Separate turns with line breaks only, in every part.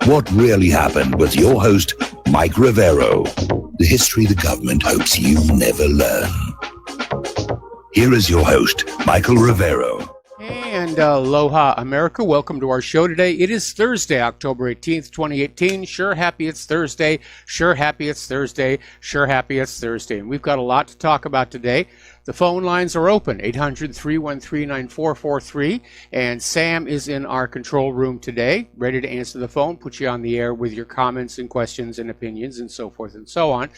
What really happened with your host, Mike Rivero. The history the government hopes you never learn. Here is your host, Michael Rivero.
And aloha, America. Welcome to our show today. It is Thursday, October 18th, 2018. Sure happy it's Thursday. Sure happy it's Thursday. Sure happy it's Thursday. And we've got a lot to talk about today. The phone lines are open, 800-313-9443. And Sam is in our control room today, ready to answer the phone, put you on the air with your comments and questions and opinions and so forth and so on.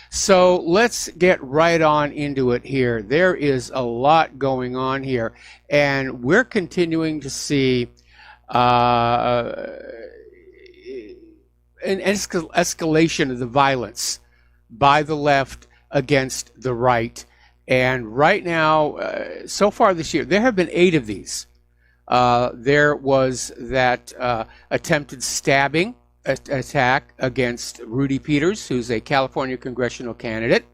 So let's get right on into it here. There is a lot going on here, and we're continuing to see an escalation of the violence by the left against the right. And right now, so far this year, there have been 8 of these. There was that attempted stabbing attack against Rudy Peters, who's a California congressional candidate.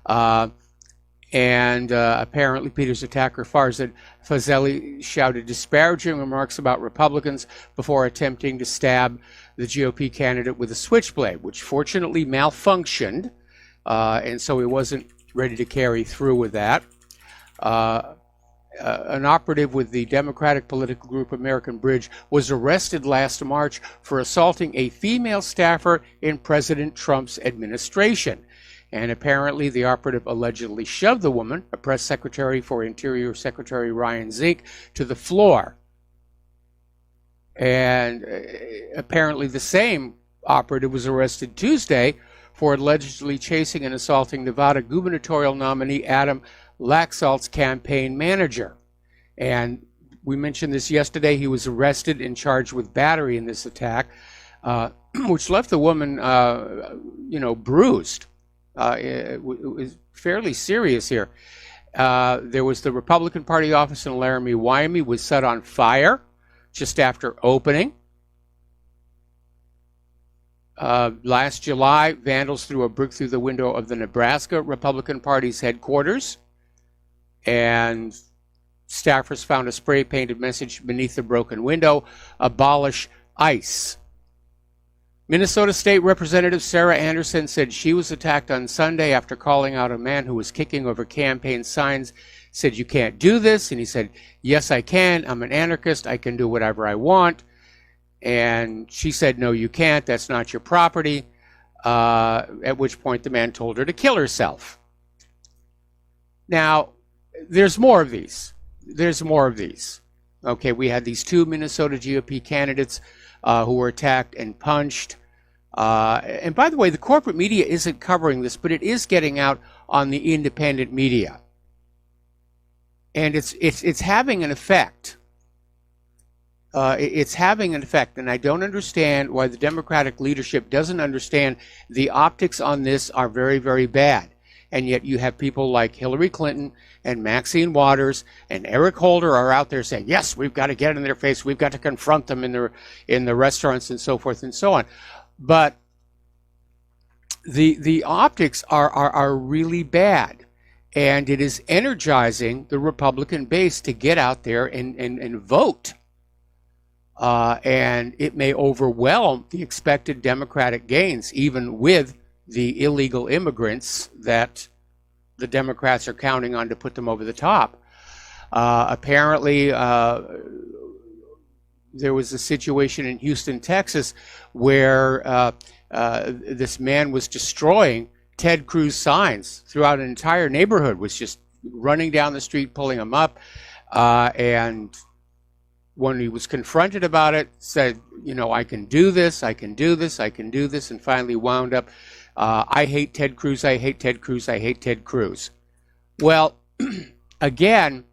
And apparently Peters' attacker, Farzad Fazeli, shouted disparaging remarks about Republicans before attempting to stab the GOP candidate with a switchblade, which fortunately malfunctioned, and so he wasn't ready to carry through with that. An operative with the Democratic political group American Bridge was arrested last March for assaulting a female staffer in President Trump's administration. And apparently the operative allegedly shoved the woman, a press secretary for Interior Secretary Ryan Zink, to the floor. And apparently the same operative was arrested Tuesday for allegedly chasing and assaulting Nevada gubernatorial nominee Adam Laxalt's campaign manager. And we mentioned this yesterday. He was arrested and charged with battery in this attack, which left the woman, bruised. It was fairly serious here. There was the Republican Party office in Laramie, Wyoming, was set on fire just after opening. Last July, vandals threw a brick through the window of the Nebraska Republican Party's headquarters. And staffers found a spray-painted message beneath the broken window: abolish ICE. Minnesota State Representative Sarah Anderson said she was attacked on Sunday after calling out a man who was kicking over campaign signs, said, "You can't do this." And he said, "Yes, I can. I'm an anarchist. I can do whatever I want." And she said, "No, you can't. That's not your property." At which point the man told her to kill herself. Now, there's more of these. Okay, we had these 2 Minnesota GOP candidates who were attacked and punched. And by the way, the corporate media isn't covering this, but it is getting out on the independent media. And it's having an effect. It's having an effect, and I don't understand why the Democratic leadership doesn't understand the optics on this are very, very bad. And yet you have people like Hillary Clinton and Maxine Waters and Eric Holder are out there saying, yes, we've got to get in their face. We've got to confront them in the restaurants and so forth and so on. But the optics are really bad. And it is energizing the Republican base to get out there and vote. And it may overwhelm the expected Democratic gains, even with the illegal immigrants that the Democrats are counting on to put them over the top. Apparently, there was a situation in Houston, Texas, where this man was destroying Ted Cruz signs throughout an entire neighborhood, was just running down the street, pulling them up. And when he was confronted about it, said, I can do this, I can do this, I can do this, and finally wound up, I hate Ted Cruz, I hate Ted Cruz, I hate Ted Cruz. Well, again,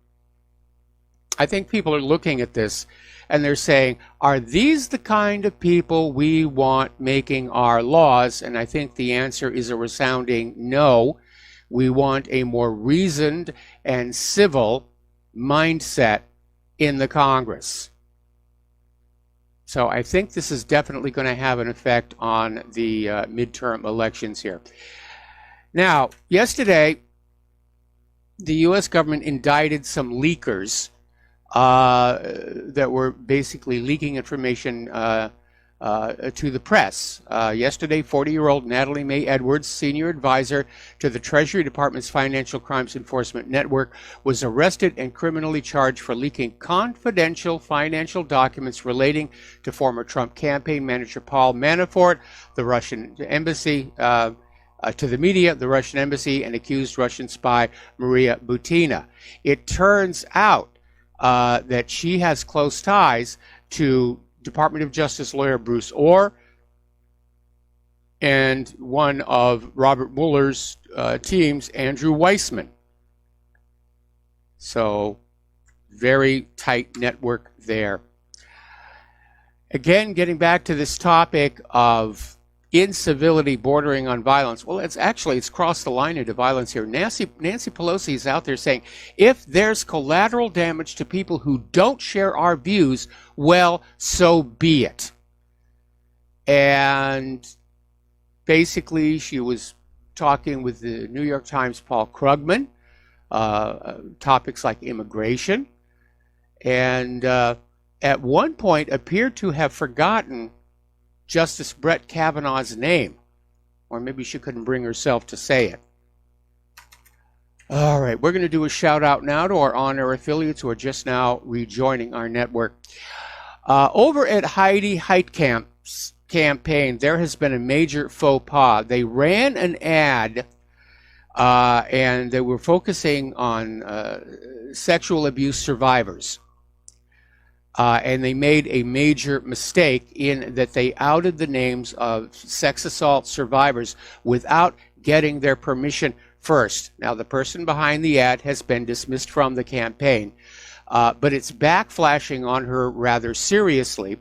I think people are looking at this and they're saying, are these the kind of people we want making our laws? And I think the answer is a resounding no. We want a more reasoned and civil mindset in the Congress. So I think this is definitely going to have an effect on the midterm elections here. Now, yesterday, the U.S. government indicted some leakers that were basically leaking information to the press. Yesterday, 40-year-old Natalie Mae Edwards, senior advisor to the Treasury Department's Financial Crimes Enforcement Network, was arrested and criminally charged for leaking confidential financial documents relating to former Trump campaign manager Paul Manafort, the Russian embassy, to the media, the Russian embassy, and accused Russian spy Maria Butina. It turns out that she has close ties to Department of Justice lawyer Bruce Orr and one of Robert Mueller's teams, Andrew Weissman. So, very tight network there. Again, getting back to this topic of incivility bordering on violence. Well, it's crossed the line into violence here. Nancy Pelosi is out there saying, if there's collateral damage to people who don't share our views, well, so be it. And basically, she was talking with the New York Times' Paul Krugman, topics like immigration, and at one point appeared to have forgotten Justice Brett Kavanaugh's name, or maybe she couldn't bring herself to say it. All right, we're going to do a shout out now to our on-air affiliates who are just now rejoining our network. Over at Heidi Heitkamp's campaign, there has been a major faux pas. They ran an ad and they were focusing on sexual abuse survivors. And they made a major mistake in that they outed the names of sex assault survivors without getting their permission first. Now, the person behind the ad has been dismissed from the campaign, but it's backflashing on her rather seriously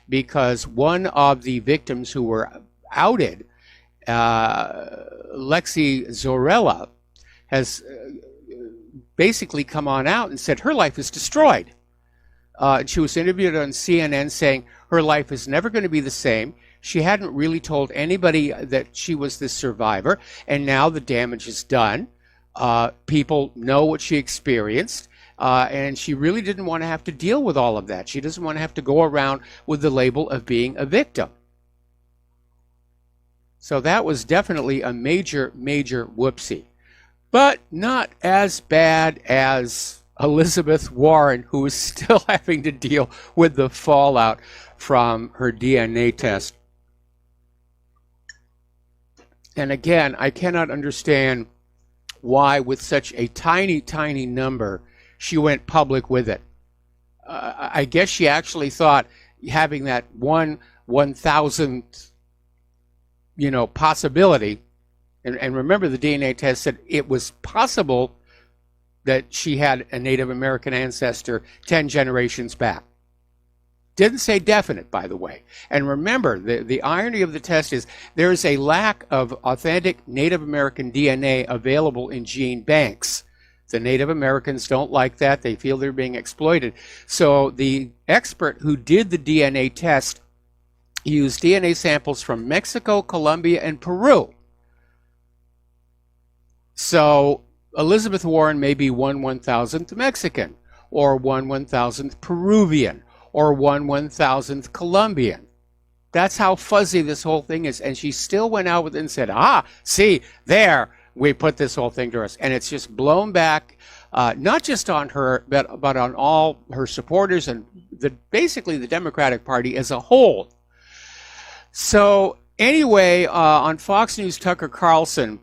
because one of the victims who were outed, Lexi Zorella, has basically come on out and said her life is destroyed. She was interviewed on CNN saying her life is never going to be the same. She hadn't really told anybody that she was this survivor, and now the damage is done. People know what she experienced, and she really didn't want to have to deal with all of that. She doesn't want to have to go around with the label of being a victim. So that was definitely a major, major whoopsie. But not as bad as Elizabeth Warren, who is still having to deal with the fallout from her DNA test. And again, I cannot understand why, with such a tiny, tiny number, she went public with it. I guess she actually thought having that 1,000th, possibility, and remember the DNA test said it was possible that she had a Native American ancestor 10 generations back. Didn't say definite, by the way. And remember, the irony of the test is there is a lack of authentic Native American DNA available in gene banks. The Native Americans don't like that. They feel they're being exploited. So the expert who did the DNA test used DNA samples from Mexico, Colombia, and Peru. So Elizabeth Warren may be 1/1000th Mexican, or 1/1000th Peruvian, or 1/1000th Colombian. That's how fuzzy this whole thing is. And she still went out with it and said, see, there, we put this whole thing to us. And it's just blown back, not just on her, but on all her supporters and basically the Democratic Party as a whole. So anyway, on Fox News, Tucker Carlson,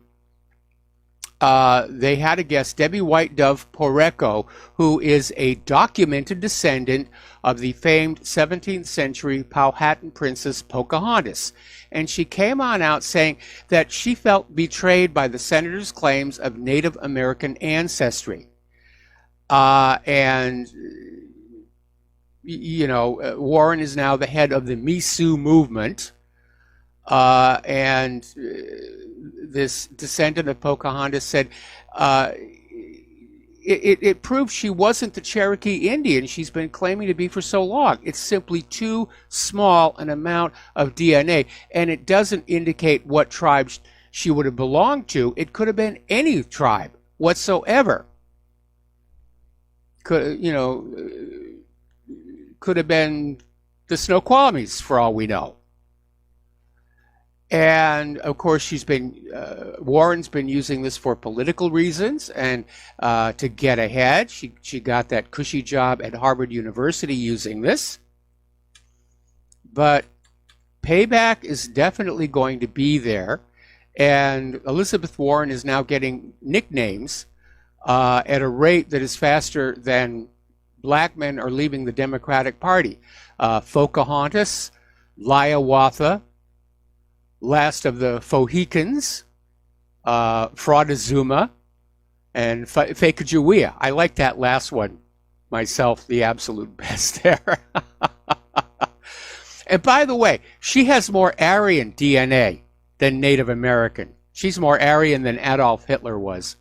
they had a guest, Debbie White Dove Porreco, who is a documented descendant of the famed 17th century Powhatan princess Pocahontas. And she came on out saying that she felt betrayed by the senator's claims of Native American ancestry. Warren is now the head of the Me Too movement. And this descendant of Pocahontas said it proved she wasn't the Cherokee Indian she's been claiming to be for so long. It's simply too small an amount of DNA, and it doesn't indicate what tribe she would have belonged to. It could have been any tribe whatsoever. Could have been the Snoqualmies for all we know. And of course, Warren's been using this for political reasons and to get ahead. She got that cushy job at Harvard University using this. But payback is definitely going to be there. And Elizabeth Warren is now getting nicknames at a rate that is faster than black men are leaving the Democratic Party. Pocahontas, Liawatha, last of the Fohicans, Fraudazuma, and Fakajawea. I like that last one myself, the absolute best there. And by the way, she has more Aryan DNA than Native American. She's more Aryan than Adolf Hitler was.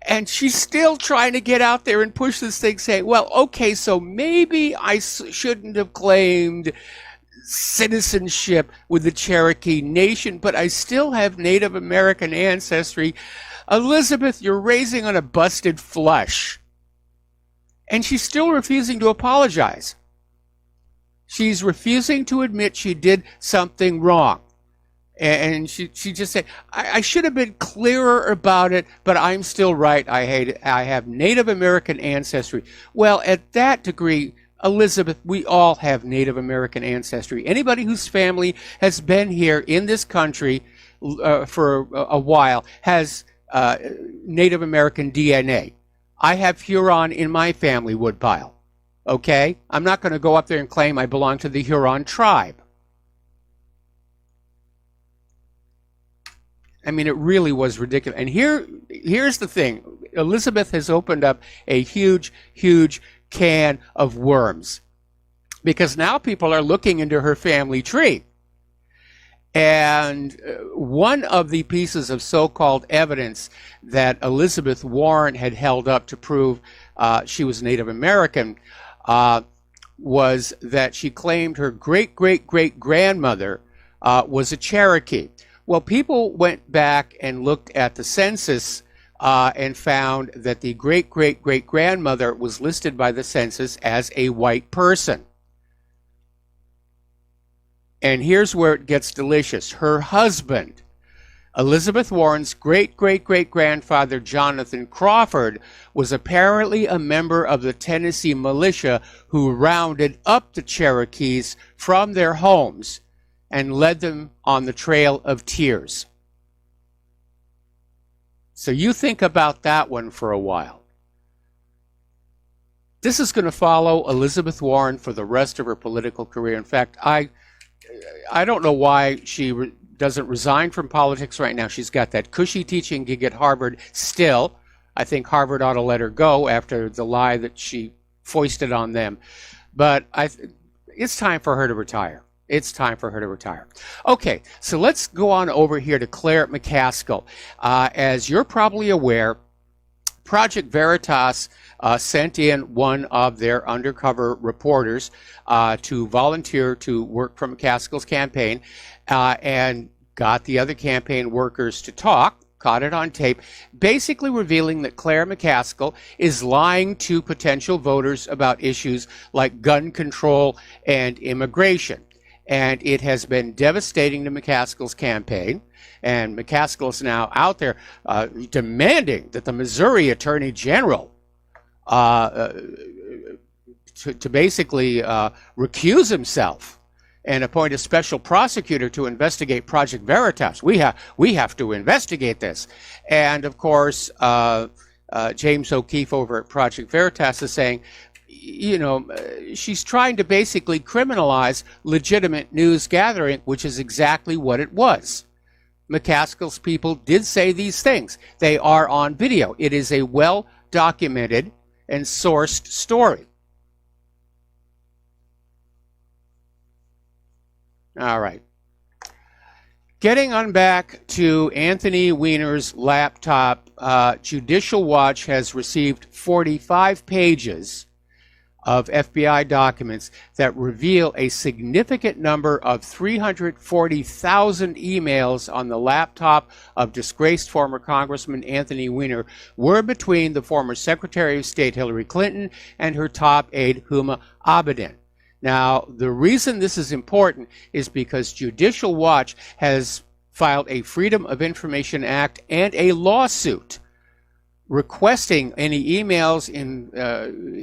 And she's still trying to get out there and push this thing, saying, well, okay, so maybe I shouldn't have claimed citizenship with the Cherokee Nation, but I still have Native American ancestry. Elizabeth, you're raising on a busted flush. And she's still refusing to apologize. She's refusing to admit she did something wrong. And she just said, I should have been clearer about it, but I'm still right. I have Native American ancestry. Well, at that degree, Elizabeth, we all have Native American ancestry. Anybody whose family has been here in this country for a while has Native American DNA. I have Huron in my family woodpile. Okay? I'm not going to go up there and claim I belong to the Huron tribe. I mean, it really was ridiculous. And here's the thing. Elizabeth has opened up a huge, huge can of worms. Because now people are looking into her family tree. And one of the pieces of so-called evidence that Elizabeth Warren had held up to prove she was Native American was that she claimed her great-great-great-grandmother was a Cherokee. Well, people went back and looked at the census and found that the great-great-great-grandmother was listed by the census as a white person. And here's where it gets delicious. Her husband, Elizabeth Warren's great-great-great-grandfather, Jonathan Crawford, was apparently a member of the Tennessee militia who rounded up the Cherokees from their homes and led them on the Trail of Tears. So you think about that one for a while. This is going to follow Elizabeth Warren for the rest of her political career. In fact, I don't know why she doesn't resign from politics right now. She's got that cushy teaching gig at Harvard still. I think Harvard ought to let her go after the lie that she foisted on them. But it's time for her to retire. It's time for her to retire. Okay, so let's go on over here to Claire McCaskill. As you're probably aware, Project Veritas sent in one of their undercover reporters to volunteer to work for McCaskill's campaign and got the other campaign workers to talk, caught it on tape, basically revealing that Claire McCaskill is lying to potential voters about issues like gun control and immigration. And it has been devastating to McCaskill's campaign. And McCaskill is now out there demanding that the Missouri Attorney General to basically recuse himself and appoint a special prosecutor to investigate Project Veritas. We have to investigate this. And of course, James O'Keefe over at Project Veritas is saying, you know, she's trying to basically criminalize legitimate news gathering, which is exactly what it was. McCaskill's people did say these things. They are on video. It is a well-documented and sourced story. All right. Getting on back to Anthony Weiner's laptop, Judicial Watch has received 45 pages of FBI documents that reveal a significant number of 340,000 emails on the laptop of disgraced former Congressman Anthony Weiner were between the former Secretary of State Hillary Clinton and her top aide Huma Abedin. Now, the reason this is important is because Judicial Watch has filed a Freedom of Information Act and a lawsuit requesting any emails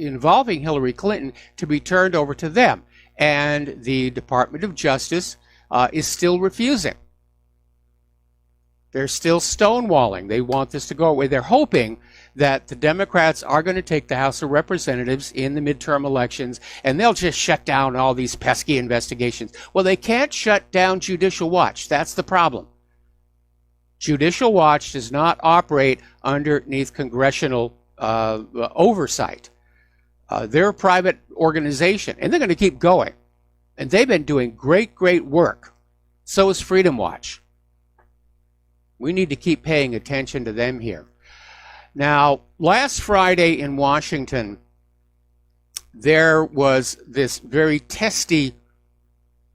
involving Hillary Clinton to be turned over to them. And the Department of Justice is still refusing. They're still stonewalling. They want this to go away. They're hoping that the Democrats are going to take the House of Representatives in the midterm elections, and they'll just shut down all these pesky investigations. Well, they can't shut down Judicial Watch. That's the problem. Judicial Watch does not operate underneath congressional oversight. They're a private organization, and they're going to keep going. And they've been doing great, great work. So is Freedom Watch. We need to keep paying attention to them here. Now, last Friday in Washington, there was this very testy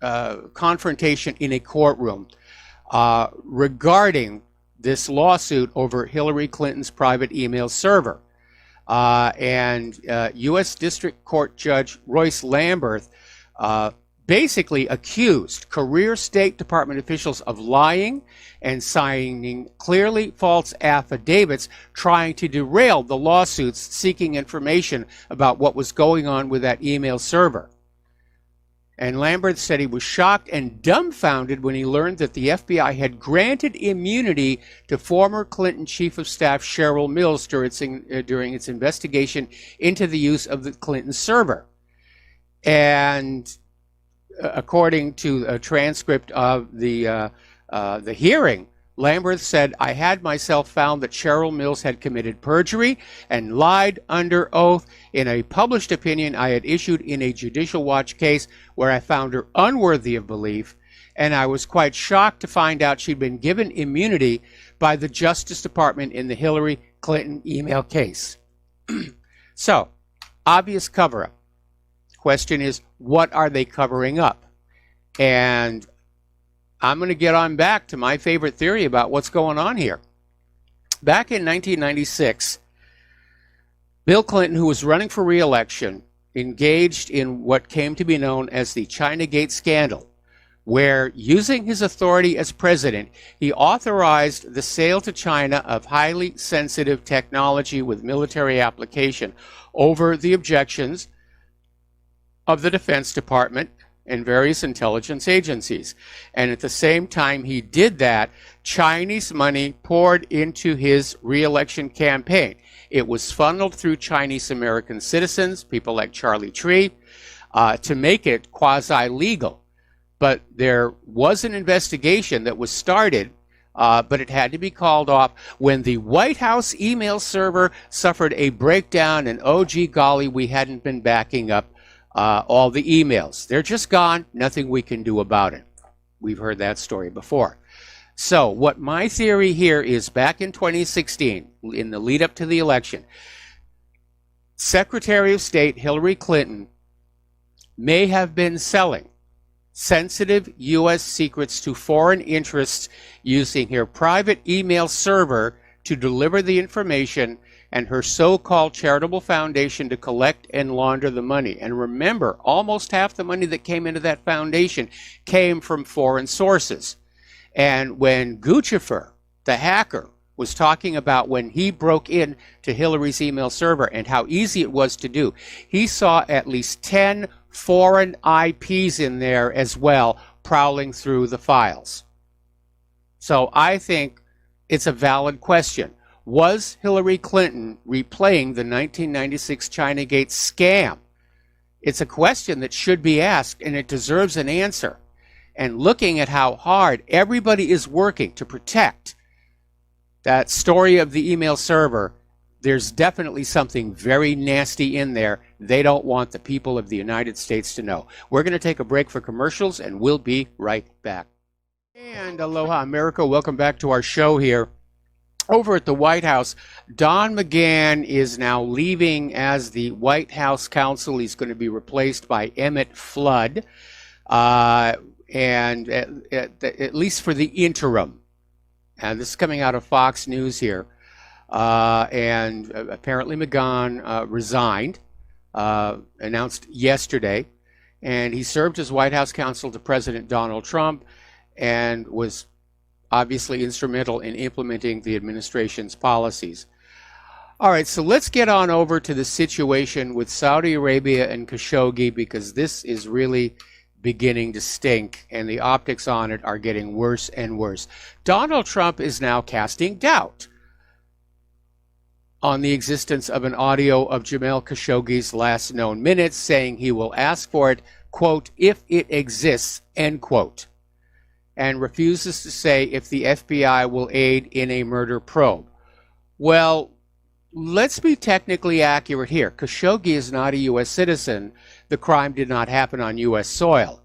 confrontation in a courtroom regarding this lawsuit over Hillary Clinton's private email server. And U.S. District Court Judge Royce Lamberth basically accused career State Department officials of lying and signing clearly false affidavits trying to derail the lawsuits seeking information about what was going on with that email server. And Lamberth said he was shocked and dumbfounded when he learned that the FBI had granted immunity to former Clinton Chief of Staff Cheryl Mills during its investigation into the use of the Clinton server. And according to a transcript of the hearing, Lamberth said, "I had myself found that Cheryl Mills had committed perjury and lied under oath in a published opinion I had issued in a Judicial Watch case where I found her unworthy of belief, and I was quite shocked to find out she'd been given immunity by the Justice Department in the Hillary Clinton email case." So, obvious cover-up. Question is, what are they covering up? And I'm going to get on back to my favorite theory about what's going on here. Back in 1996, Bill Clinton, who was running for re-election, engaged in what came to be known as the Chinagate scandal, where, using his authority as president, he authorized the sale to China of highly sensitive technology with military application over the objections of the Defense Department and various intelligence agencies. And at the same time he did that, Chinese money poured into his re-election campaign. It was funneled through Chinese American citizens, people like Charlie Tree, to make it quasi-legal. But there was an investigation that was started, but it had to be called off when the White House email server suffered a breakdown, and oh gee golly, we hadn't been backing up all the emails. They're just gone. Nothing we can do about it. We've heard that story before. So what my theory here is, back in 2016, in the lead up to the election, Secretary of State Hillary Clinton may have been selling sensitive U.S. secrets to foreign interests using her private email server to deliver the information, and her so-called charitable foundation to collect and launder the money. And remember, almost half the money that came into that foundation came from foreign sources. And when Guccifer, the hacker, was talking about when he broke in to Hillary's email server and how easy it was to do, he saw at least 10 foreign IPs in there as well, prowling through the files. So I think it's a valid question. Was Hillary Clinton replaying the 1996 Chinagate scam? It's a question that should be asked, and it deserves an answer. And looking at how hard everybody is working to protect that story of the email server, there's definitely something very nasty in there they don't want the people of the United States to know. We're going to take a break for commercials, and we'll be right back. And aloha, America. Welcome back to our show here. Over at the White House, Don McGahn is now leaving as the White House counsel. He's going to be replaced by Emmett Flood, and at least for the interim. And this is coming out of Fox News here. And apparently McGahn resigned, announced yesterday. And he served as White House counsel to President Donald Trump and was obviously instrumental in implementing the administration's policies. All right, so let's get on over to the situation with Saudi Arabia and Khashoggi, because this is really beginning to stink and the optics on it are getting worse and worse. Donald Trump is now casting doubt on the existence of an audio of Jamal Khashoggi's last known minutes, saying he will ask for it, quote, if it exists, end quote, and refuses to say if the FBI will aid in a murder probe. Well, let's be technically accurate here. Khashoggi is not a U.S. citizen. The crime did not happen on U.S. soil.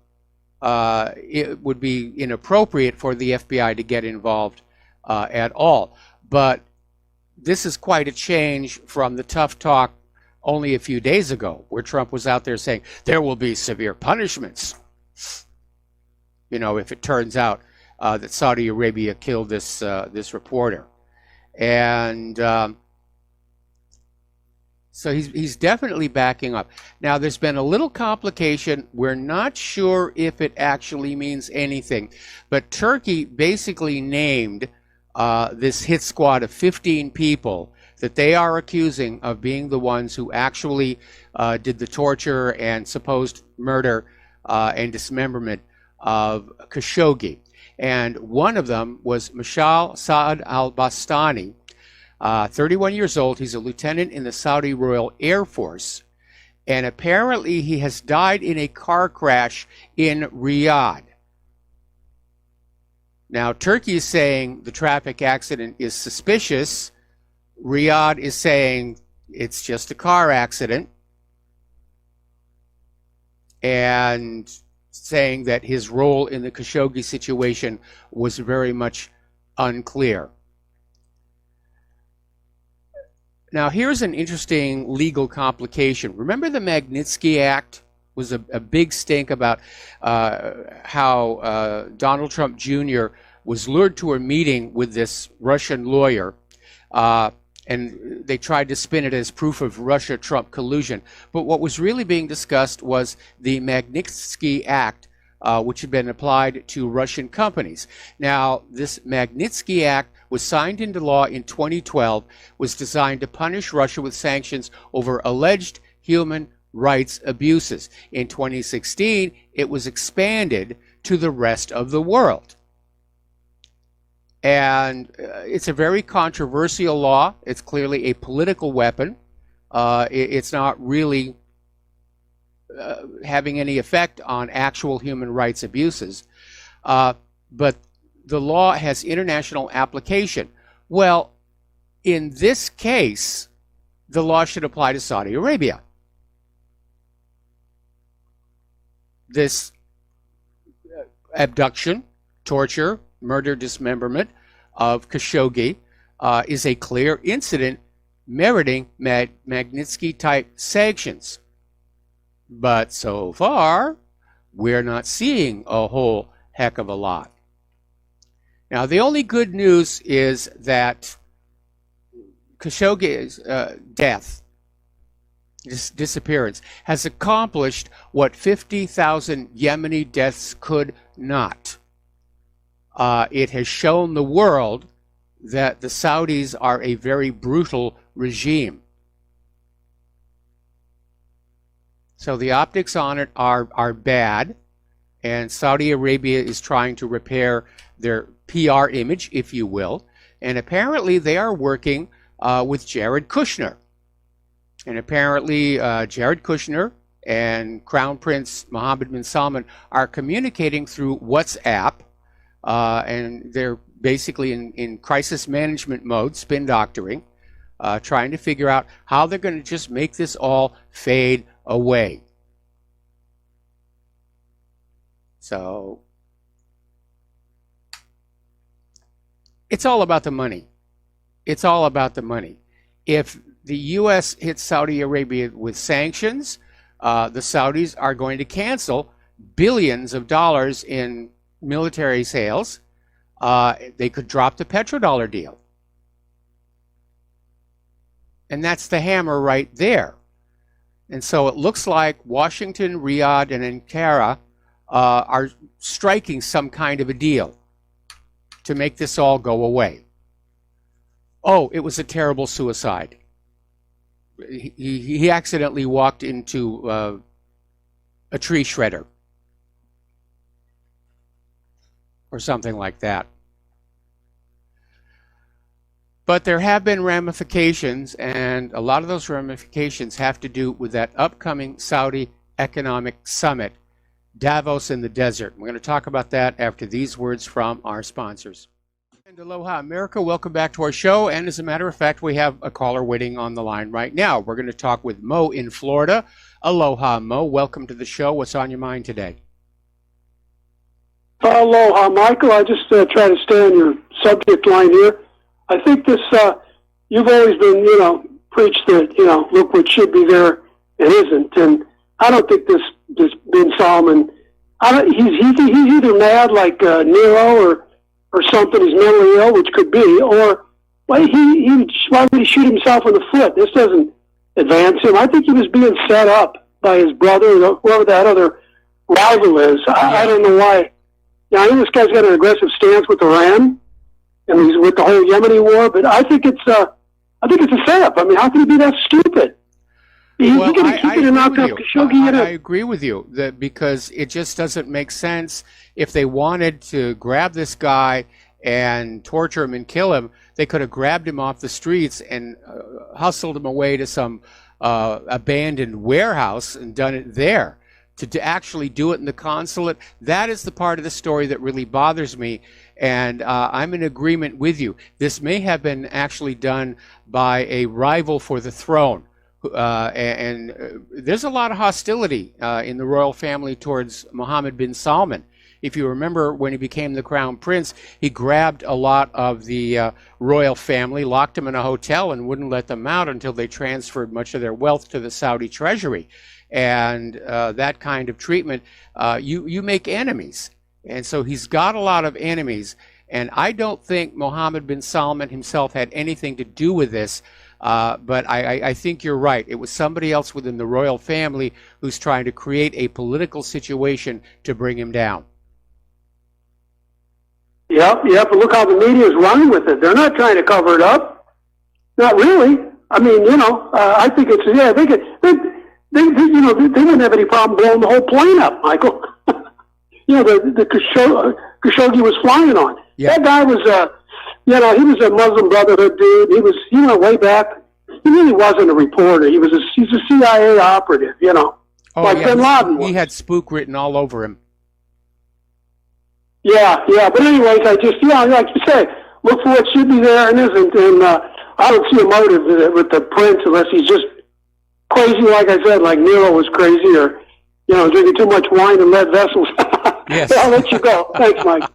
It would be inappropriate for the FBI to get involved at all. But this is quite a change from the tough talk only a few days ago, where Trump was out there saying there will be severe punishments, you know, if it turns out that Saudi Arabia killed this reporter. And so he's definitely backing up. Now, there's been a little complication. We're not sure if it actually means anything, but Turkey basically named this hit squad of 15 people that they are accusing of being the ones who actually did the torture and supposed murder and dismemberment of Khashoggi. And one of them was Mashal Saad al-Bastani, 31 years old. He's a lieutenant in the Saudi Royal Air Force. And apparently he has died in a car crash in Riyadh. Now, Turkey is saying the traffic accident is suspicious. Riyadh is saying it's just a car accident, and saying that his role in the Khashoggi situation was very much unclear. Now, here's an interesting legal complication. Remember the Magnitsky Act was a big stink about how Donald Trump Jr. was lured to a meeting with this Russian lawyer, and they tried to spin it as proof of Russia-Trump collusion. But what was really being discussed was the Magnitsky Act, which had been applied to Russian companies. Now, this Magnitsky Act was signed into law in 2012, was designed to punish Russia with sanctions over alleged human rights abuses. In 2016, it was expanded to the rest of the world. And it's a very controversial law. It's clearly a political weapon. It's not really having any effect on actual human rights abuses. But the law has international application. Well, in this case, the law should apply to Saudi Arabia. This abduction, torture, murder, dismemberment of Khashoggi is a clear incident meriting Magnitsky-type sanctions. But so far, we're not seeing a whole heck of a lot. Now, the only good news is that Khashoggi's death, disappearance, has accomplished what 50,000 Yemeni deaths could not. It has shown the world that the Saudis are a very brutal regime. So the optics on it are bad, and Saudi Arabia is trying to repair their PR image, if you will, and apparently they are working with Jared Kushner. And apparently Jared Kushner and Crown Prince Mohammed bin Salman are communicating through WhatsApp, and they're basically in crisis management mode, spin doctoring, trying to figure out how they're going to just make this all fade away. So it's all about the money. It's all about the money. If the U.S. hits Saudi Arabia with sanctions, the Saudis are going to cancel billions of dollars in military sales. They could drop the petrodollar deal. And that's the hammer right there. And so it looks like Washington, Riyadh, and Ankara are striking some kind of a deal to make this all go away. Oh, it was a terrible suicide. He accidentally walked into a tree shredder or something like that. But there have been ramifications, and a lot of those ramifications have to do with that upcoming Saudi Economic Summit, Davos in the desert. We're going to talk about that after these words from our sponsors. And aloha, America. Welcome back to our show. And as a matter of fact, we have a caller waiting on the line right now. We're going to talk with Mo in Florida. Aloha, Mo. Welcome to the show. What's on your mind today?
Aloha, Michael. I just try to stay on your subject line here. I think this, you've always been, preached that, look what should be there and isn't. And I don't think this bin Salman, he's either mad like Nero or something, he's mentally ill, which could be, or why would he shoot himself in the foot? This doesn't advance him. I think he was being set up by his brother, or whoever that other rival is. I don't know why. I know this guy's got an aggressive stance with Iran, and he's with the whole Yemeni war, but I think it's a setup. I mean, how can he be that stupid?
I agree with you that because it just doesn't make sense. If they wanted to grab this guy and torture him and kill him, they could have grabbed him off the streets and hustled him away to some abandoned warehouse and done it there. To actually do it in the consulate, that is the part of the story that really bothers me. And I'm in agreement with you. This may have been actually done by a rival for the throne. And there's a lot of hostility in the royal family towards Mohammed bin Salman. If you remember, when he became the crown prince, he grabbed a lot of the royal family, locked them in a hotel, and wouldn't let them out until they transferred much of their wealth to the Saudi treasury. And that kind of treatment, you make enemies. And so he's got a lot of enemies. And I don't think Mohammed bin Salman himself had anything to do with this. But I think you're right. It was somebody else within the royal family who's trying to create a political situation to bring him down.
Yep, but look how the media is running with it. They're not trying to cover it up. Not really. I mean, I think it's, they wouldn't have any problem blowing the whole plane up, Michael. The Khashoggi was flying on. Yeah. That guy was, he was a Muslim Brotherhood dude. He went way back. He really wasn't a reporter. He's a CIA operative, like Bin Laden was.
He had spook written all over him.
Yeah. But anyways, I just, like you say, look for what should be there and isn't. And I don't see a motive with the prince unless he's just crazy, like I said, like Nero was crazy, or drinking too much wine in lead vessels.
Yes.
I'll let you go. Thanks, Mike.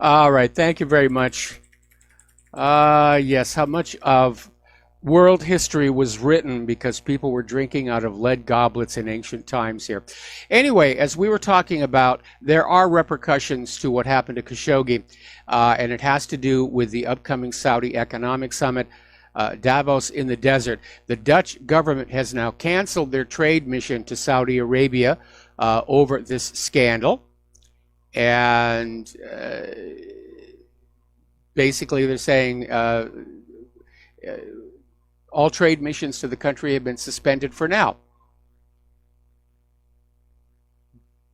All right. Thank you very much. Yes. How much of world history was written because people were drinking out of lead goblets in ancient times here. Anyway, as we were talking about, there are repercussions to what happened to Khashoggi, and it has to do with the upcoming Saudi Economic Summit, Davos in the desert. The Dutch government has now canceled their trade mission to Saudi Arabia over this scandal. And basically they're saying all trade missions to the country have been suspended for now.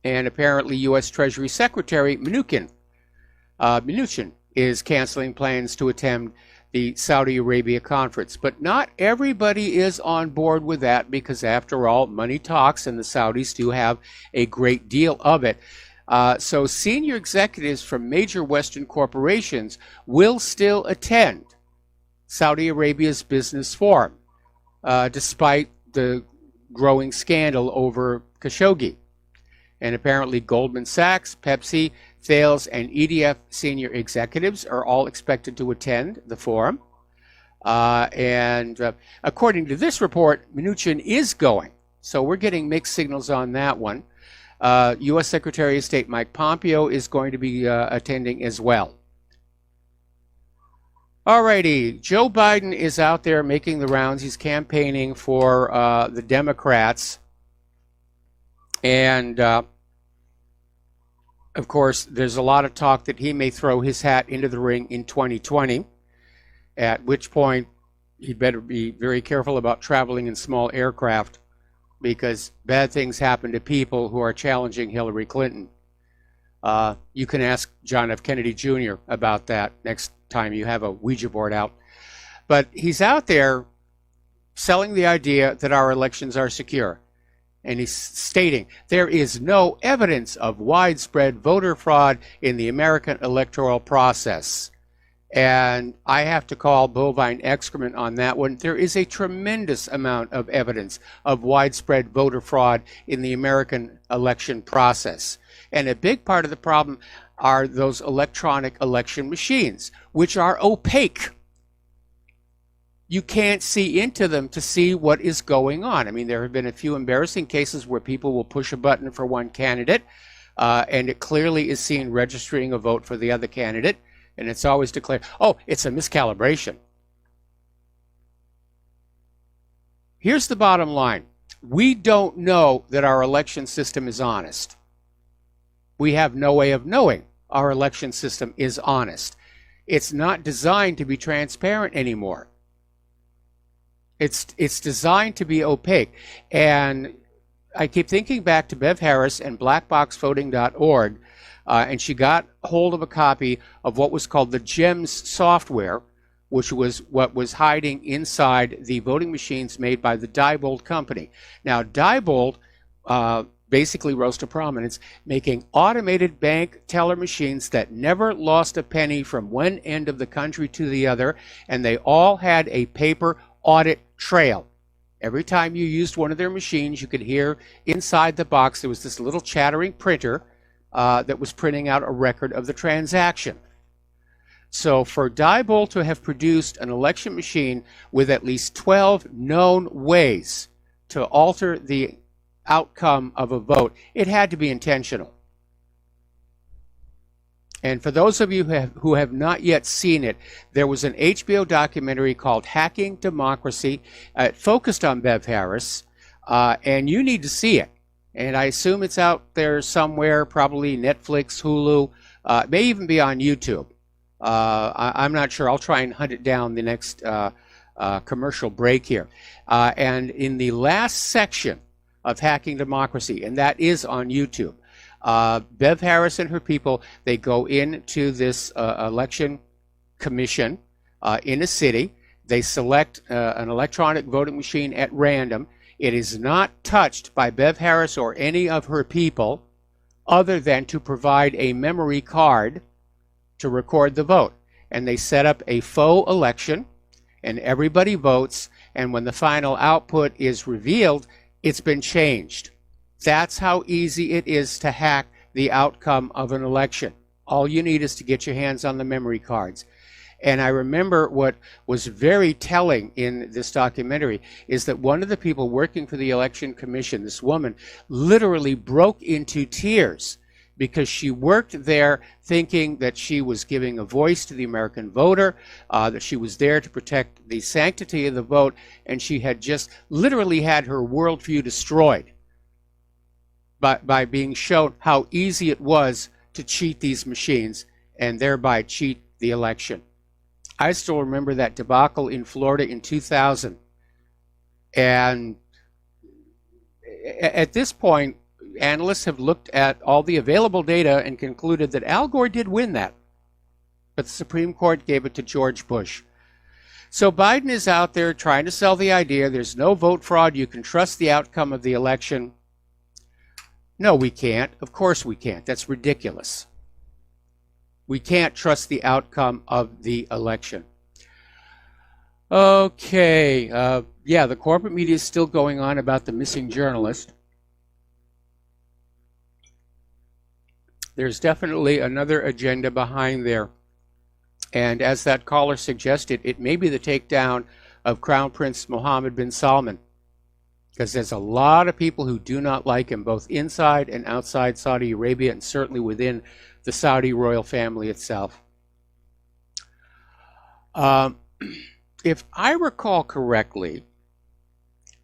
And apparently U.S. Treasury Secretary Mnuchin is canceling plans to attend the Saudi Arabia conference. But not everybody is on board with that because, after all, money talks, and the Saudis do have a great deal of it. So senior executives from major Western corporations will still attend Saudi Arabia's business forum, despite the growing scandal over Khashoggi. And apparently Goldman Sachs, Pepsi, Thales, and EDF senior executives are all expected to attend the forum. And according to this report, Mnuchin is going. So we're getting mixed signals on that one. U.S. Secretary of State Mike Pompeo is going to be attending as well. Alrighty, Joe Biden is out there making the rounds. He's campaigning for the Democrats. And, of course, there's a lot of talk that he may throw his hat into the ring in 2020, at which point he'd better be very careful about traveling in small aircraft, because bad things happen to people who are challenging Hillary Clinton. You can ask John F. Kennedy Jr. about that next time you have a Ouija board out. But he's out there selling the idea that our elections are secure. And he's stating there is no evidence of widespread voter fraud in the American electoral process. And I have to call bovine excrement on that one. There is a tremendous amount of evidence of widespread voter fraud in the American election process. And a big part of the problem are those electronic election machines, which are opaque. You can't see into them to see what is going on. I mean, there have been a few embarrassing cases where people will push a button for one candidate, and it clearly is seen registering a vote for the other candidate, and it's always declared, oh, it's a miscalibration. Here's the bottom line. We don't know that our election system is honest. We have no way of knowing our election system is honest. It's not designed to be transparent anymore. It's designed to be opaque. And I keep thinking back to Bev Harris and blackboxvoting.org, and she got hold of a copy of what was called the GEMS software, which was what was hiding inside the voting machines made by the Diebold company. Now, Diebold basically rose to prominence, making automated bank teller machines that never lost a penny from one end of the country to the other, and they all had a paper audit trail. Every time you used one of their machines, you could hear inside the box there was this little chattering printer that was printing out a record of the transaction. So for Diebold to have produced an election machine with at least 12 known ways to alter the outcome of a vote, it had to be intentional. And for those of you who have not yet seen it, there was an HBO documentary called Hacking Democracy. It focused on Bev Harris, and you need to see it. And I assume it's out there somewhere, probably Netflix, Hulu, it may even be on YouTube. I'm not sure. I'll try and hunt it down the next commercial break here. And in the last section of Hacking Democracy, and that is on YouTube, Bev Harris and her people, they go into this election commission in a city. They select an electronic voting machine at random. It is not touched by Bev Harris or any of her people other than to provide a memory card to record the vote. And they set up a faux election, and everybody votes, and when the final output is revealed, it's been changed. That's how easy it is to hack the outcome of an election. All you need is to get your hands on the memory cards. And I remember what was very telling in this documentary is that one of the people working for the Election Commission, this woman, literally broke into tears because she worked there thinking that she was giving a voice to the American voter, that she was there to protect the sanctity of the vote, and she had just literally had her worldview destroyed by being shown how easy it was to cheat these machines and thereby cheat the election. I still remember that debacle in Florida in 2000. And at this point, analysts have looked at all the available data and concluded that Al Gore did win that. But the Supreme Court gave it to George Bush. So Biden is out there trying to sell the idea there's no vote fraud. You can trust the outcome of the election. No, we can't. Of course we can't. That's ridiculous. We can't trust the outcome of the election. Okay. Yeah, the corporate media is still going on about the missing journalist. There's definitely another agenda behind there. And as that caller suggested, it may be the takedown of Crown Prince Mohammed bin Salman, because there's a lot of people who do not like him, both inside and outside Saudi Arabia, and certainly within the Saudi royal family itself. If I recall correctly,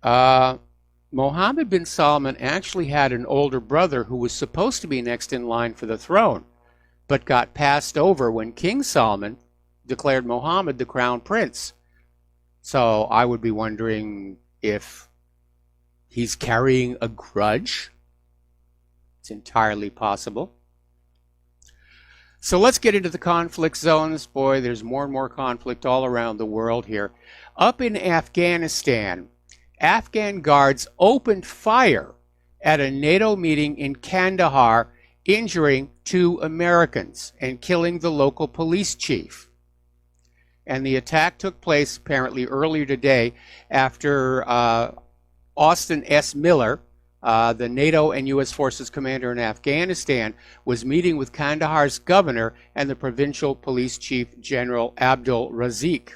Mohammed bin Salman actually had an older brother who was supposed to be next in line for the throne, but got passed over when King Salman declared Mohammed the crown prince. So I would be wondering if he's carrying a grudge. It's entirely possible. So let's get into the conflict zones. Boy, there's more and more conflict all around the world here. Up in Afghanistan, Afghan guards opened fire at a NATO meeting in Kandahar, injuring 2 Americans and killing the local police chief. And the attack took place apparently earlier today after Austin S. Miller, the NATO and U.S. Forces commander in Afghanistan, was meeting with Kandahar's governor and the provincial police chief, General Abdul Razik.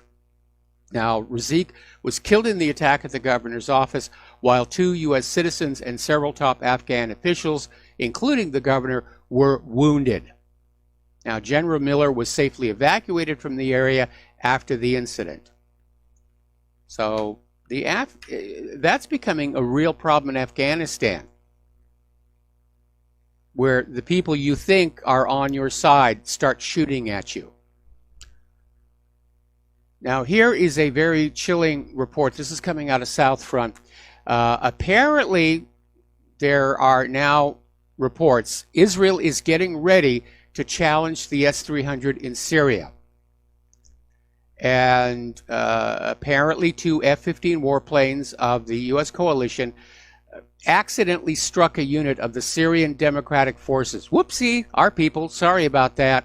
Now, Razik was killed in the attack at the governor's office, while 2 U.S. citizens and several top Afghan officials, including the governor, were wounded. Now, General Miller was safely evacuated from the area after the incident. So that's becoming a real problem in Afghanistan, where the people you think are on your side start shooting at you. Now, here is a very chilling report. This is coming out of South Front. Apparently, there are now reports Israel is getting ready to challenge the S-300 in Syria. And apparently 2 F-15 warplanes of the U.S. coalition accidentally struck a unit of the Syrian Democratic Forces. Whoopsie, our people, sorry about that.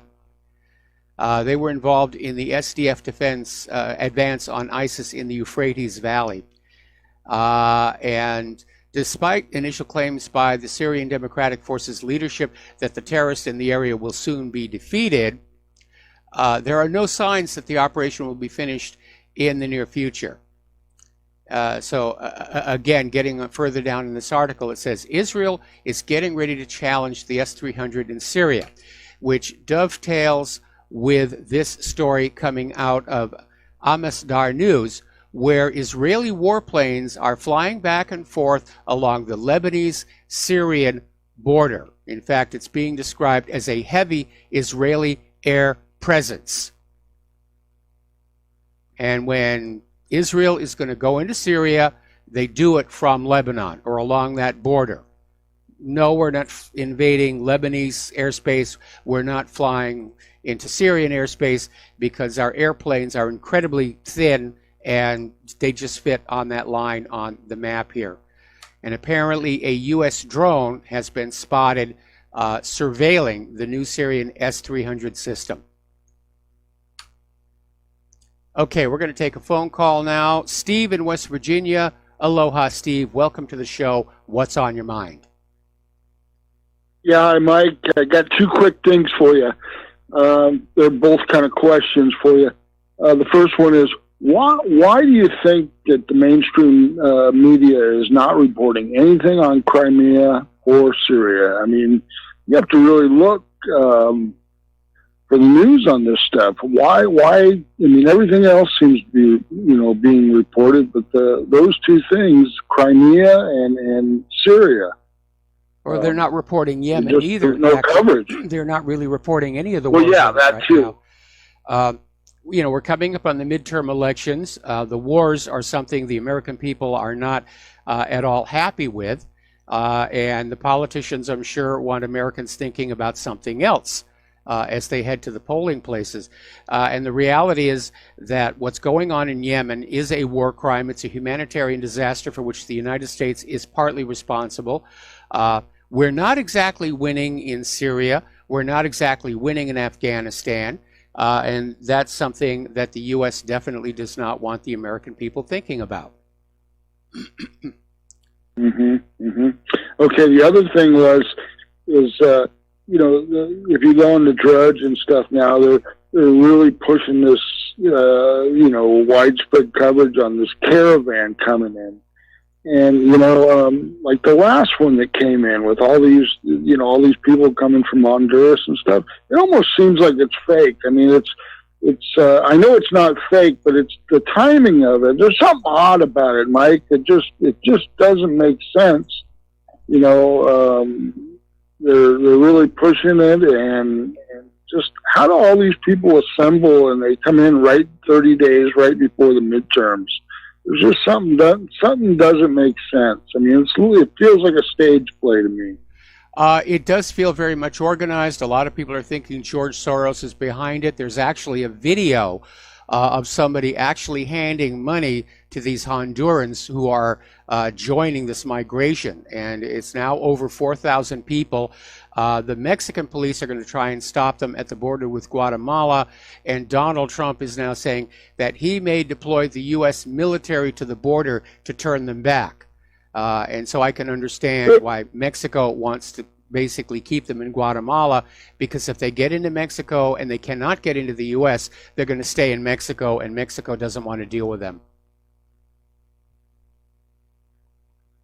They were involved in the SDF defense advance on ISIS in the Euphrates Valley. And despite initial claims by the Syrian Democratic Forces leadership that the terrorists in the area will soon be defeated, there are no signs that the operation will be finished in the near future. Again, getting further down in this article, it says Israel is getting ready to challenge the S-300 in Syria, which dovetails with this story coming out of Amasdar News, where Israeli warplanes are flying back and forth along the Lebanese-Syrian border. In fact, it's being described as a heavy Israeli air presence. And when Israel is going to go into Syria, they do it from Lebanon or along that border. No, we're not invading Lebanese airspace. We're not flying into Syrian airspace because our airplanes are incredibly thin and they just fit on that line on the map here. And apparently a U.S. drone has been spotted surveilling the new Syrian S-300 system. Okay, we're going to take a phone call now. Steve in West Virginia. Aloha, Steve. Welcome to the show. What's on your mind?
Yeah, hi, Mike. I got 2 quick things for you. They're both kind of questions for you. The first one is, why do you think that the mainstream media is not reporting anything on Crimea or Syria? I mean, you have to really look for the news on this stuff. Why? I mean, everything else seems to be, being reported, but those 2 things, Crimea and Syria.
Or they're not reporting Yemen either.
There's no coverage.
They're not really reporting any of the wars.
Well, yeah, that
right
too.
Now. We're coming up on the midterm elections. The wars are something the American people are not at all happy with. And the politicians, I'm sure, want Americans thinking about something else as they head to the polling places. And the reality is that what's going on in Yemen is a war crime. It's a humanitarian disaster for which the United States is partly responsible. We're not exactly winning in Syria. We're not exactly winning in Afghanistan. And that's something that the U.S. definitely does not want the American people thinking about.
Okay, the other thing is if you go on the Drudge and stuff now, they're really pushing this, widespread coverage on this caravan coming in. And, like the last one that came in with all these people coming from Honduras and stuff, it almost seems like it's fake. I mean, I know it's not fake, but it's the timing of it. There's something odd about it, Mike. It just doesn't make sense. You know, they're really pushing it, and just how do all these people assemble and they come in right 30 days right before the midterms? There's just something doesn't make sense. I mean, it feels like a stage play to me.
It does feel very much organized. A lot of people are thinking George Soros is behind it. There's actually a video of somebody actually handing money to these Hondurans who are joining this migration. And it's now over 4,000 people. The Mexican police are going to try and stop them at the border with Guatemala. And Donald Trump is now saying that he may deploy the U.S. military to the border to turn them back. And so I can understand why Mexico wants to basically keep them in Guatemala, because if they get into Mexico and they cannot get into the U.S., they're going to stay in Mexico, and Mexico doesn't want to deal with them.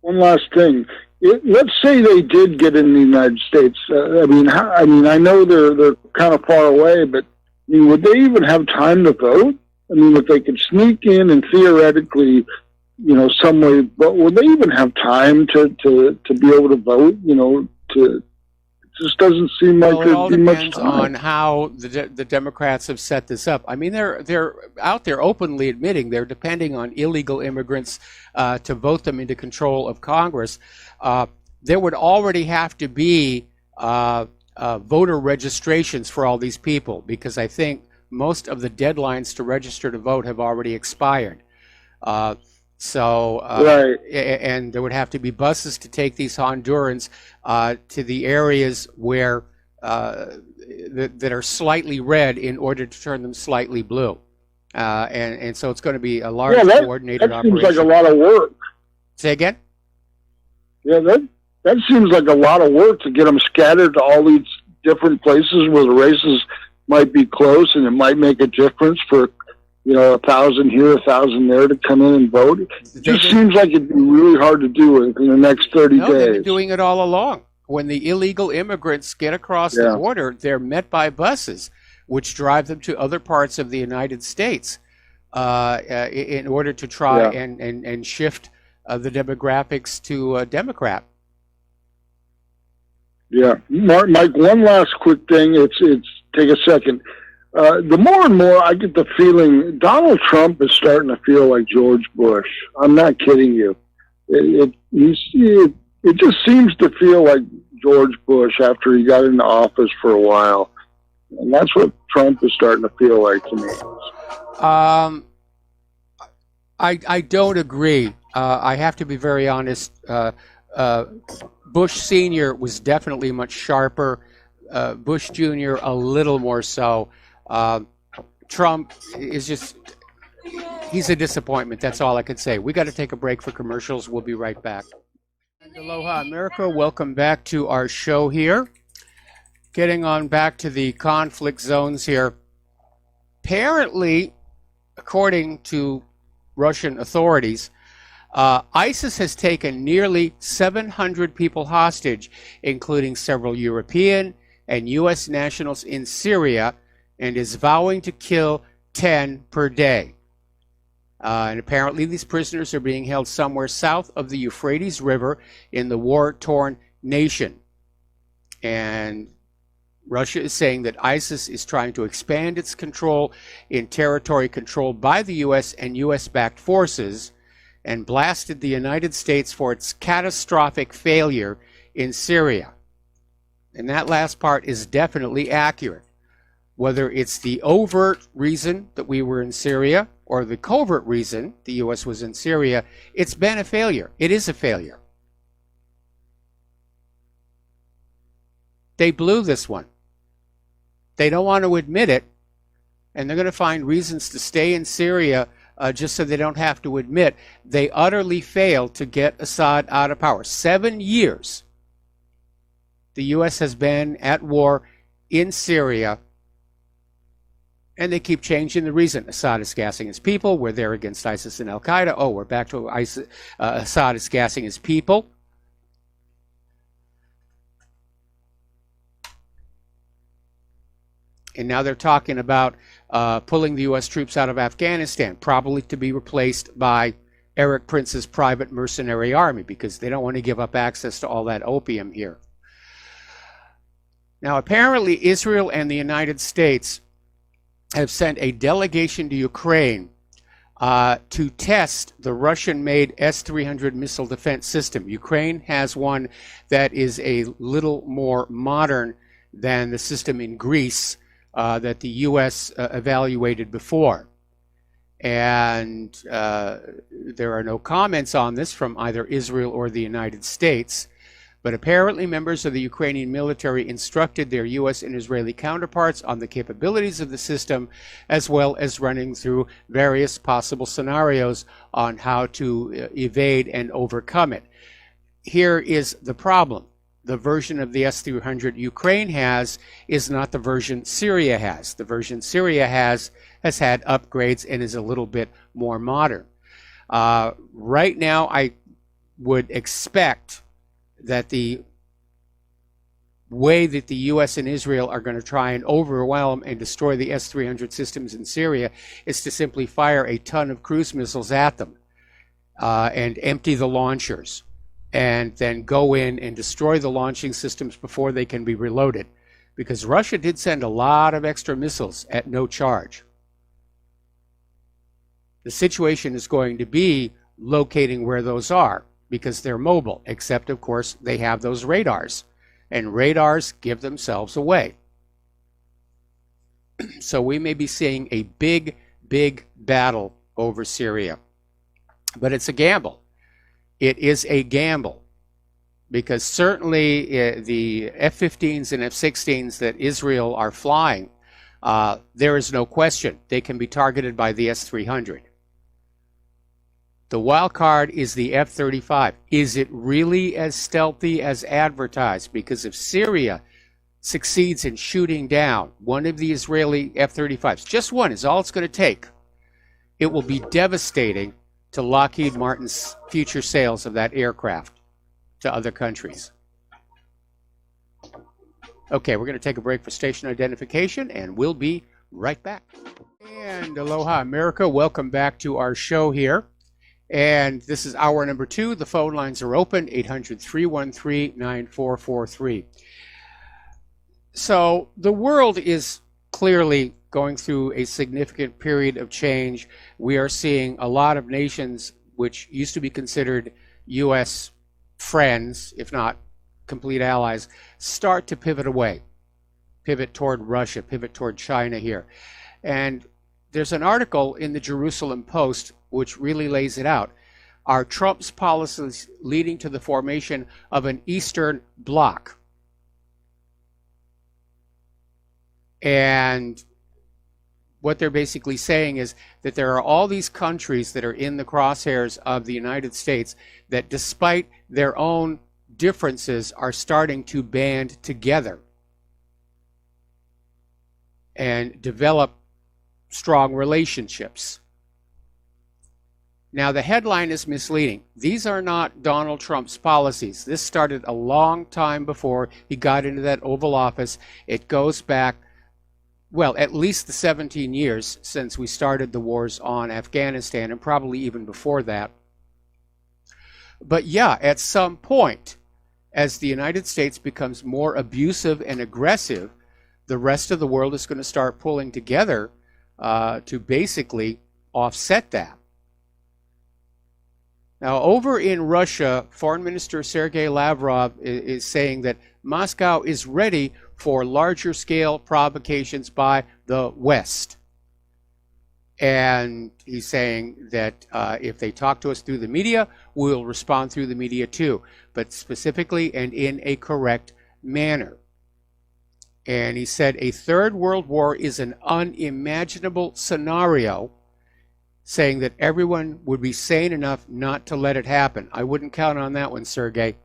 One last thing. Let's say they did get in the United States. I know they're kind of far away, but would they even have time to vote? I mean, if they could sneak in and theoretically, some way, but would they even have time to be able to vote? It just doesn't seem like there'd be much time.
It all depends on how the Democrats have set this up. I mean, they're out there openly admitting they're depending on illegal immigrants to vote them into control of Congress. There would already have to be voter registrations for all these people, because I think most of the deadlines to register to vote have already expired. Right. And there would have to be buses to take these Hondurans to the areas where that are slightly red in order to turn them slightly blue. And so it's going to be a large coordinated operation.
That seems like a lot of work.
Say again?
Yeah, that seems like a lot of work to get them scattered to all these different places where the races might be close, and it might make a difference for 1,000 here, 1,000 there to come in and vote. It just seems like it'd be really hard to do in the next 30 days.
They've been doing it all along. When the illegal immigrants get across the border, they're met by buses, which drive them to other parts of the United States in order to try and shift the demographics to Democrat.
Yeah. Mike, one last quick thing. It's take a second. The more and more I get the feeling Donald Trump is starting to feel like George Bush. I'm not kidding you. It just seems to feel like George Bush after he got into office for a while. And that's what Trump is starting to feel like to me.
I don't agree. I have to be very honest. Bush Sr. was definitely much sharper. Bush Jr. a little more so. Trump is he's a disappointment. That's all I can say. We got to take a break for commercials. We'll be right back. Aloha, America. Welcome back to our show here. Getting on back to the conflict zones here. Apparently, according to Russian authorities, ISIS has taken nearly 700 people hostage, including several European and U.S. nationals in Syria, and is vowing to kill 10 per day. And apparently these prisoners are being held somewhere south of the Euphrates River in the war-torn nation. And Russia is saying that ISIS is trying to expand its control in territory controlled by the U.S. and U.S.-backed forces, and blasted the United States for its catastrophic failure in Syria. And that last part is definitely accurate. Whether it's the overt reason that we were in Syria or the covert reason the U.S. was in Syria, it's been a failure. It is a failure. They blew this one. They don't want to admit it, and they're going to find reasons to stay in Syria just so they don't have to admit they utterly failed to get Assad out of power. 7 years the U.S. has been at war in Syria, and they keep changing the reason. Assad is gassing his people. We're there against ISIS and Al-Qaeda. Oh, we're back to ISIS. Assad is gassing his people. And now they're talking about pulling the U.S. troops out of Afghanistan, probably to be replaced by Eric Prince's private mercenary army, because they don't want to give up access to all that opium here. Now, apparently, Israel and the United States have sent a delegation to Ukraine to test the Russian-made S-300 missile defense system. Ukraine has one that is a little more modern than the system in Greece that the U.S. Evaluated before. And there are no comments on this from either Israel or the United States. But apparently members of the Ukrainian military instructed their U.S. and Israeli counterparts on the capabilities of the system, as well as running through various possible scenarios on how to evade and overcome it. Here is the problem. The version of the S-300 Ukraine has is not the version Syria has. The version Syria has had upgrades and is a little bit more modern. Right now, I would expect that the way that the U.S. and Israel are going to try and overwhelm and destroy the S-300 systems in Syria is to simply fire a ton of cruise missiles at them and empty the launchers, and then go in and destroy the launching systems before they can be reloaded. Because Russia did send a lot of extra missiles at no charge. The situation is going to be locating where those are, because they're mobile, except, of course, they have those radars. And radars give themselves away. So we may be seeing a big, big battle over Syria. But it's a gamble. It is a gamble. Because certainly the F-15s and F-16s that Israel are flying, there is no question they can be targeted by the S-300. The wild card is the F-35. Is it really as stealthy as advertised? Because if Syria succeeds in shooting down one of the Israeli F-35s, just one is all it's going to take, it will be devastating to Lockheed Martin's future sales of that aircraft to other countries. Okay, we're going to take a break for station identification, and we'll be right back. And aloha, America. Welcome back to our show here. And this is hour number 2. The phone lines are open, 800-313-9443. So the world is clearly going through a significant period of change. We are seeing a lot of nations which used to be considered U.S. friends, if not complete allies, start to pivot away, pivot toward Russia, pivot toward China here. And there's an article in the Jerusalem Post which really lays it out. Are Trump's policies leading to the formation of an Eastern Bloc? And what they're basically saying is that there are all these countries that are in the crosshairs of the United States that, despite their own differences, are starting to band together and develop strong relationships. Now, the headline is misleading. These are not Donald Trump's policies. This started a long time before he got into that Oval Office. It goes back, well, at least the 17 years since we started the wars on Afghanistan, and probably even before that. But yeah, at some point, as the United States becomes more abusive and aggressive, the rest of the world is going to start pulling together to basically offset that. Now, over in Russia, Foreign Minister Sergei Lavrov is saying that Moscow is ready for larger scale provocations by the West. And he's saying that if they talk to us through the media, we'll respond through the media too, but specifically and in a correct manner. And he said a third world war is an unimaginable scenario, saying that everyone would be sane enough not to let it happen. I wouldn't count on that one, Sergei.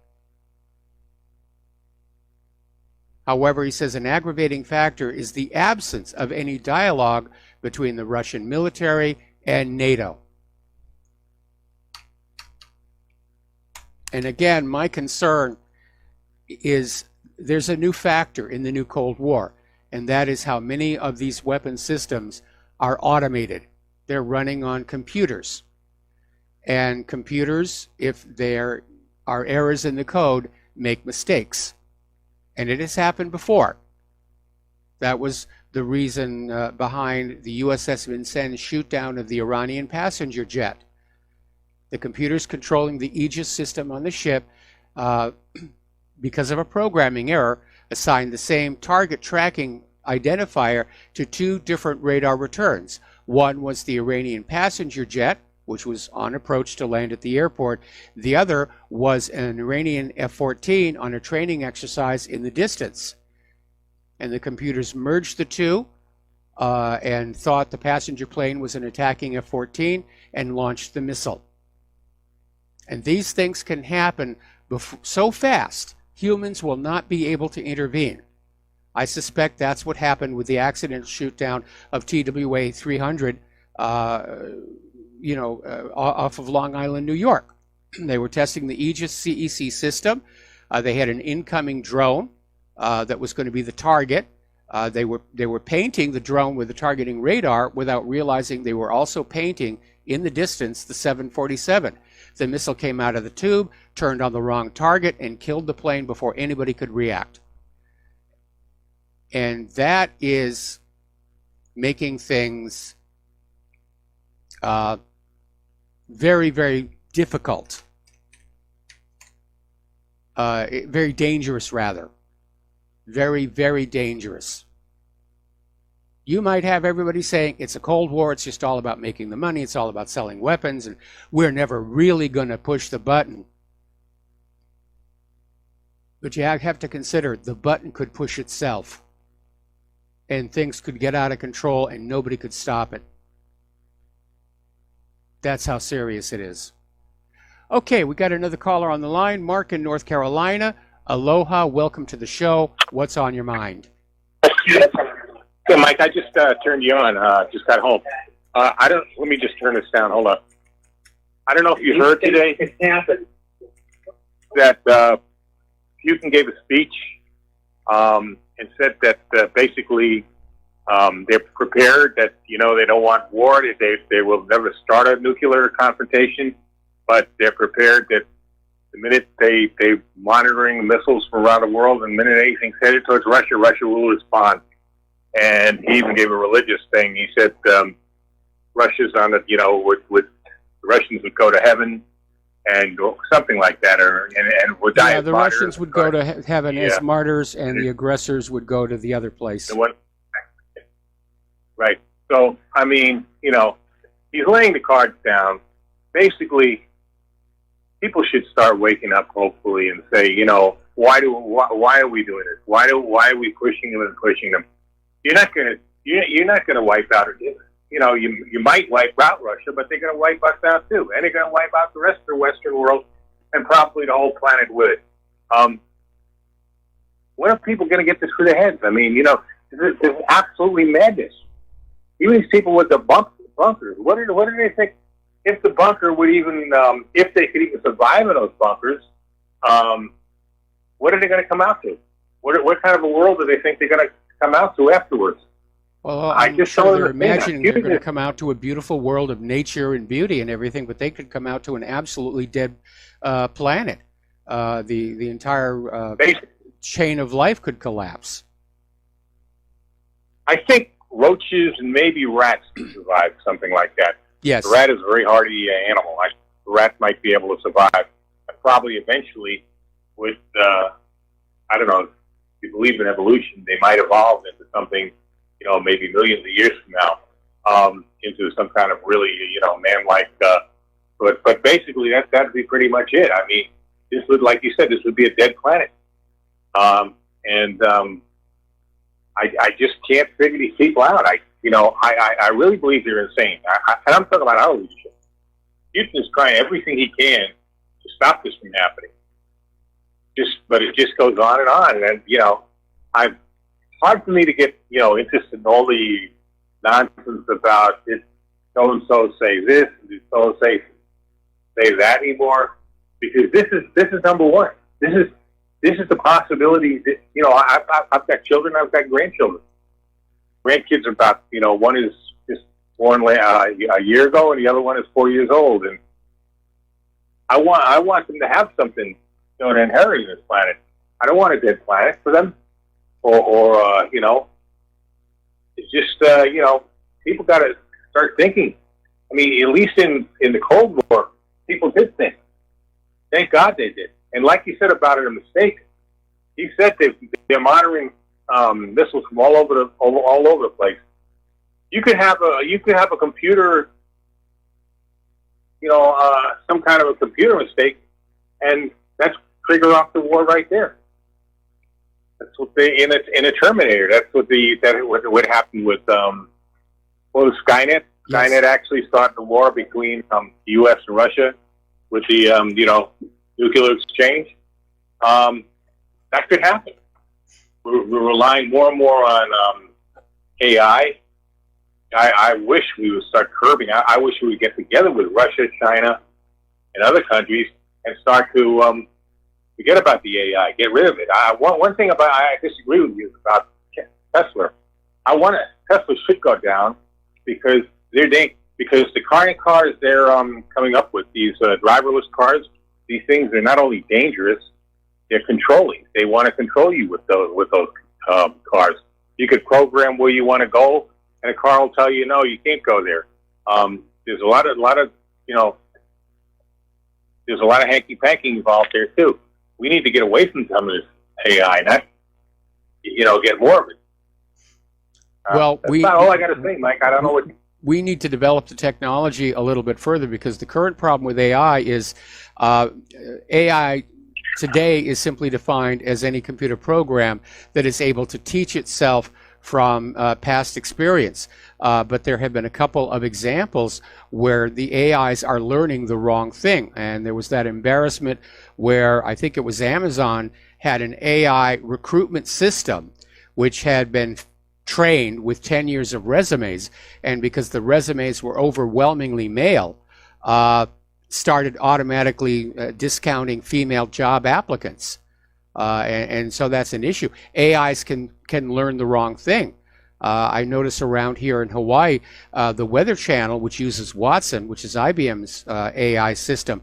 However, he says an aggravating factor is the absence of any dialogue between the Russian military and NATO. And again, my concern is there's a new factor in the new Cold War, and that is how many of these weapon systems are automated. They're running on computers. And computers, if there are errors in the code, make mistakes. And it has happened before. That was the reason behind the USS Vincennes shoot-down of the Iranian passenger jet. The computers controlling the Aegis system on the ship, because of a programming error, assigned the same target tracking identifier to two different radar returns. One was the Iranian passenger jet, which was on approach to land at the airport. The other was an Iranian F-14 on a training exercise in the distance. And the computers merged the two and thought the passenger plane was an attacking F-14 and launched the missile. And these things can happen so fast, humans will not be able to intervene. I suspect that's what happened with the accidental shoot-down of TWA 300, off of Long Island, New York. They were testing the Aegis CEC system. They had an incoming drone that was going to be the target. They were painting the drone with the targeting radar without realizing they were also painting in the distance the 747. The missile came out of the tube, turned on the wrong target, and killed the plane before anybody could react. And that is making things very, very difficult. Very dangerous, rather. Very, very dangerous. You might have everybody saying it's a Cold War, it's just all about making the money, it's all about selling weapons, and we're never really going to push the button. But you have to consider the button could push itself, and things could get out of control and nobody could stop it. That's how serious it is. Okay, we got another caller on the line. Mark in North Carolina. Aloha, welcome to the show. What's on your mind?
So, Mike, I just turned you on. Just got home. Let me just turn this down. Hold on. I don't know if you heard today that Putin gave a speech and said that basically they're prepared, that, they don't want war. They will never start a nuclear confrontation, but they're prepared that the minute they're monitoring missiles from around the world, and the minute anything's headed towards Russia, Russia will respond. And he even gave a religious thing. He said Russia's on the, the Russians would go to heaven and go, something like that, and would die.
Yeah, the Russians would go to heaven as martyrs, and the aggressors would go to the other place.
Right. So, I mean, he's laying the cards down. Basically, people should start waking up, hopefully, and say, why are we doing this? Why are we pushing them and pushing them? You're not gonna wipe out. You might wipe out Russia, but they're gonna wipe us out too, and they're gonna wipe out the rest of the Western world, and probably the whole planet with it. When are people gonna get this through their heads? I mean, this is absolutely madness. Even these people with the bunkers, what do they think? If the bunker would even, if they could even survive in those bunkers, what are they going to come out to? What kind of a world do they think they're going to come out to afterwards?
Well, I'm sure they're imagining they're going to come out to a beautiful world of nature and beauty and everything, but they could come out to an absolutely dead planet. The entire chain of life could collapse. I
think roaches and maybe rats can survive something like that.
Yes.
The rat is a very hardy animal. The rat might be able to survive. And probably eventually, with, I don't know, if you believe in evolution, they might evolve into something, maybe millions of years from now, into some kind of really, man-like, but basically that'd be pretty much it. I mean, this would, like you said, this would be a dead planet. I just can't figure these people out. I really believe they're insane. And I'm talking about our leadership. Putin is trying everything he can to stop this from happening. But it just goes on. And it's hard for me to get, interested in all the nonsense about it. So-and-so say this, and so-and-so say that anymore. Because this is number one. This is the possibility that, I've got children, I've got grandchildren. grandkids are about, one is just born a year ago, and the other one is 4 years old, and I want them to have something, to inherit this planet. I don't want a dead planet for them, or it's just, people got to start thinking. I mean, at least in the Cold War, people did think. Thank God they did. And like you said about it, a mistake. He said they're monitoring missiles from all over the place. You could have a computer, some kind of a computer mistake, and that's trigger off the war right there. That's what in a Terminator. That's what happened with Skynet.
Yes.
Skynet actually started the war between the U.S. and Russia with the nuclear exchange. That could happen. We're relying more and more on AI. I wish we would start curbing. I wish we would get together with Russia, China, and other countries and start to forget about the AI. Get rid of it. One thing I disagree with you about Tesla. Tesla should go down because the cars they're coming up with, these driverless cars, these things are not only dangerous, they're controlling. They want to control you with those cars. You could program where you want to go, and a car will tell you, no, you can't go there. There's a lot of there's a lot of hanky panky involved there too. We need to get away from some of this AI, not get more of it.
Well,
that's not all I got to say, Mike. I don't know what.
We need to develop the technology a little bit further, because the current problem with AI is AI today is simply defined as any computer program that is able to teach itself from past experience. But there have been a couple of examples where the AIs are learning the wrong thing. And there was that embarrassment where I think it was Amazon had an AI recruitment system which had been trained with 10 years of resumes, and because the resumes were overwhelmingly male, started automatically discounting female job applicants. And so that's an issue. AIs can learn the wrong thing. I notice around here in Hawaii, the Weather Channel, which uses Watson, which is IBM's AI system,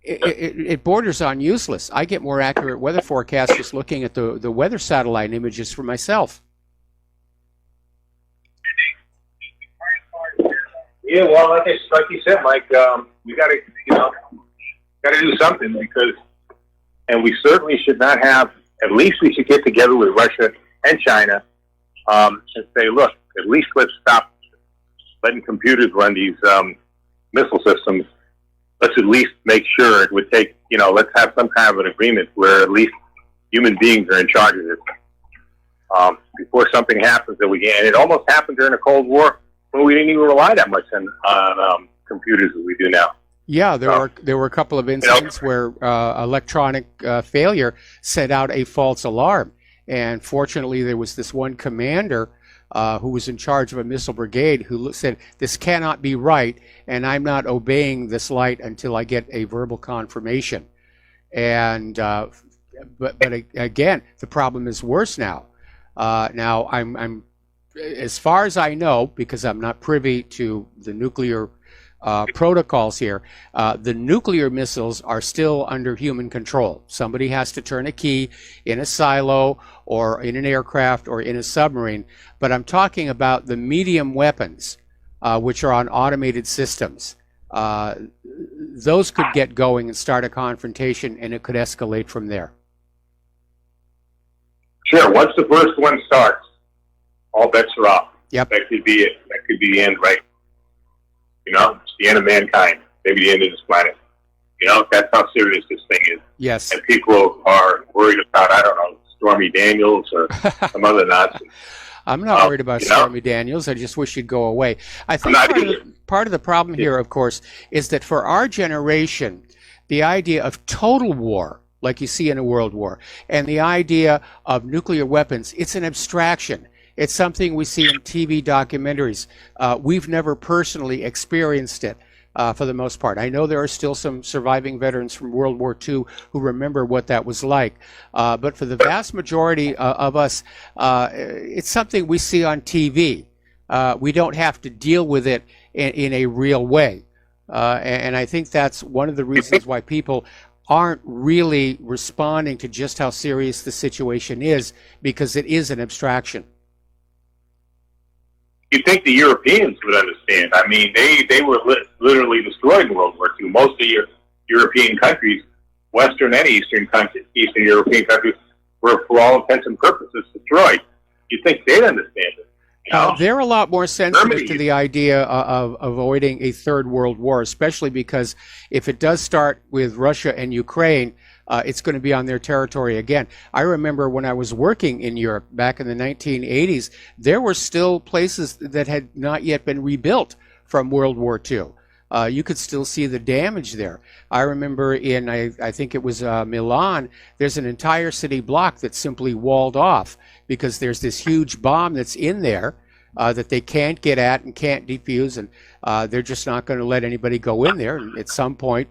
it borders on useless. I get more accurate weather forecasts just looking at the weather satellite images for myself.
Yeah, well, like you said, Mike, we got to do something, and we certainly should not have. At least we should get together with Russia and China and say, look, at least let's stop letting computers run these missile systems. Let's at least make sure it would take. Let's have some kind of an agreement where at least human beings are in charge of this before something happens that we can. And it almost happened during the Cold War, when we didn't even rely that much on computers as we do now.
Yeah, there were a couple of incidents where electronic failure sent out a false alarm, and fortunately there was this one commander who was in charge of a missile brigade who said, "This cannot be right, and I'm not obeying this light until I get a verbal confirmation." And but again, the problem is worse now. Now I'm as far as I know, because I'm not privy to the nuclear protocols here, the nuclear missiles are still under human control. Somebody has to turn a key in a silo or in an aircraft or in a submarine. But I'm talking about the medium weapons, which are on automated systems. Those could get going and start a confrontation, and it could escalate from there.
Sure. Once the first one starts, all bets are off.
Yep.
That could be it. That could be the end, right? It's the end of mankind. Maybe the end of this planet. That's how serious this thing is.
Yes.
And people are worried about, I don't know, Stormy Daniels or some other nonsense.
I'm not worried about Stormy Daniels. I just wish you'd go away. I think part of the problem here, of course, is that for our generation, the idea of total war, like you see in a world war, and the idea of nuclear weapons, it's an abstraction. It's something we see in TV documentaries. We've never personally experienced it. for the most part. I know there are still some surviving veterans from World War II who remember what that was like. But for the vast majority of us, it's something we see on TV. We don't have to deal with it in a real way. And I think that's one of the reasons why people aren't really responding to just how serious the situation is, because it is an abstraction.
You'd think the Europeans would understand. I mean, they were literally destroyed in World War II. Most of the European countries, Western and Eastern European countries, were, for all intents and purposes, destroyed. You'd think they'd understand it.
They're a lot more sensitive to the idea of avoiding a third world war, especially because if it does start with Russia and Ukraine, it's going to be on their territory again. I remember when I was working in Europe back in the 1980s, there were still places that had not yet been rebuilt from World War II. You could still see the damage there. I remember in, I think it was Milan, there's an entire city block that's simply walled off because there's this huge bomb that's in there that they can't get at and can't defuse, and they're just not going to let anybody go in there. And at some point,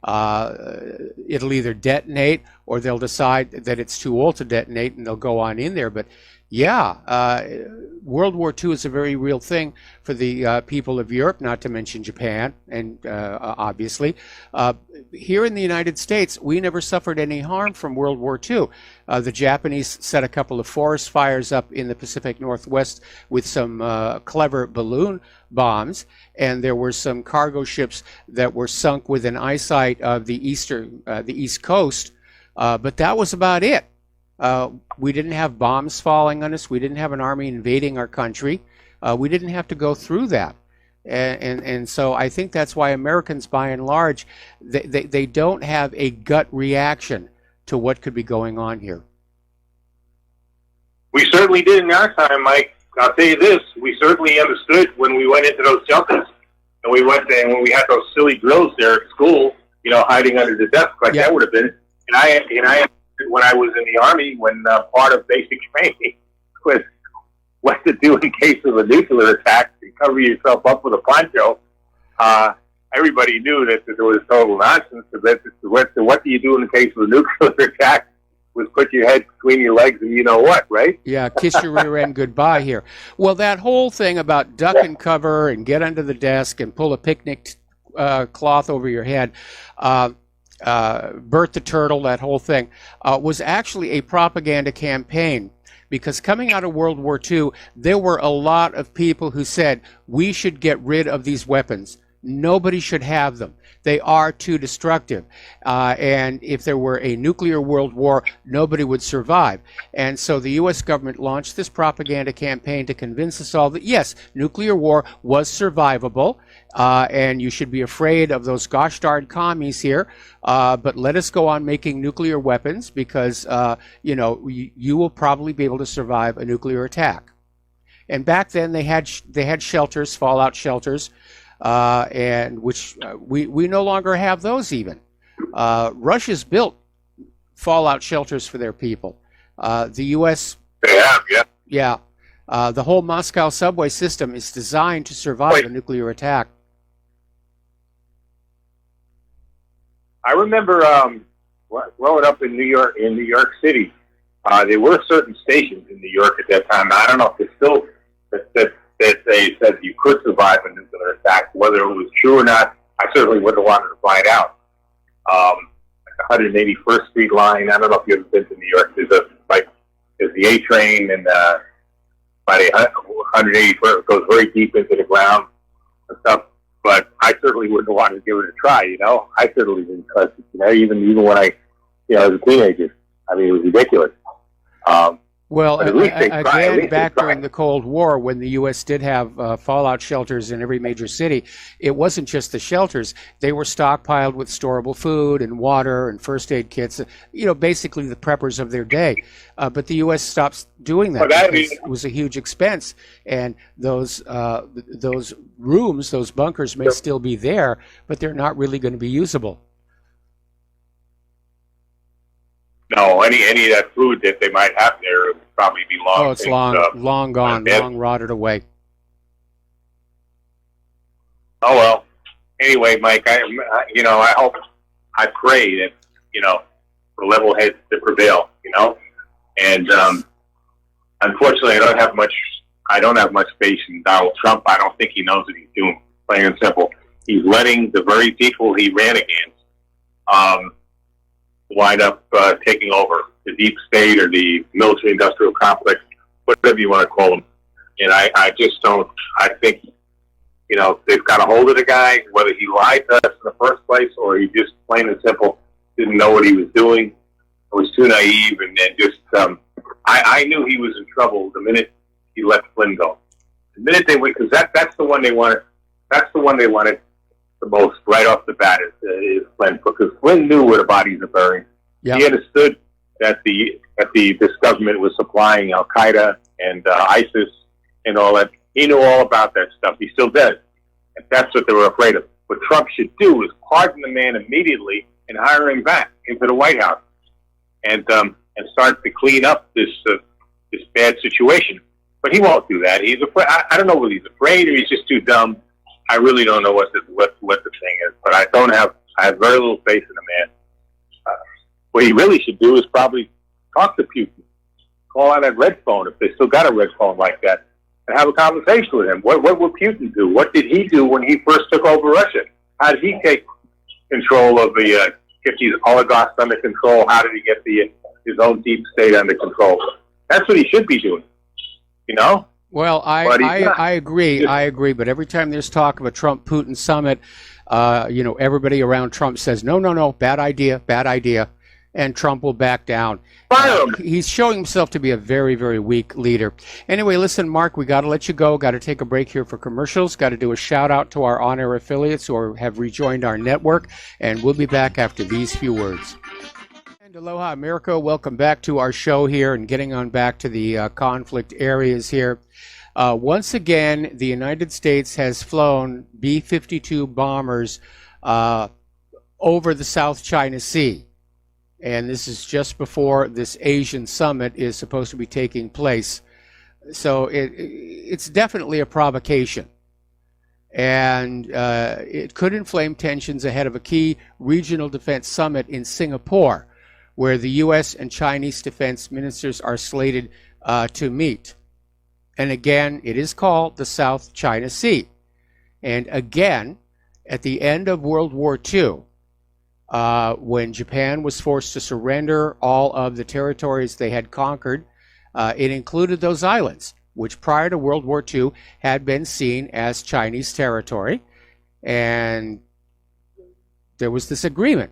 it'll either detonate or they'll decide that it's too old to detonate and they'll go on in there. But yeah, World War II is a very real thing for the people of Europe, not to mention Japan, and obviously. Here in the United States, we never suffered any harm from World War II. The Japanese set a couple of forest fires up in the Pacific Northwest with some clever balloon bombs, and there were some cargo ships that were sunk within eyesight of the East Coast, but that was about it. We didn't have bombs falling on us. We didn't have an army invading our country. We didn't have to go through that. And so I think that's why Americans, by and large, they don't have a gut reaction to what could be going on here.
We certainly did in our time, Mike. I'll tell you this, we certainly understood when we went into those shelters, and we went there, and when we had those silly drills there at school, you know, hiding under the desk like that would have been. And I when I was in the Army, when part of basic training was what to do in case of a nuclear attack and cover yourself up with a poncho. Everybody knew that there was total nonsense. What do you do in the case of a nuclear attack? Was put your head between your legs and you know what, right?
Yeah, kiss your rear end goodbye here. Well, that whole thing about duck and cover and get under the desk and pull a picnic cloth over your head, Bert the Turtle, that whole thing, was actually a propaganda campaign. Because coming out of World War II, there were a lot of people who said, we should get rid of these weapons. Nobody should have them. They are too destructive. And if there were a nuclear world war, nobody would survive. And so the U.S. government launched this propaganda campaign to convince us all that, yes, nuclear war was survivable, and you should be afraid of those gosh darn commies here, but let us go on making nuclear weapons because, you know, you will probably be able to survive a nuclear attack. And back then they had shelters, fallout shelters, and which we no longer have those even. Russia's built fallout shelters for their people. The U.S.
They have, yeah.
Yeah. The whole Moscow subway system is designed to survive a nuclear attack.
I remember growing up in New York City. There were certain stations in New York at that time. I don't know if it's still that they said you could survive a nuclear attack. Whether it was true or not, I certainly wouldn't have wanted to find out. Like 181st Street line. I don't know if you've ever been to New York. There's the A train, and by the 181st, it goes very deep into the ground and stuff. But I certainly wouldn't have wanted to give it a try. You know, I certainly didn't trust it. You know, even when I, as a teenager, I mean, it was ridiculous.
Well, again, back during the Cold War, when the U.S. did have fallout shelters in every major city, it wasn't just the shelters. They were stockpiled with storable food and water and first aid kits, basically the preppers of their day. But the U.S. stopped doing that because it was a huge expense. And those rooms, those bunkers may still be there, but they're not really going to be usable.
No, any of that food that they might have there would probably be long.
Oh, it's long gone, long rotted away.
Oh well, anyway, Mike, I hope, I pray that, the level heads to prevail, and unfortunately, I don't have much faith in Donald Trump. I don't think he knows what he's doing, plain and simple. He's letting the very people he ran against wind up taking over the deep state or the military-industrial complex, whatever you want to call them. And I just don't. I think, they've got a hold of the guy, whether he lied to us in the first place or he just plain and simple didn't know what he was doing, was too naive, and then just I knew he was in trouble the minute he let Flynn go. The minute they went, because that's the one they wanted. That's the one they wanted the most right off the bat is Flynn, because Flynn knew where the bodies are buried. Yep. He understood that this government was supplying Al Qaeda and ISIS and all that. He knew all about that stuff. He still does. And that's what they were afraid of. What Trump should do is pardon the man immediately and hire him back into the White House and start to clean up this bad situation. But he won't do that. He's afraid. I don't know whether he's afraid or he's just too dumb. I really don't know what the thing is. But I have very little faith in the man. What he really should do is probably talk to Putin, call out that red phone if they still got a red phone like that, and have a conversation with him. What would Putin do? What did he do when he first took over Russia? How did he take control of get these oligarchs under control? How did he get his own deep state under control? That's what he should be doing.
Well, I agree. I agree. But every time there's talk of a Trump-Putin summit, everybody around Trump says, no, bad idea. And Trump will back down. He's showing himself to be a very, very weak leader. Anyway, listen, Mark, we got to let you go. Got to take a break here for commercials. Got to do a shout out to our on-air affiliates who have rejoined our network. And we'll be back after these few words. And aloha, America. Welcome back to our show here and getting on back to the conflict areas here. Once again, the United States has flown B-52 bombers over the South China Sea. And this is just before this Asian summit is supposed to be taking place. So it's definitely a provocation. And it could inflame tensions ahead of a key regional defense summit in Singapore, where the U.S. and Chinese defense ministers are slated to meet. And again, it is called the South China Sea. And again, at the end of World War II, when Japan was forced to surrender all of the territories they had conquered, it included those islands, which prior to World War II had been seen as Chinese territory. And there was this agreement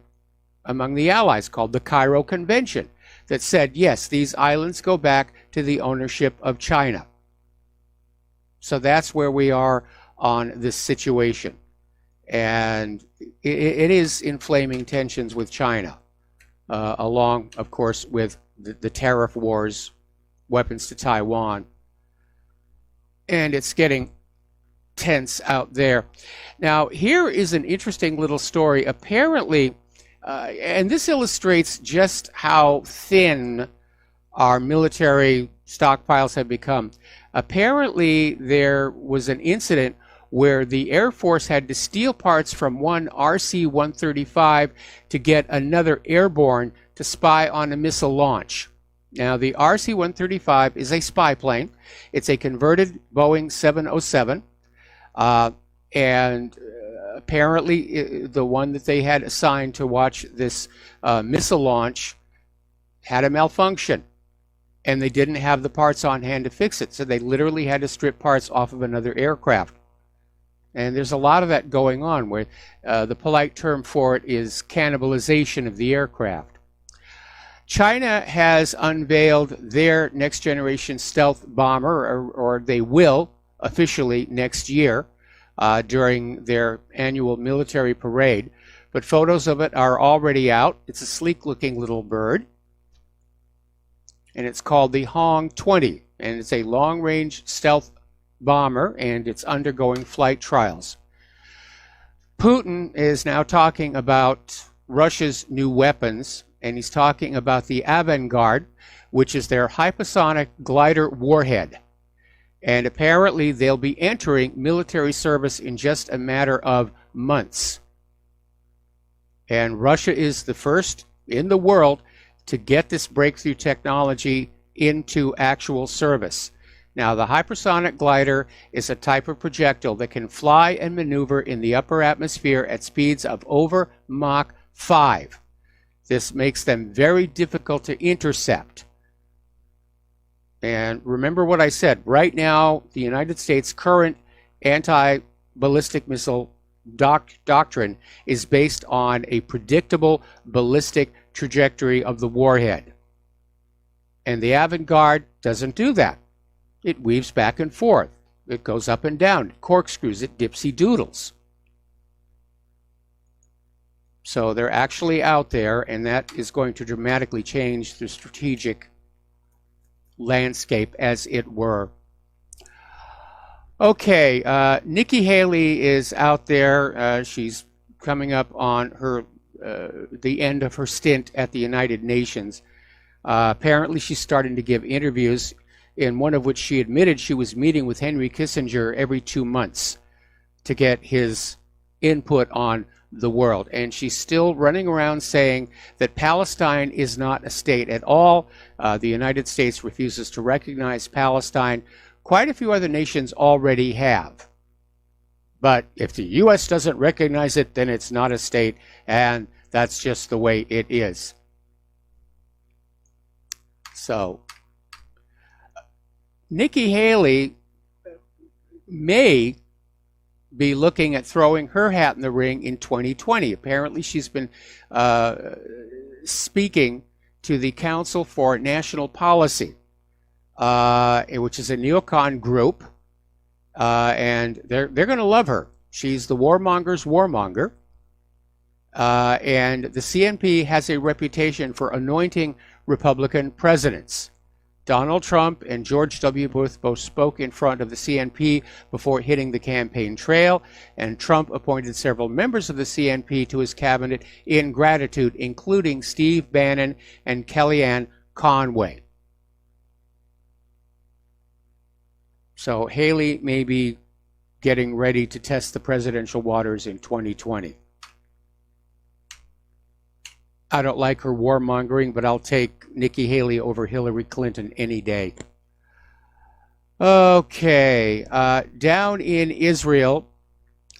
among the Allies called the Cairo Convention that said, yes, these islands go back to the ownership of China. So that's where we are on this situation. And it is inflaming tensions with China, along, of course, with the tariff wars, weapons to Taiwan. And it's getting tense out there. Now, here is an interesting little story. Apparently, and this illustrates just how thin our military stockpiles have become. Apparently, there was an incident where the Air Force had to steal parts from one RC-135 to get another airborne to spy on a missile launch. Now, the RC-135 is a spy plane. It's a converted Boeing 707. And apparently, the one that they had assigned to watch this missile launch had a malfunction. And they didn't have the parts on hand to fix it. So they literally had to strip parts off of another aircraft. And there's a lot of that going on where the polite term for it is cannibalization of the aircraft. China has unveiled their next generation stealth bomber, or they will officially next year during their annual military parade. But photos of it are already out. It's a sleek looking little bird. And it's called the Hong 20. And it's a long range stealth bomber, and it's undergoing flight trials. Putin is now talking about Russia's new weapons, and he's talking about the Avangard, which is their hypersonic glider warhead. And apparently they'll be entering military service in just a matter of months. And Russia is the first in the world to get this breakthrough technology into actual service. Now, the hypersonic glider is a type of projectile that can fly and maneuver in the upper atmosphere at speeds of over Mach 5. This makes them very difficult to intercept. And remember what I said, right now, the United States' current anti-ballistic missile doctrine is based on a predictable ballistic trajectory of the warhead. And the avant-garde doesn't do that. It weaves back and forth. It goes up and down. It corkscrews. It dipsy-doodles. So they're actually out there, and that is going to dramatically change the strategic landscape, as it were. Okay, Nikki Haley is out there. She's coming up on her the end of her stint at the United Nations. Apparently, she's starting to give interviews, in one of which she admitted she was meeting with Henry Kissinger every 2 months to get his input on the world. And she's still running around saying that Palestine is not a state at all. The United States refuses to recognize Palestine. Quite a few other nations already have. But if the U.S. doesn't recognize it, then it's not a state, and that's just the way it is. So, Nikki Haley may be looking at throwing her hat in the ring in 2020. Apparently, she's been speaking to the Council for National Policy, which is a neocon group, and they're going to love her. She's the warmonger's warmonger, and the CNP has a reputation for anointing Republican presidents. Donald Trump and George W. Bush both spoke in front of the CNP before hitting the campaign trail, and Trump appointed several members of the CNP to his cabinet in gratitude, including Steve Bannon and Kellyanne Conway. So Haley may be getting ready to test the presidential waters in 2020. I don't like her warmongering, but I'll take Nikki Haley over Hillary Clinton any day. Okay, down in Israel,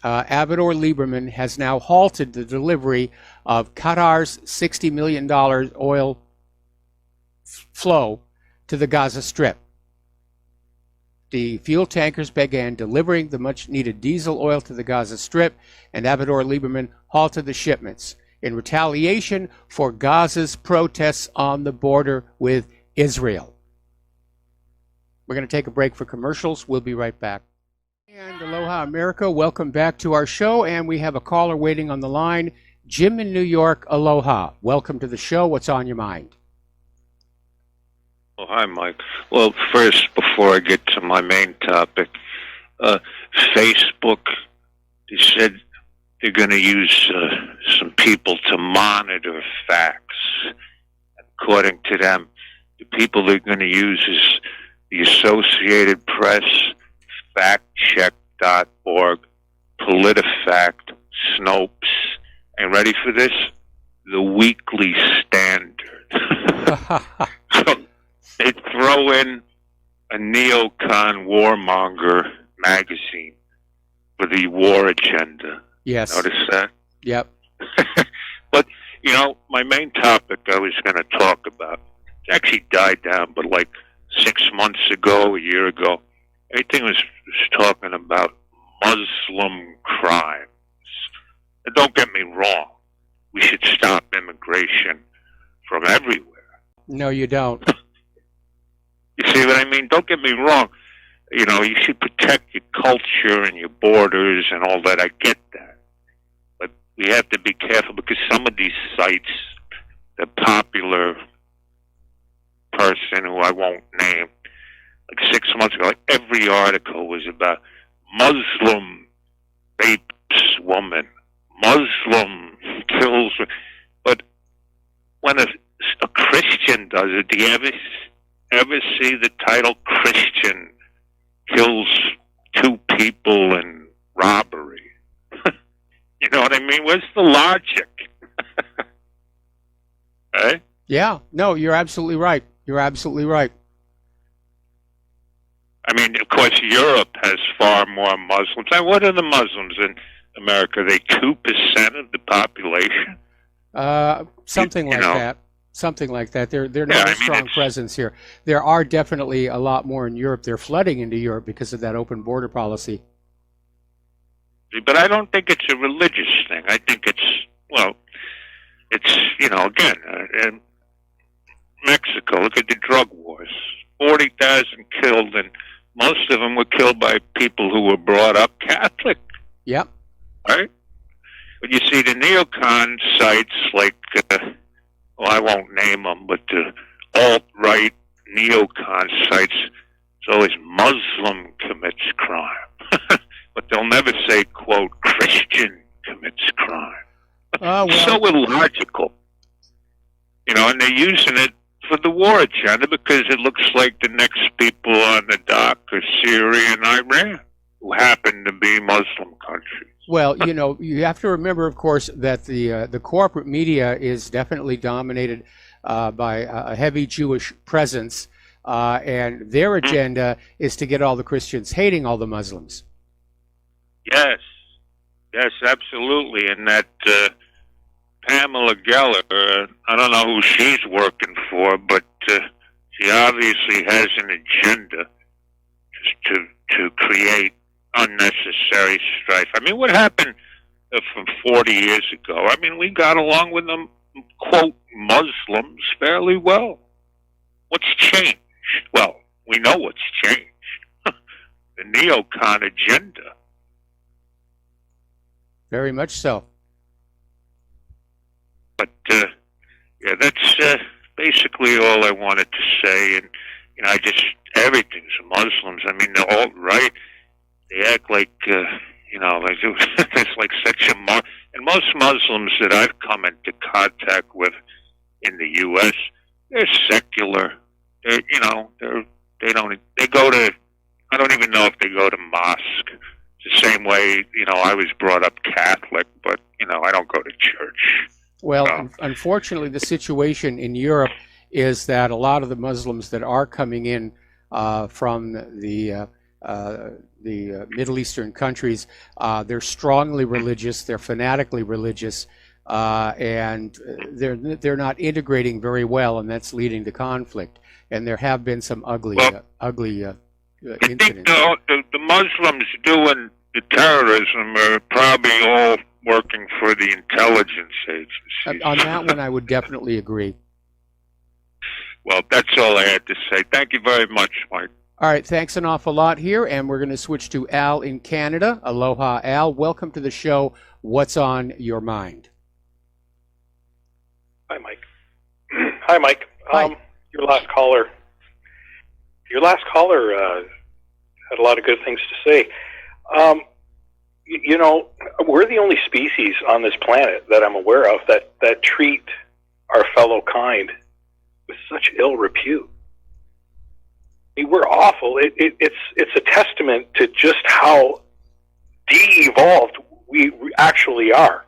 Avigdor Lieberman has now halted the delivery of Qatar's $60 million oil flow to the Gaza Strip. The fuel tankers began delivering the much-needed diesel oil to the Gaza Strip, and Avigdor Lieberman halted the shipments in retaliation for Gaza's protests on the border with Israel. We're going to take a break for commercials. We'll be right back. And aloha, America. Welcome back to our show, and we have a caller waiting on the line. Jim in New York, aloha. Welcome to the show. What's on your mind?
Well, hi, Mike. Well, first, before I get to my main topic, Facebook, they said they're going to use some people to monitor facts. According to them, the people they're going to use is the Associated Press, FactCheck.org, PolitiFact, Snopes, and ready for this? The Weekly Standard. So they throw in a neocon warmonger magazine for the war agenda.
Yes.
Notice that?
Yep.
But, you know, my main topic I was going to talk about, it actually died down, but like 6 months ago, a year ago, everything was talking about Muslim crimes. And don't get me wrong. We should stop immigration from everywhere.
No, you don't.
You see what I mean? Don't get me wrong. You know, you should protect your culture and your borders and all that. I get that. But we have to be careful because some of these sites, the popular person who I won't name, like 6 months ago, like every article was about Muslim rapes woman, Muslim kills. But when a Christian does it, do you ever see the title Christian kills 2 people in robbery? You know what I mean? Where's the logic? Eh?
Yeah, no, you're absolutely right. You're absolutely right.
I mean, of course, Europe has far more Muslims. And what are the Muslims in America? Are they 2% of the population?
Something like that. Something like that. They're not a strong presence here. There are definitely a lot more in Europe. They're flooding into Europe because of that open border policy.
But I don't think it's a religious thing. I think it's, again, in Mexico, look at the drug wars. 40,000 killed, and most of them were killed by people who were brought up Catholic.
Yep.
Right? But you see the neocon sites like, I won't name them, but the alt-right neocon sites, it's always Muslim commits crime. But they'll never say, quote, Christian commits crime.
Well.
So illogical. And they're using it for the war agenda because it looks like the next people on the dock are Syria and Iran, who happen to be Muslim countries.
Well, you have to remember, of course, that the corporate media is definitely dominated by a heavy Jewish presence, and their agenda is to get all the Christians hating all the Muslims.
Yes, absolutely. And that Pamela Geller, I don't know who she's working for, but she obviously has an agenda just to create unnecessary strife. I mean, what happened from 40 years ago? I mean, we got along with them, quote, Muslims fairly well. What's changed? Well, we know what's changed. The neocon agenda.
Very much so.
But, that's basically all I wanted to say. And, everything's Muslims. I mean, the alt-right, they act like, there's like such a... And most Muslims that I've come into contact with in the U.S., they're secular. They're, they go to... I don't even know if they go to mosque. It's the same way, I was brought up Catholic, but, I don't go to church.
Well, unfortunately, the situation in Europe is that a lot of the Muslims that are coming in from the Middle Eastern countries, they're strongly religious, they're fanatically religious, and they're not integrating very well, and that's leading to conflict. And there have been some ugly incidents.
I think the Muslims doing the terrorism are probably all working for the intelligence agencies.
On that one, I would definitely agree.
Well, that's all I had to say. Thank you very much, Mike.
All right, thanks an awful lot here, and we're going to switch to Al in Canada. Aloha, Al. Welcome to the show. What's on your mind?
Hi, Mike. Hi, Mike.
Hi.
Your last caller had a lot of good things to say. We're the only species on this planet that I'm aware of that treat our fellow kind with such ill repute. I mean, we're awful. It's a testament to just how de-evolved we actually are.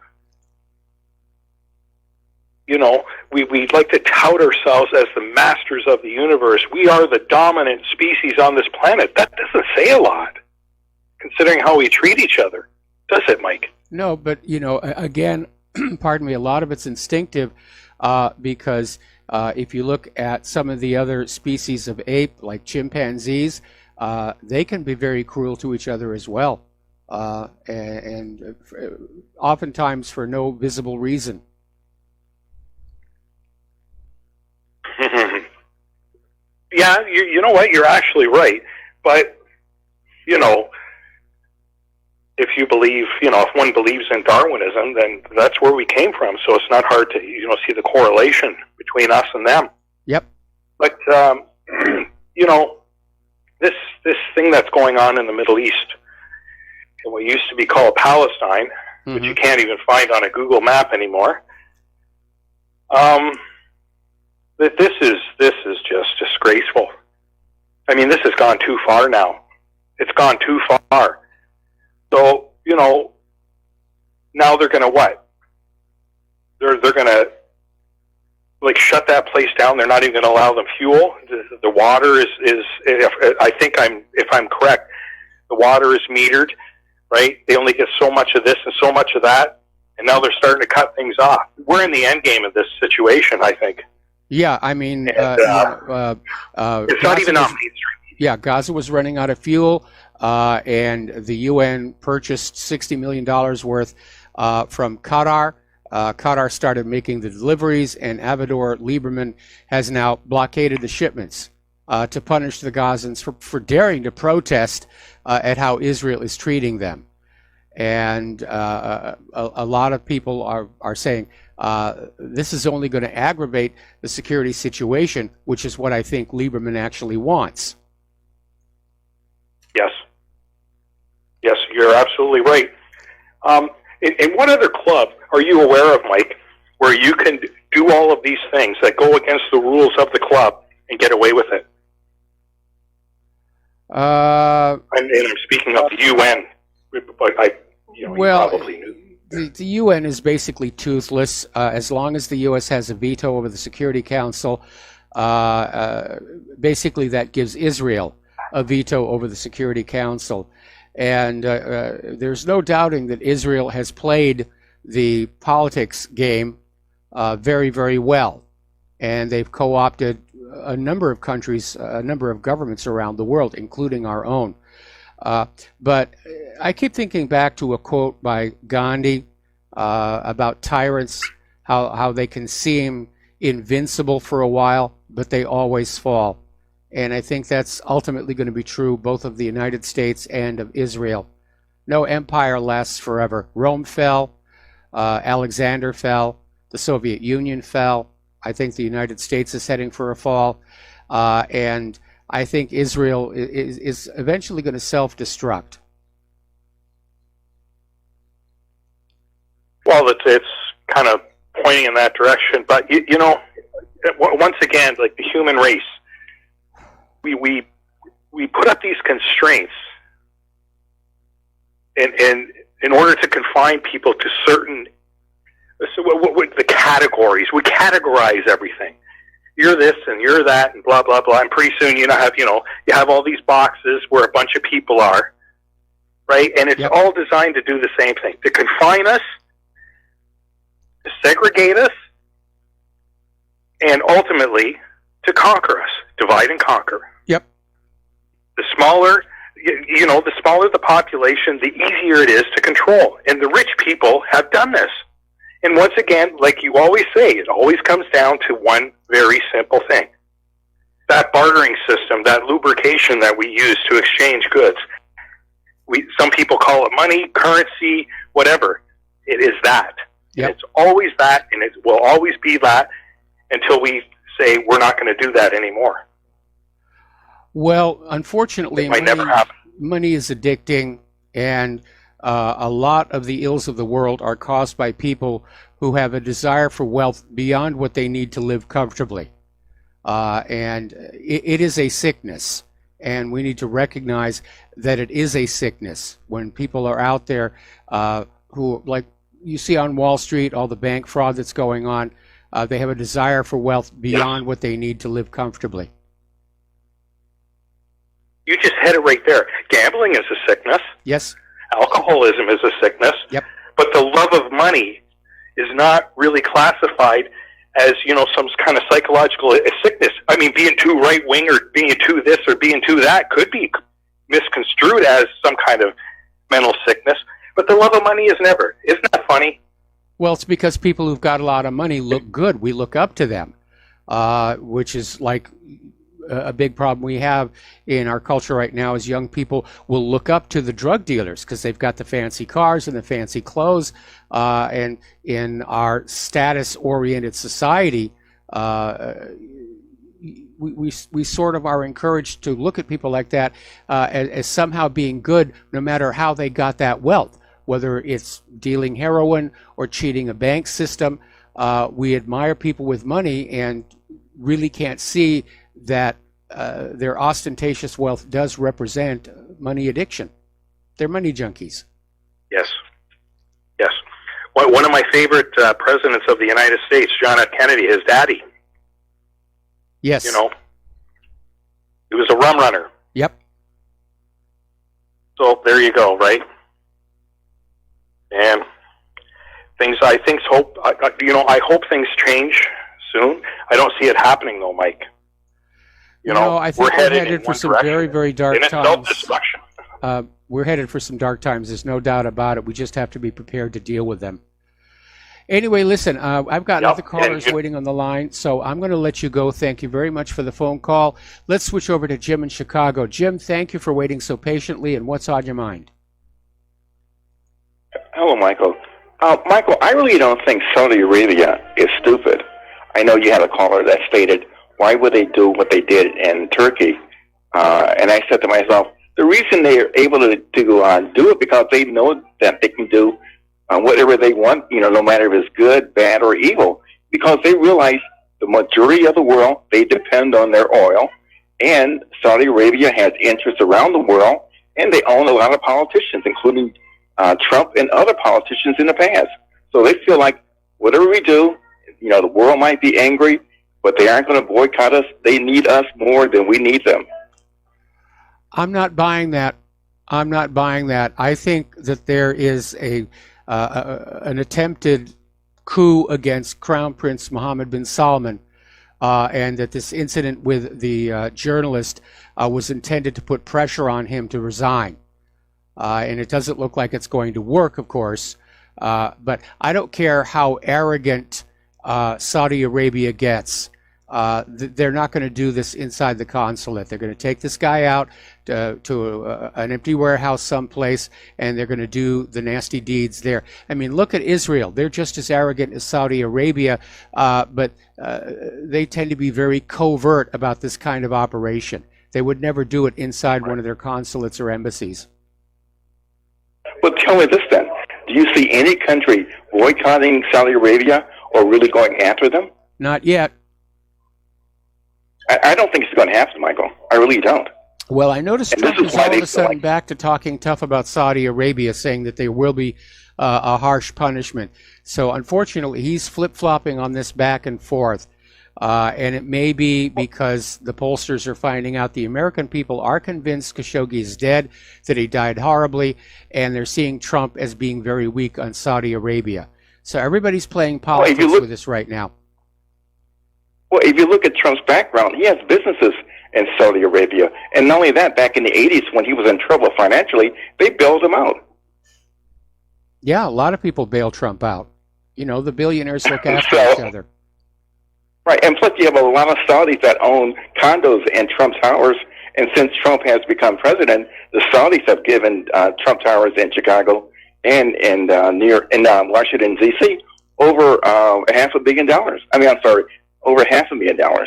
We like to tout ourselves as the masters of the universe. We are the dominant species on this planet. That doesn't say a lot, considering how we treat each other. Does it, Mike?
No, but, again, pardon me, a lot of it's instinctive because if you look at some of the other species of ape, like chimpanzees, they can be very cruel to each other as well, and oftentimes for no visible reason.
Yeah, you know what? You're actually right. But, if you believe, if one believes in Darwinism, then that's where we came from. So it's not hard to, see the correlation between us and them.
Yep.
But, this thing that's going on in the Middle East, in what used to be called Palestine, which you can't even find on a Google map anymore, this is just disgraceful. I mean, this has gone too far now. It's gone too far. So, now they're going to what? They're going to like shut that place down. They're not even going to allow them fuel. The water is if I'm correct, the water is metered, right? They only get so much of this and so much of that, and now they're starting to cut things off. We're in the end game of this situation, I think.
Yeah, I mean,
it's not even on Main Street.
Yeah, Gaza was running out of fuel, and the UN purchased $60 million worth from Qatar. Qatar started making the deliveries, and Avigdor Lieberman has now blockaded the shipments to punish the Gazans for daring to protest at how Israel is treating them. And a lot of people are saying this is only going to aggravate the security situation, which is what I think Lieberman actually wants.
Yes, you're absolutely right. And what other club are you aware of, Mike, where you can do all of these things that go against the rules of the club and get away with it? And I'm speaking of the UN, but you probably knew.
The UN is basically toothless. As long as the U.S. has a veto over the Security Council, basically that gives Israel a veto over the Security Council. And there's no doubting that Israel has played the politics game very, very well. And they've co-opted a number of countries, a number of governments around the world, including our own. But I keep thinking back to a quote by Gandhi about tyrants, how they can seem invincible for a while, but they always fall. And I think that's ultimately going to be true both of the United States and of Israel. No empire lasts forever. Rome fell, Alexander fell, the Soviet Union fell. I think the United States is heading for a fall. And I think Israel is eventually going to self-destruct.
Well, it's kind of pointing in that direction. But, once again, like the human race, we put up these constraints and in order to confine people to certain the categories. We categorize everything. You're this and you're that and blah blah blah. And pretty soon you have all these boxes where a bunch of people are, right? And it's all designed to do the same thing: to confine us, to segregate us, and ultimately to conquer us, divide and conquer.
Yep.
The smaller, the smaller the population, the easier it is to control. And the rich people have done this. And once again, like you always say, it always comes down to one very simple thing. That bartering system, that lubrication that we use to exchange goods. Some people call it money, currency, whatever. It is that.
Yep.
It's always that, and it will always be that until we say we're not going to do that anymore.
Well, unfortunately,
it might never happen.
Money is addicting, and a lot of the ills of the world are caused by people who have a desire for wealth beyond what they need to live comfortably. And it is a sickness, and we need to recognize that it is a sickness. When people are out there who, like you see on Wall Street, all the bank fraud that's going on, they have a desire for wealth beyond what they need to live comfortably.
You just hit it right there. Gambling is a sickness.
Yes.
Alcoholism is a sickness.
Yep.
But the love of money is not really classified as, some kind of psychological sickness. I mean, being too right-wing or being too this or being too that could be misconstrued as some kind of mental sickness. But the love of money is never. Isn't that funny?
Well, it's because people who've got a lot of money look good. We look up to them, which is like a big problem we have in our culture right now is young people will look up to the drug dealers because they've got the fancy cars and the fancy clothes. And in our status-oriented society, we sort of are encouraged to look at people like that as somehow being good no matter how they got that wealth, whether it's dealing heroin or cheating a bank system. We admire people with money and really can't see that their ostentatious wealth does represent money addiction. They're money junkies.
Yes. one of my favorite presidents of the United States, John F. Kennedy, his daddy.
Yes.
You know, he was a rum runner.
Yep.
So there you go, right? And I hope things change soon. I don't see it happening though, Mike. You know,
I think we're headed for some very, very dark
and it's
times.
self-destruction.
We're headed for some dark times. There's no doubt about it. We just have to be prepared to deal with them. Anyway, listen, I've got other callers waiting on the line, so I'm going to let you go. Thank you very much for the phone call. Let's switch over to Jim in Chicago. Jim, thank you for waiting so patiently, and what's on your mind?
Hello, Michael. Michael, I really don't think Saudi Arabia is stupid. I know you had a caller that stated, why would they do what they did in Turkey? And I said to myself, the reason they are able to do it because they know that they can do whatever they want, no matter if it's good, bad, or evil, because they realize the majority of the world, they depend on their oil, and Saudi Arabia has interests around the world, and they own a lot of politicians, including Trump and other politicians in the past. So they feel like whatever we do, the world might be angry, but they aren't going to boycott us. They need us more than we need them.
I'm not buying that. I think that there is an attempted coup against Crown Prince Mohammed bin Salman, and that this incident with the journalist was intended to put pressure on him to resign. And it doesn't look like it's going to work, of course. But I don't care how arrogant Saudi Arabia gets. They're not going to do this inside the consulate. They're going to take this guy out to an empty warehouse someplace, and they're going to do the nasty deeds there. I mean, look at Israel. They're just as arrogant as Saudi Arabia, but they tend to be very covert about this kind of operation. They would never do it inside one of their consulates or embassies.
Well, tell me this then. Do you see any country boycotting Saudi Arabia or really going after them?
Not yet.
I don't think it's going to happen, Michael. I really don't.
Well, I noticed Trump is all of a sudden back to talking tough about Saudi Arabia, saying that there will be a harsh punishment. So unfortunately, he's flip-flopping on this back and forth. And it may be because the pollsters are finding out the American people are convinced Khashoggi is dead, that he died horribly, and they're seeing Trump as being very weak on Saudi Arabia. So everybody's playing politics with this right now.
Well, if you look at Trump's background, he has businesses in Saudi Arabia. And not only that, back in the 80s when he was in trouble financially, they bailed him out.
Yeah, a lot of people bail Trump out. The billionaires look after each other.
Right, and plus you have a lot of Saudis that own condos in Trump Towers, and since Trump has become president, the Saudis have given Trump Towers in Chicago and Washington, D.C. over $500 million. Over $500,000.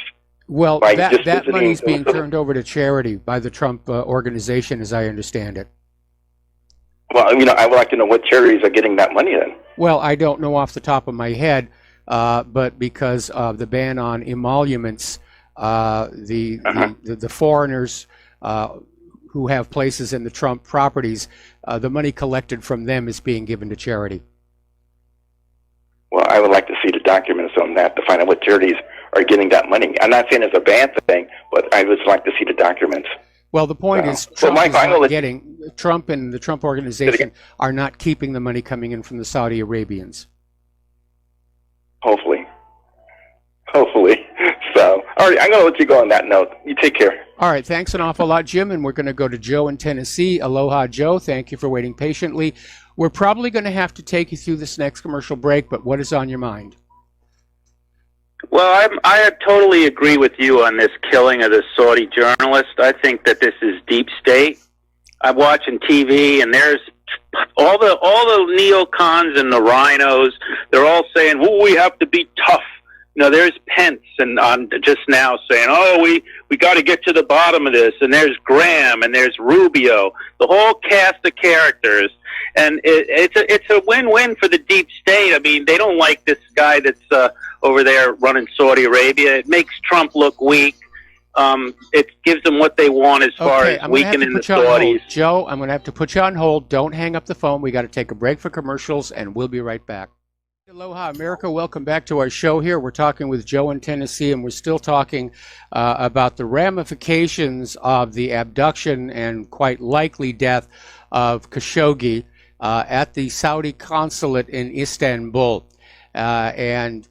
Well, that money's being turned over to charity by the Trump organization, as I understand it.
Well, I would like to know what charities are getting that money then.
Well, I don't know off the top of my head. But because of the ban on emoluments, the foreigners who have places in the Trump properties, the money collected from them is being given to charity.
Well, I would like to see the documents on that to find out what charities are getting that money. I'm not saying it's a bad thing, but I would just like to see the documents.
Well, the point is, Trump Trump and the Trump organization are not keeping the money coming in from the Saudi Arabians.
Hopefully. So, all right, I'm going to let you go on that note. You take care.
All right, thanks an awful lot, Jim. And we're going to go to Joe in Tennessee. Aloha, Joe. Thank you for waiting patiently. We're probably going to have to take you through this next commercial break, but what is on your mind?
Well, I totally agree with you on this killing of the Saudi journalist. I think that this is deep state. I'm watching TV, and there's all the neocons and the rhinos. They're all saying, "Well, we have to be tough." There's Pence and just now saying, "Oh, we got to get to the bottom of this." And there's Graham and there's Rubio, the whole cast of characters. And it's a win-win for the deep state. I mean, they don't like this guy that's over there running Saudi Arabia. It makes Trump look weak. It gives them what they want as far as weakening the Saudis.
Joe, I'm going to have to put you on hold. Don't hang up the phone. We got to take a break for commercials, and we'll be right back. Aloha, America. Welcome back to our show here. We're talking with Joe in Tennessee, and we're still talking about the ramifications of the abduction and quite likely death of Khashoggi at the Saudi consulate in Istanbul. Anyway,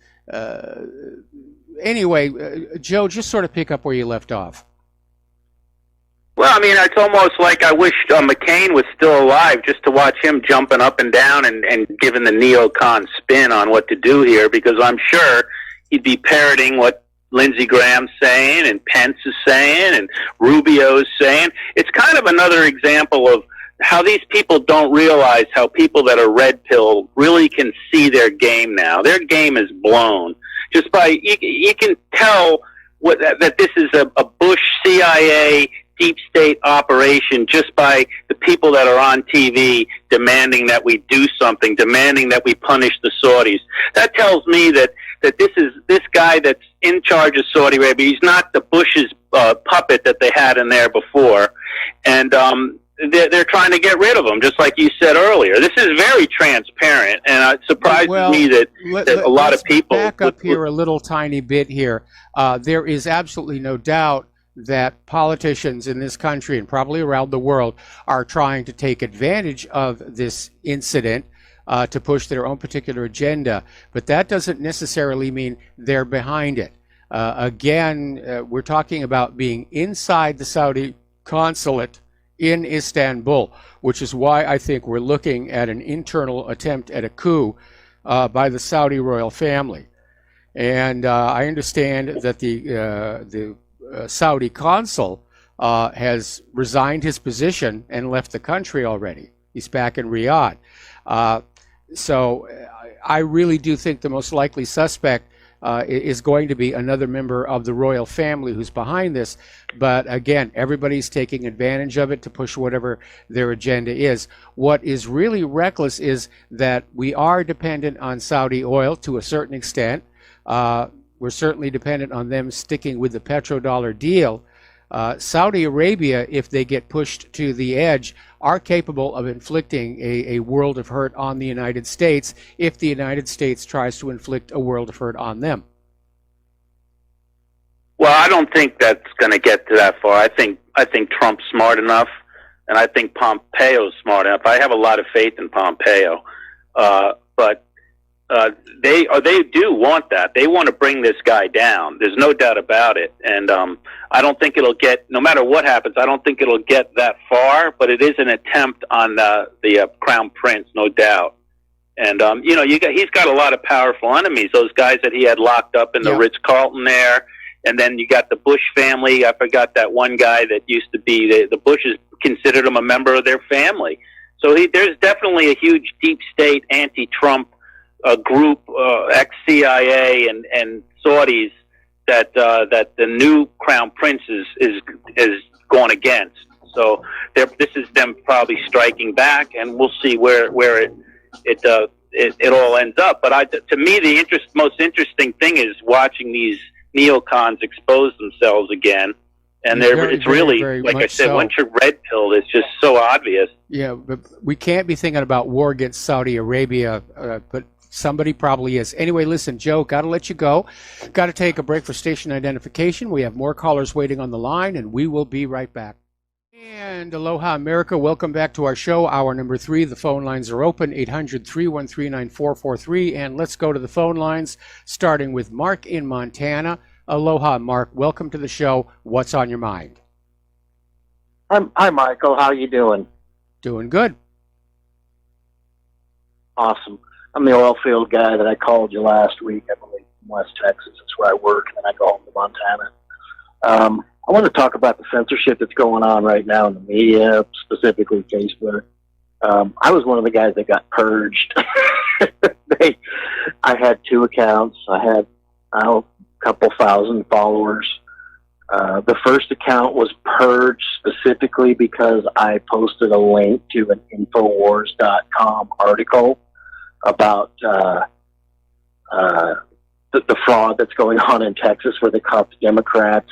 Joe, just sort of pick up where you left off.
Well, I mean, it's almost like I wish McCain was still alive just to watch him jumping up and down and giving the neocon spin on what to do here, because I'm sure he'd be parroting what Lindsey Graham's saying and Pence is saying and Rubio's saying. It's kind of another example of how these people don't realize how people that are red pill really can see their game now. Their game is blown. Just by, you can tell that this is a Bush CIA deep state operation just by the people that are on TV demanding that we do something, demanding that we punish the Saudis. That tells me that this guy that's in charge of Saudi Arabia, he's not the Bush's puppet that they had in there before, and they're trying to get rid of him, just like you said earlier. This is very transparent, and it surprises me that a lot of people...
Back up here a little tiny bit here. There is absolutely no doubt that politicians in this country and probably around the world are trying to take advantage of this incident to push their own particular agenda. But that doesn't necessarily mean they're behind it. Again, we're talking about being inside the Saudi consulate in Istanbul, which is why I think we're looking at an internal attempt at a coup by the Saudi royal family. And I understand that the Saudi consul has resigned his position and left the country already. He's back in Riyadh. So I really do think the most likely suspect is going to be another member of the royal family who's behind this. But again, everybody's taking advantage of it to push whatever their agenda is. What is really reckless is that we are dependent on Saudi oil to a certain extent. We're certainly dependent on them sticking with the petrodollar deal. Saudi Arabia, if they get pushed to the edge, are capable of inflicting a world of hurt on the United States if the United States tries to inflict a world of hurt on them.
Well, I don't think that's going to get to that far. I think Trump's smart enough, and I think Pompeo's smart enough. I have a lot of faith in Pompeo, but they do want that. They want to bring this guy down. There's no doubt about it. And I don't think it'll get, no matter what happens, I don't think it'll get that far, but it is an attempt on the Crown Prince, no doubt. And, he's got a lot of powerful enemies, those guys that he had locked up in the Ritz-Carlton there. And then you got the Bush family. I forgot that one guy that used to be, the Bushes considered him a member of their family. So there's definitely a huge deep state anti-Trump group, ex-CIA and Saudis that the new Crown Prince is going against. So this is them probably striking back, and we'll see where it all ends up. But to me, the most interesting thing is watching these neocons expose themselves again. And it's really, like I said, once you're red pilled, it's just so obvious.
Yeah, but we can't be thinking about war against Saudi Arabia, but somebody probably is. Anyway, listen, Joe, got to let you go. Got to take a break for station identification. We have more callers waiting on the line, and we will be right back. And aloha, America. Welcome back to our show, hour number 3. The phone lines are open, 800-313-9443. And let's go to the phone lines, starting with Mark in Montana. Aloha, Mark. Welcome to the show. What's on your mind?
Hi, Michael. How you doing?
Doing good.
Awesome. I'm the oil field guy that I called you last week, I believe, from West Texas. That's where I work, and then I go home to Montana. I want to talk about the censorship that's going on right now in the media, specifically Facebook. I was one of the guys that got purged. I had 2 accounts. I had a couple thousand followers. The first account was purged specifically because I posted a link to an Infowars.com article about the fraud that's going on in Texas, where they caught the Democrats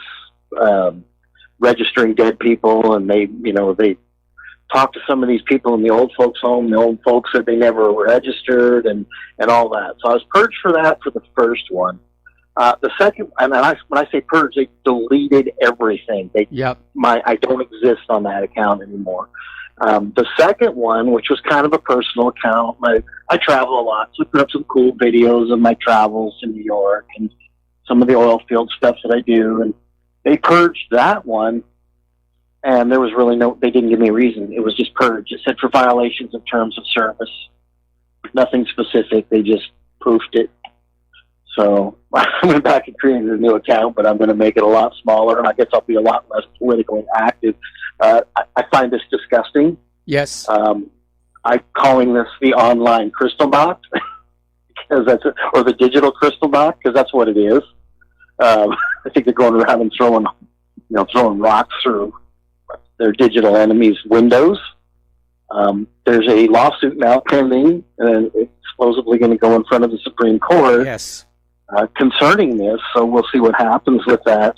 registering dead people, and they talked to some of these people in the old folks' home. The old folks said they never were registered and all that. So I was purged for that for the first one. The second, and when I say purge, they deleted everything. I don't exist on that account anymore. The second one, which was kind of a personal account, I travel a lot, so I put up some cool videos of my travels in New York and some of the oil field stuff that I do, and they purged that one, and there was really they didn't give me a reason. It was just purged. It said for violations of terms of service. Nothing specific. They just proofed it. So I went back and created a new account, but I'm going to make it a lot smaller, and I guess I'll be a lot less politically active. I find this disgusting.
Yes.
I'm calling this the online crystal box, because or the digital crystal box, because that's what it is. I think they're going around and throwing rocks through their digital enemies' windows. There's a lawsuit now pending, and it's supposedly going to go in front of the Supreme Court.
Yes.
Concerning this, so we'll see what happens with that.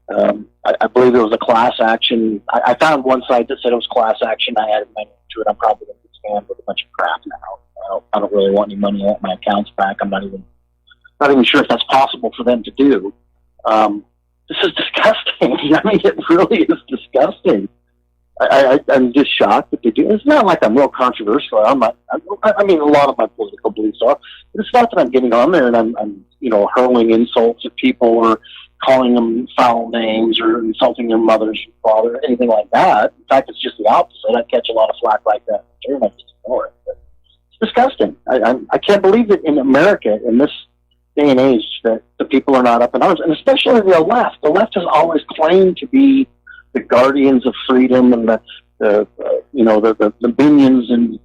I believe it was a class action. I found one site that said it was class action. I added my name to it. I'm probably going to get scammed with a bunch of crap now. I don't really want any money on my accounts back. I'm not even sure if that's possible for them to do. This is disgusting. I mean, it really is disgusting. I'm just shocked that they do. It's not like I'm real controversial. I mean, a lot of my political beliefs are. But it's not that I'm getting on there and I'm hurling insults at people or calling them foul names or insulting their mothers or father, anything like that. In fact, it's just the opposite. I catch a lot of flack like that in return. I just ignore it. But it's disgusting. I can't believe that in America, in this day and age, that the people are not up in arms, and especially the left. The left has always claimed to be the guardians of freedom and the minions and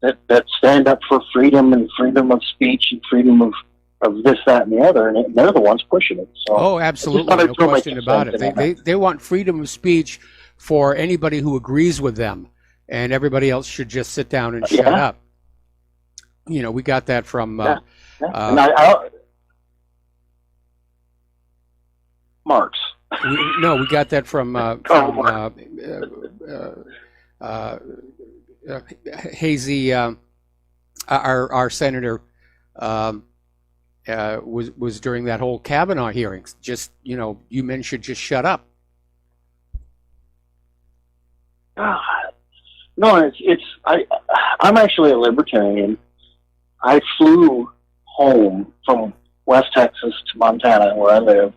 that stand up for freedom and freedom of speech and freedom of this, that, and the other, and they're the ones pushing it. So,
absolutely, no question about it. They want freedom of speech for anybody who agrees with them, and everybody else should just sit down and shut up. We got that from
Marx.
We got that from Hazy, our senator. Was during that whole Kavanaugh hearings. Just you men should just shut up.
No, I'm actually a libertarian. I flew home from West Texas to Montana, where I live,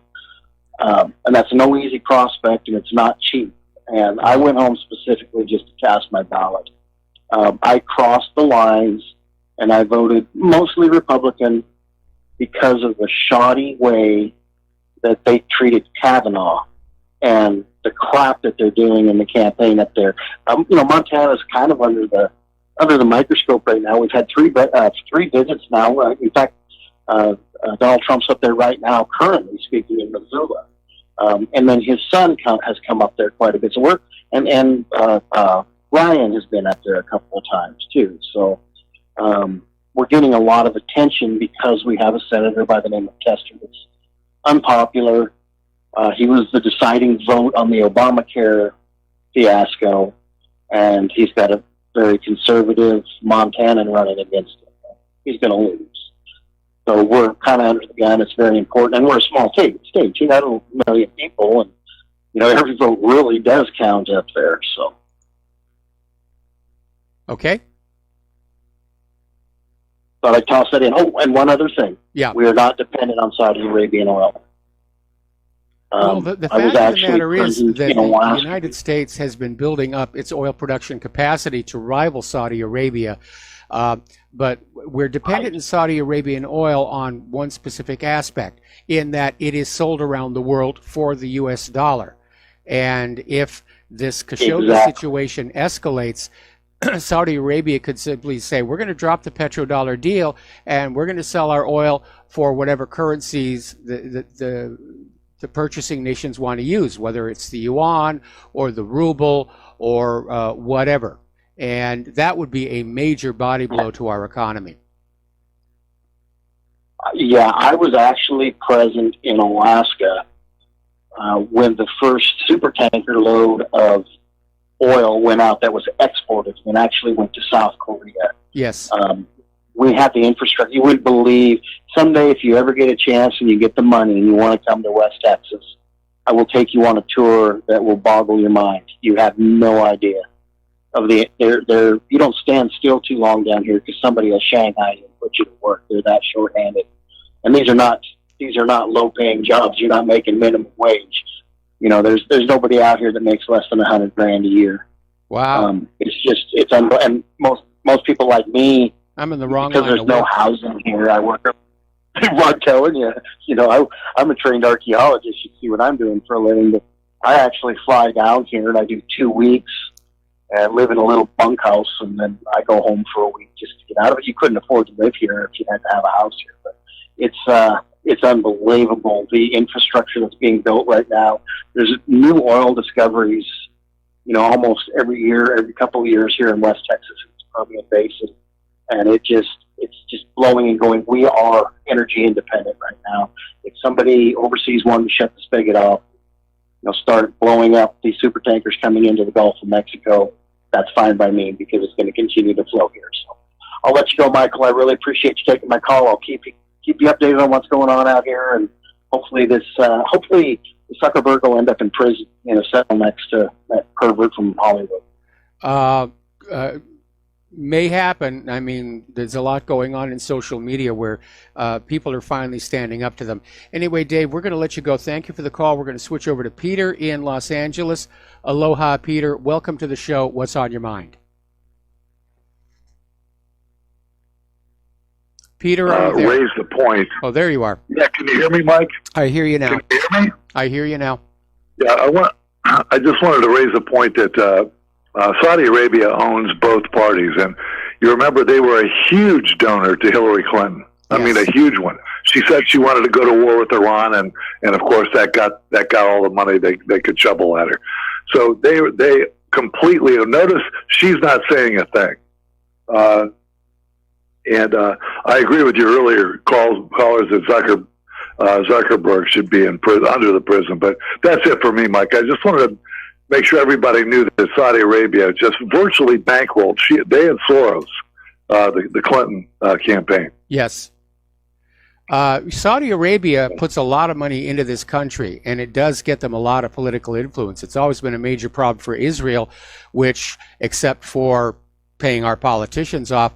and that's no easy prospect, and it's not cheap. And I went home specifically just to cast my ballot. I crossed the lines, and I voted mostly Republican, because of the shoddy way that they treated Kavanaugh and the crap that they're doing in the campaign up there. Montana's kind of under the microscope right now. We've had three visits now. In fact, Donald Trump's up there right now, currently speaking in Missoula, and then his son has come up there quite a bit. So Ryan has been up there a couple of times too. So. We're getting a lot of attention because we have a senator by the name of Kester that's unpopular. He was the deciding vote on the Obamacare fiasco, and he's got a very conservative Montanan running against him. He's going to lose. So we're kind of under the gun. It's very important, and we're a small state. Not a million people, and every vote really does count up there. So.
Okay.
Thought I'd toss that in. Oh, and one other thing.
Yeah.
We are not dependent on Saudi Arabian oil.
The fact of the matter is that the United States has been building up its oil production capacity to rival Saudi Arabia, but we're dependent in Saudi Arabian oil on one specific aspect, in that it is sold around the world for the U.S. dollar. And if this Khashoggi situation escalates, Saudi Arabia could simply say, we're going to drop the petrodollar deal and we're going to sell our oil for whatever currencies the purchasing nations want to use, whether it's the yuan or the ruble or whatever. And that would be a major body blow to our economy.
Yeah, I was actually present in Alaska when the first supertanker load of oil went out that was exported and actually went to South Korea.
Yes.
We have the infrastructure. You wouldn't believe, someday if you ever get a chance and you get the money and you want to come to West Texas, I will take you on a tour that will boggle your mind. You have no idea of you don't stand still too long down here because somebody will Shanghai you and put you to work. They're that short-handed. And these are not low-paying jobs. You're not making minimum wage. You know, there's nobody out here that makes less than $100,000 a year.
Wow.
And most people like me,
I'm in the wrong
because
line
there's no housing here. I work. I'm telling you, I'm a trained archaeologist. You see what I'm doing for a living, but I actually fly down here and I do 2 weeks and live in a little bunkhouse, and then I go home for a week just to get out of it. You couldn't afford to live here if you had to have a house here, but it's unbelievable, the infrastructure that's being built right now. There's new oil discoveries, almost every year, every couple of years here in West Texas. It's Permian Basin, and it's just blowing and going. We are energy independent right now. If somebody overseas wanted to shut the spigot off, start blowing up these super tankers coming into the Gulf of Mexico, that's fine by me because it's going to continue to flow here. So I'll let you go, Michael. I really appreciate you taking my call. I'll keep you updated on what's going on out here, and hopefully the Zuckerberg will end up in prison in a cell next to that pervert from Hollywood.
May happen. I mean, there's a lot going on in social media where people are finally standing up to them. Anyway, Dave, we're going to let you go. Thank you for the call. We're going to switch over to Peter in Los Angeles. Aloha, Peter. Welcome to the show. What's on your mind? Peter, are you there?
Raise the point.
Oh, there you are.
Yeah, can you hear me, Mike?
I hear you now.
Can you hear me?
I hear you now.
Yeah, I just wanted to raise the point that Saudi Arabia owns both parties, and you remember they were a huge donor to Hillary Clinton. I mean, a huge one. She said she wanted to go to war with Iran, and of course that got all the money they could shovel at her. So they completely. Notice she's not saying a thing. And I agree with your earlier callers that Zuckerberg should be in prison, under the prison. But that's it for me, Mike. I just wanted to make sure everybody knew that Saudi Arabia just virtually bankrolled. They and Soros, the Clinton campaign.
Yes. Saudi Arabia puts a lot of money into this country, and it does get them a lot of political influence. It's always been a major problem for Israel, which, except for paying our politicians off,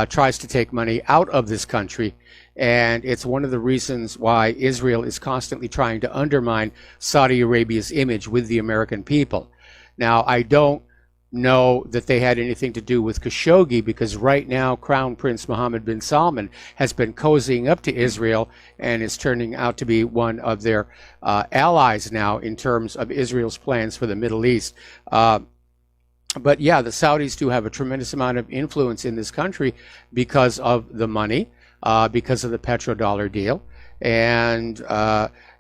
tries to take money out of this country. And it's one of the reasons why Israel is constantly trying to undermine Saudi Arabia's image with the American people. Now, I don't know that they had anything to do with Khashoggi, because right now Crown Prince Mohammed bin Salman has been cozying up to Israel and is turning out to be one of their allies now in terms of Israel's plans for the Middle East. But yeah, the Saudis do have a tremendous amount of influence in this country because of the money, because of the petrodollar deal. And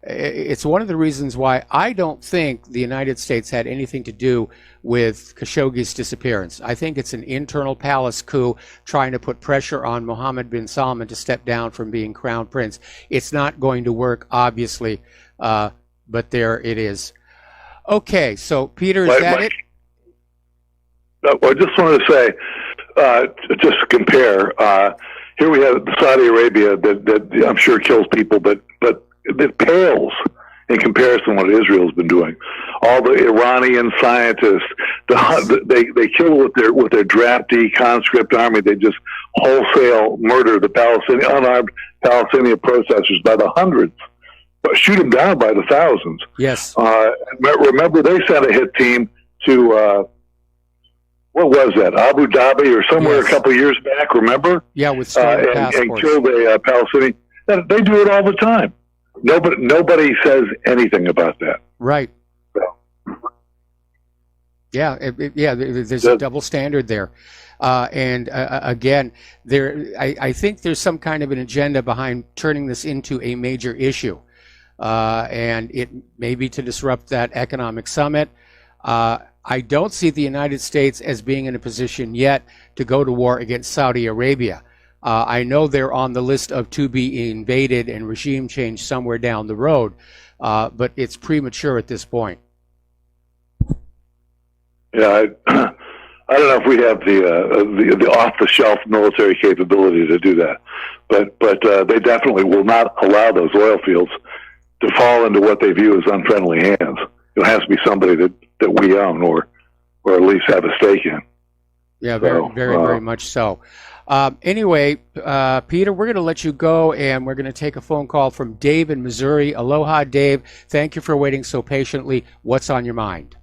it's one of the reasons why I don't think the United States had anything to do with Khashoggi's disappearance. I think it's an internal palace coup trying to put pressure on Mohammed bin Salman to step down from being crown prince. It's not going to work, obviously, but there it is. Okay, so Peter, is that it?
I just wanted to say, just to compare, here we have Saudi Arabia that I'm sure kills people, but it pales in comparison to what Israel's been doing. All the Iranian scientists, they kill with their drafty conscript army. They just wholesale murder the unarmed Palestinian protesters by the hundreds, but shoot them down by the thousands.
Yes.
Remember, they sent a hit team to what was that? Abu Dhabi or somewhere a couple of years back. Remember?
Yeah, with stolen passports.
And killed a Palestinian. They do it all the time. Nobody says anything about that.
Right. So. Yeah, there's a double standard there. And again, I think there's some kind of an agenda behind turning this into a major issue. And it may be to disrupt that economic summit. I don't see the United States as being in a position yet to go to war against Saudi Arabia. I know they're on the list of to be invaded and regime change somewhere down the road, but it's premature at this point.
Yeah, I don't know if we have the off-the-shelf military capability to do that, but they definitely will not allow those oil fields to fall into what they view as unfriendly hands. It has to be somebody that we own or at least have a stake in.
Yeah, very much so. Anyway, Peter, we're going to let you go, and we're going to take a phone call from Dave in Missouri. Aloha, Dave. Thank you for waiting so patiently. What's on your mind?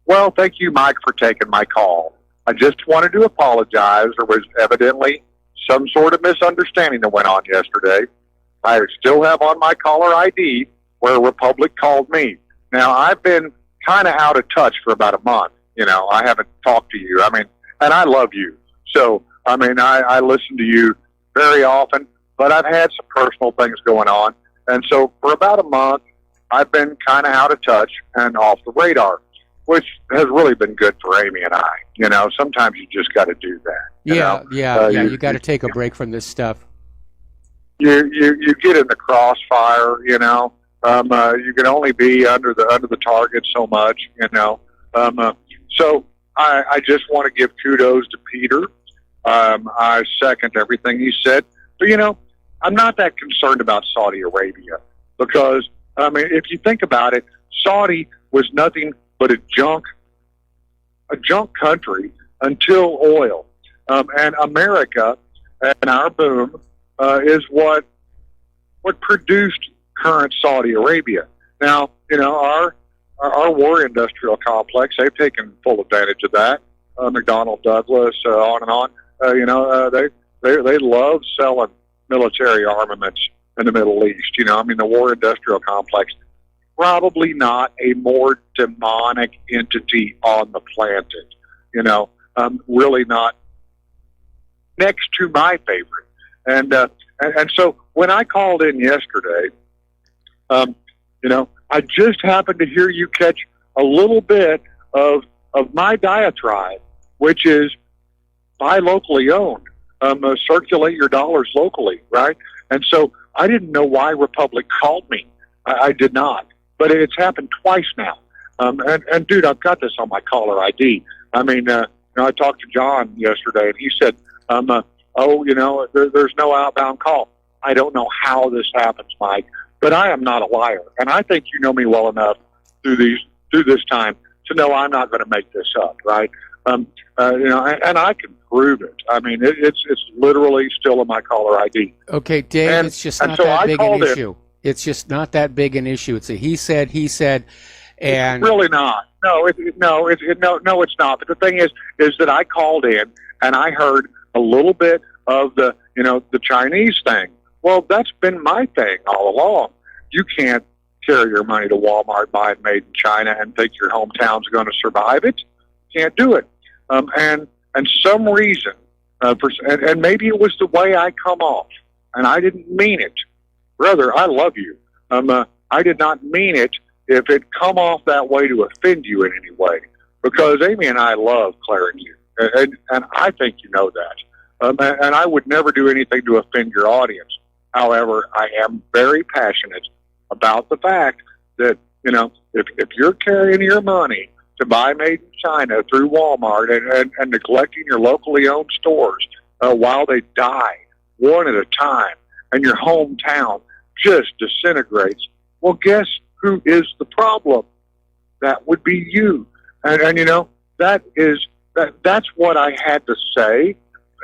Well, thank you, Mike, for taking my call. I just wanted to apologize. There was evidently some sort of misunderstanding that went on yesterday. I still have on my caller ID where Republic called me. Now, I've been kind of out of touch for about a month. You know, I haven't talked to you. I mean, and I love you. So, I mean, I listen to you very often, but I've had some personal things going on. And so for about a month, I've been kind of out of touch and off the radar, which has really been good for Amy and I. You know, sometimes you just got to do that.
You got to take a break from this stuff.
You get in the crossfire, you know. You can only be under the target so much, you know. So I just want to give kudos to Peter. I second everything he said. But, you know, I'm not that concerned about Saudi Arabia because, I mean, if you think about it, Saudi was nothing but a junk country until oil. And America and our boom is what produced current Saudi Arabia. Now, you know, our war industrial complex, they've taken full advantage of that. McDonnell Douglas, on and on. You know, they love selling military armaments in the Middle East. You know, I mean, the war industrial complex, probably not a more demonic entity on the planet. You know, really not next to my favorite. And so when I called in yesterday, you know, I just happened to hear you catch a little bit of my diatribe, which is buy locally owned, circulate your dollars locally, right? And so I didn't know why Republic called me. I did not, but it's happened twice now. And dude, I've got this on my caller ID. I mean, you know, I talked to John yesterday, and he said, "Oh, you know, there's no outbound call." I don't know how this happens, Mike, but I am not a liar, and I think you know me well enough through this time to know I'm not going to make this up, right? You know, and I can prove it. I mean, it's literally still in my caller ID.
Okay, Dave, it's just not that big an issue. It's just not that big an issue. It's a he said, and
it's really not. No, it's not. But the thing is that I called in and I heard a little bit of the Chinese thing. Well, that's been my thing all along. You can't carry your money to Walmart, buy it made in China, and think your hometown's going to survive it. Can't do it. And some reason, and maybe it was the way I come off, and I didn't mean it. Brother, I love you. I did not mean it if it come off that way to offend you in any way, because Amy and I love Claire and you, and I think you know that. And I would never do anything to offend your audience. However, I am very passionate about the fact that, you know, if you're carrying your money to buy made in China through Walmart and neglecting your locally owned stores while they die one at a time and your hometown just disintegrates, well, guess who is the problem? That would be you. And you know, that's what I had to say.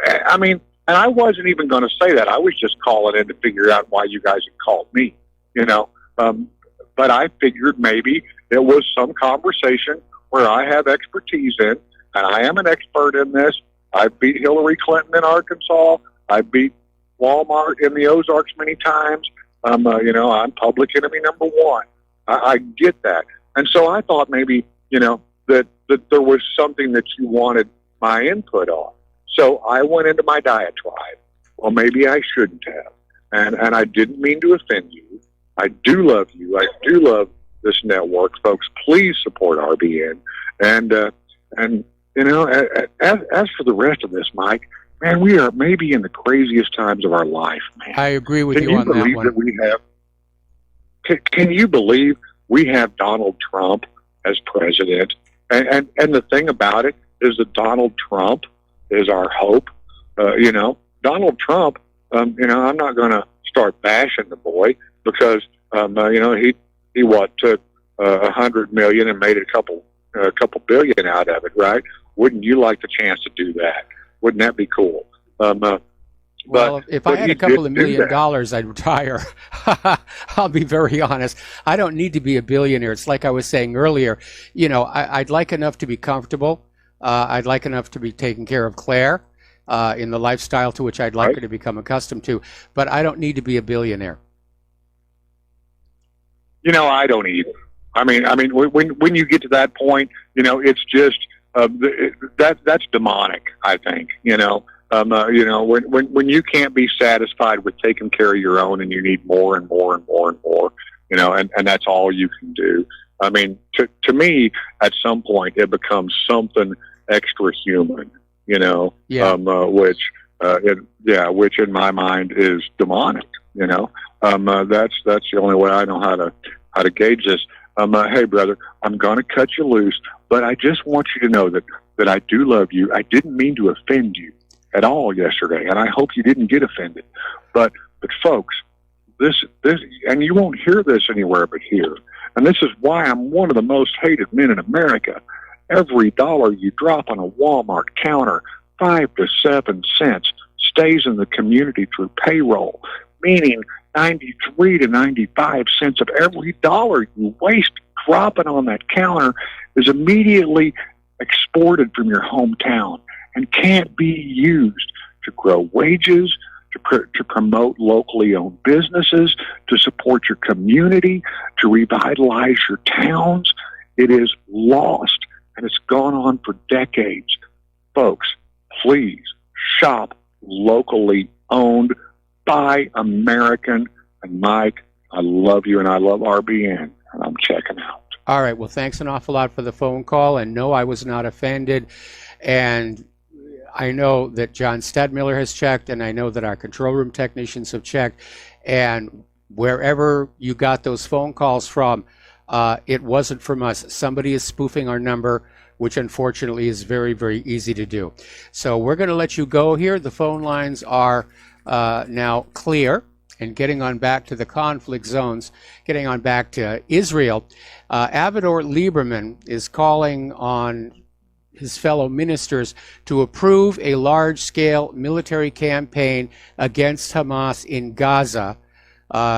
I mean, and I wasn't even going to say that. I was just calling in to figure out why you guys had called me, you know. But I figured maybe it was some conversation where I have expertise in, and I am an expert in this. I beat Hillary Clinton in Arkansas. I beat Walmart in the Ozarks many times. You know, I'm public enemy number one. I get that. And so I thought maybe, you know, that there was something that you wanted my input on. So I went into my diatribe. Well, maybe I shouldn't have. And I didn't mean to offend you. I do love you. I do love this network, folks. Please support RBN. And you know, as for the rest of this, Mike, man, we are maybe in the craziest times of our life, man.
I agree with you on that one.
Can you believe we have Donald Trump as president? And the thing about it is that Donald Trump is our hope. Donald Trump, I'm not going to start bashing the boy because, he took $100 million and made a couple billion out of it, right? Wouldn't you like the chance to do that? Wouldn't that be cool?
Well, if I had a couple of $1 million, I'd retire. I'll be very honest. I don't need to be a billionaire. It's like I was saying earlier. I'd like enough to be comfortable. I'd like enough to be taking care of Claire in the lifestyle to which I'd like her to become accustomed to. But I don't need to be a billionaire.
I don't either. I mean, when you get to that point, it's just that's demonic. I think. When you can't be satisfied with taking care of your own and you need more and more and more and more, and that's all you can do. I mean, to me, at some point, it becomes something extra human, which in my mind is demonic, that's the only way I know how to gauge this. Hey brother, I'm going to cut you loose, but I just want you to know that I do love you. I didn't mean to offend you at all yesterday, and I hope you didn't get offended. But folks, this, and you won't hear this anywhere but here. And this is why I'm one of the most hated men in America. Every dollar you drop on a Walmart counter, 5 to 7 cents, stays in the community through payroll, meaning 93 to 95 cents of every dollar you waste dropping on that counter is immediately exported from your hometown and can't be used to grow wages, to promote locally owned businesses, to support your community, to revitalize your towns. It is lost, and it's gone on for decades. Folks, please shop locally owned by American. And Mike, I love you, and I love RBN, and I'm checking out.
All right. Well, thanks an awful lot for the phone call. And no, I was not offended. And I know that John Stadmiller has checked, and I know that our control room technicians have checked. And wherever you got those phone calls from, it wasn't from us. Somebody is spoofing our number, which unfortunately is very, very easy to do. So we're going to let you go here. The phone lines are now clear. And getting on back to the conflict zones, getting on back to Israel, Avigdor Lieberman is calling on his fellow ministers to approve a large-scale military campaign against Hamas in Gaza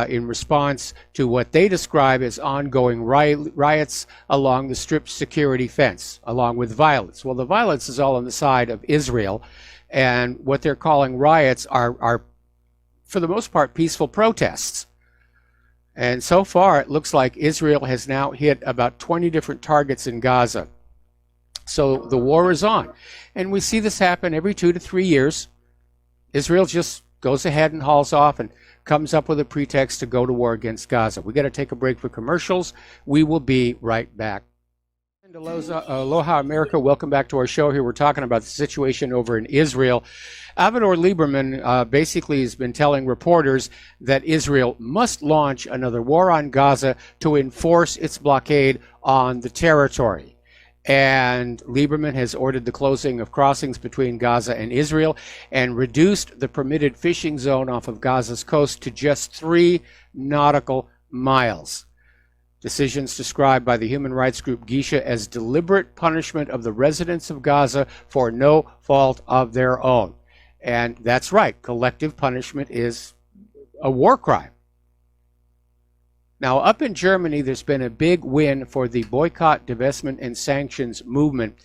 in response to what they describe as ongoing riots along the Strip security fence, along with violence. Well, the violence is all on the side of Israel, and what they're calling riots are for the most part, peaceful protests. And so far, it looks like Israel has now hit about 20 different targets in Gaza. So the war is on. And we see this happen every 2 to 3 years. Israel just goes ahead and hauls off and comes up with a pretext to go to war against Gaza. We got to take a break for commercials. We will be right back. Aloha America, welcome back to our show. Here we're talking about the situation over in Israel. Avigdor Lieberman basically has been telling reporters that Israel must launch another war on Gaza to enforce its blockade on the territory. And Lieberman has ordered the closing of crossings between Gaza and Israel and reduced the permitted fishing zone off of Gaza's coast to just 3 nautical miles. Decisions described by the human rights group Geisha as deliberate punishment of the residents of Gaza for no fault of their own. And that's right, collective punishment is a war crime. Now, up in Germany, there's been a big win for the boycott, divestment, and sanctions movement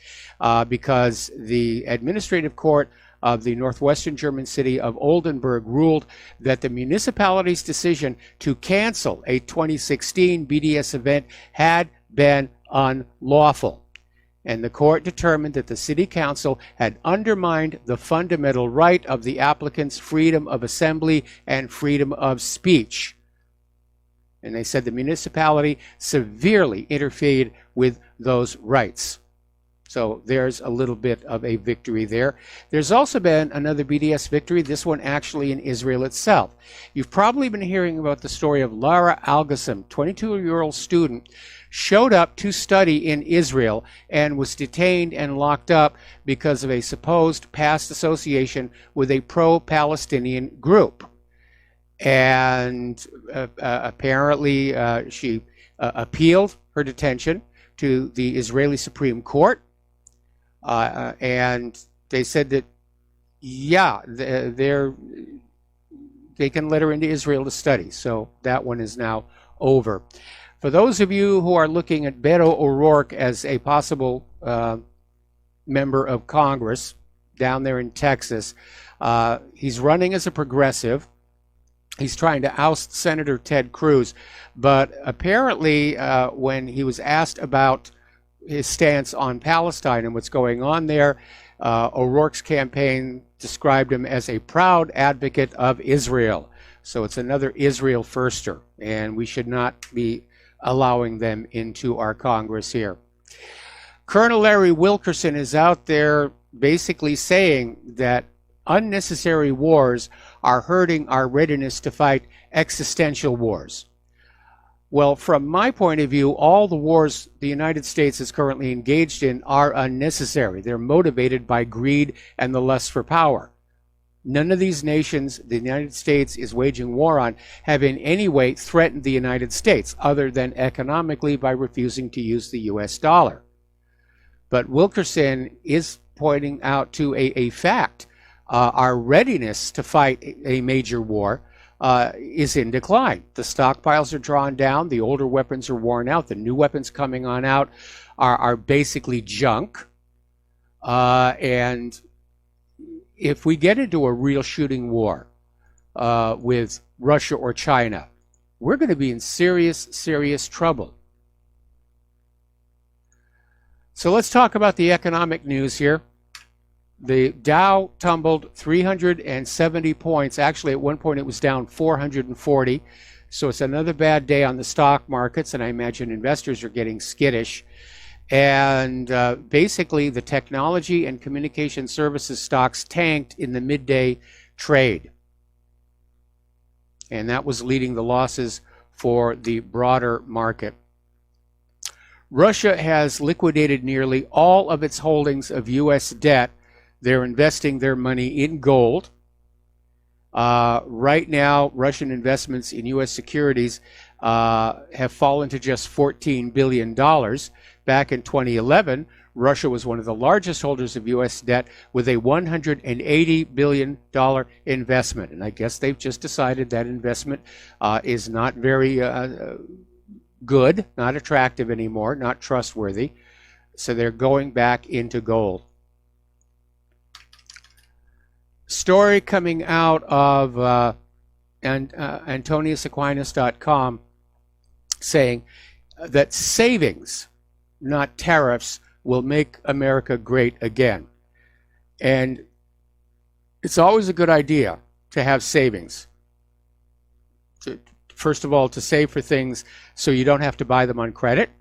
because the administrative court of the northwestern German city of Oldenburg ruled that the municipality's decision to cancel a 2016 BDS event had been unlawful. And the court determined that the city council had undermined the fundamental right of the applicant's freedom of assembly and freedom of speech. And they said the municipality severely interfered with those rights. So there's a little bit of a victory there. There's also been another BDS victory, this one actually in Israel itself. You've probably been hearing about the story of Lara Algassim, 22-year-old student showed up to study in Israel and was detained and locked up because of a supposed past association with a pro-Palestinian group. And apparently she appealed her detention to the Israeli Supreme Court. And they said that, yeah, they can let her into Israel to study. So that one is now over. For those of you who are looking at Beto O'Rourke as a possible member of Congress down there in Texas, he's running as a progressive. He's trying to oust Senator Ted Cruz. But apparently, when he was asked about his stance on Palestine and what's going on there, O'Rourke's campaign described him as a proud advocate of Israel. So it's another Israel firster, and we should not be allowing them into our Congress here. Colonel Larry Wilkerson is out there basically saying that unnecessary wars are hurting our readiness to fight existential wars. Well, from my point of view, all the wars the United States is currently engaged in are unnecessary. They're motivated by greed and the lust for power. None of these nations the United States is waging war on have in any way threatened the United States, other than economically by refusing to use the US dollar. But Wilkerson is pointing out to a fact. Our readiness to fight a major war is in decline. The stockpiles are drawn down. The older weapons are worn out. The new weapons coming on out are basically junk. And if we get into a real shooting war with Russia or China, we're going to be in serious, serious trouble. So let's talk about the economic news here. The Dow tumbled 370 points. Actually, at one point it was down 440. So it's another bad day on the stock markets, and I imagine investors are getting skittish. And basically, the technology and communication services stocks tanked in the midday trade. And that was leading the losses for the broader market. Russia has liquidated nearly all of its holdings of U.S. debt. They're investing their money in gold. Right now, Russian investments in U.S. securities have fallen to just $14 billion. Back in 2011, Russia was one of the largest holders of U.S. debt with a $180 billion investment. And I guess they've just decided that investment is not very good, not attractive anymore, not trustworthy. So they're going back into gold. Story coming out of AntoniusAquinas.com saying that savings, not tariffs, will make America great again. And it's always a good idea to have savings. First of all, to save for things so you don't have to buy them on credit,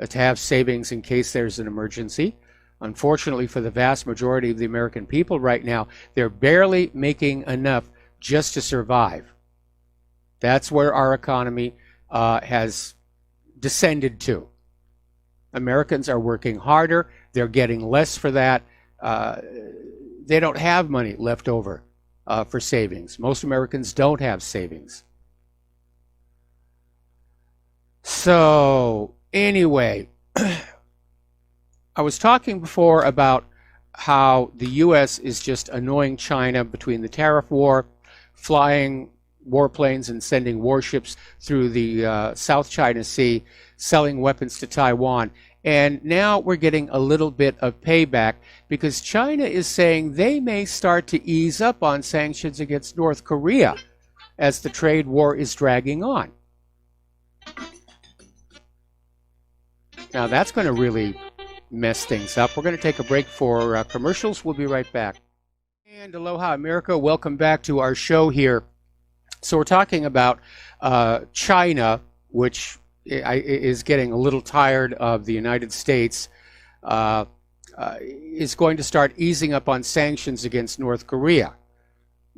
to have savings in case there's an emergency. Unfortunately, for the vast majority of the American people right now, they're barely making enough just to survive. That's where our economy has descended to. Americans are working harder. They're getting less for that. They don't have money left over for savings. Most Americans don't have savings. So, anyway, I was talking before about how the U.S. is just annoying China between the tariff war, flying warplanes and sending warships through the South China Sea, selling weapons to Taiwan. And now we're getting a little bit of payback because China is saying they may start to ease up on sanctions against North Korea as the trade war is dragging on. Now that's going to really mess things up. We're going to take a break for commercials. We'll be right back. And aloha, America. Welcome back to our show here. So we're talking about China, which is getting a little tired of the United States, is going to start easing up on sanctions against North Korea.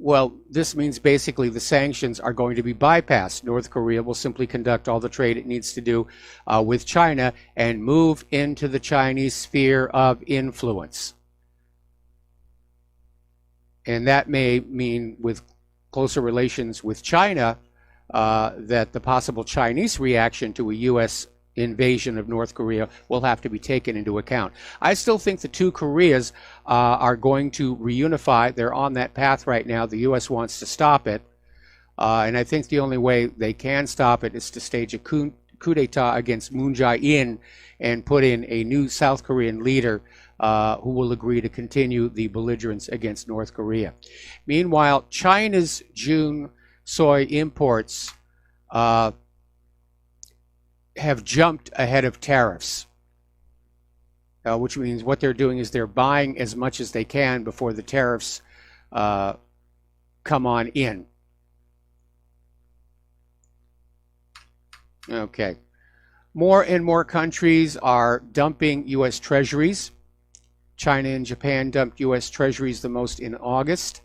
Well, this means basically the sanctions are going to be bypassed. North Korea will simply conduct all the trade it needs to do with China and move into the Chinese sphere of influence. And that may mean, with closer relations with China, that the possible Chinese reaction to a U.S. invasion of North Korea will have to be taken into account. I still think the two Koreas are going to reunify. They're on that path right now. The U.S. wants to stop it. And I think the only way they can stop it is to stage a coup d'etat against Moon Jae-in and put in a new South Korean leader who will agree to continue the belligerence against North Korea. Meanwhile, China's June soy imports have jumped ahead of tariffs, which means what they're doing is they're buying as much as they can before the tariffs come on in. Okay. More and more countries are dumping U.S. treasuries. China and Japan dumped U.S. treasuries the most in August.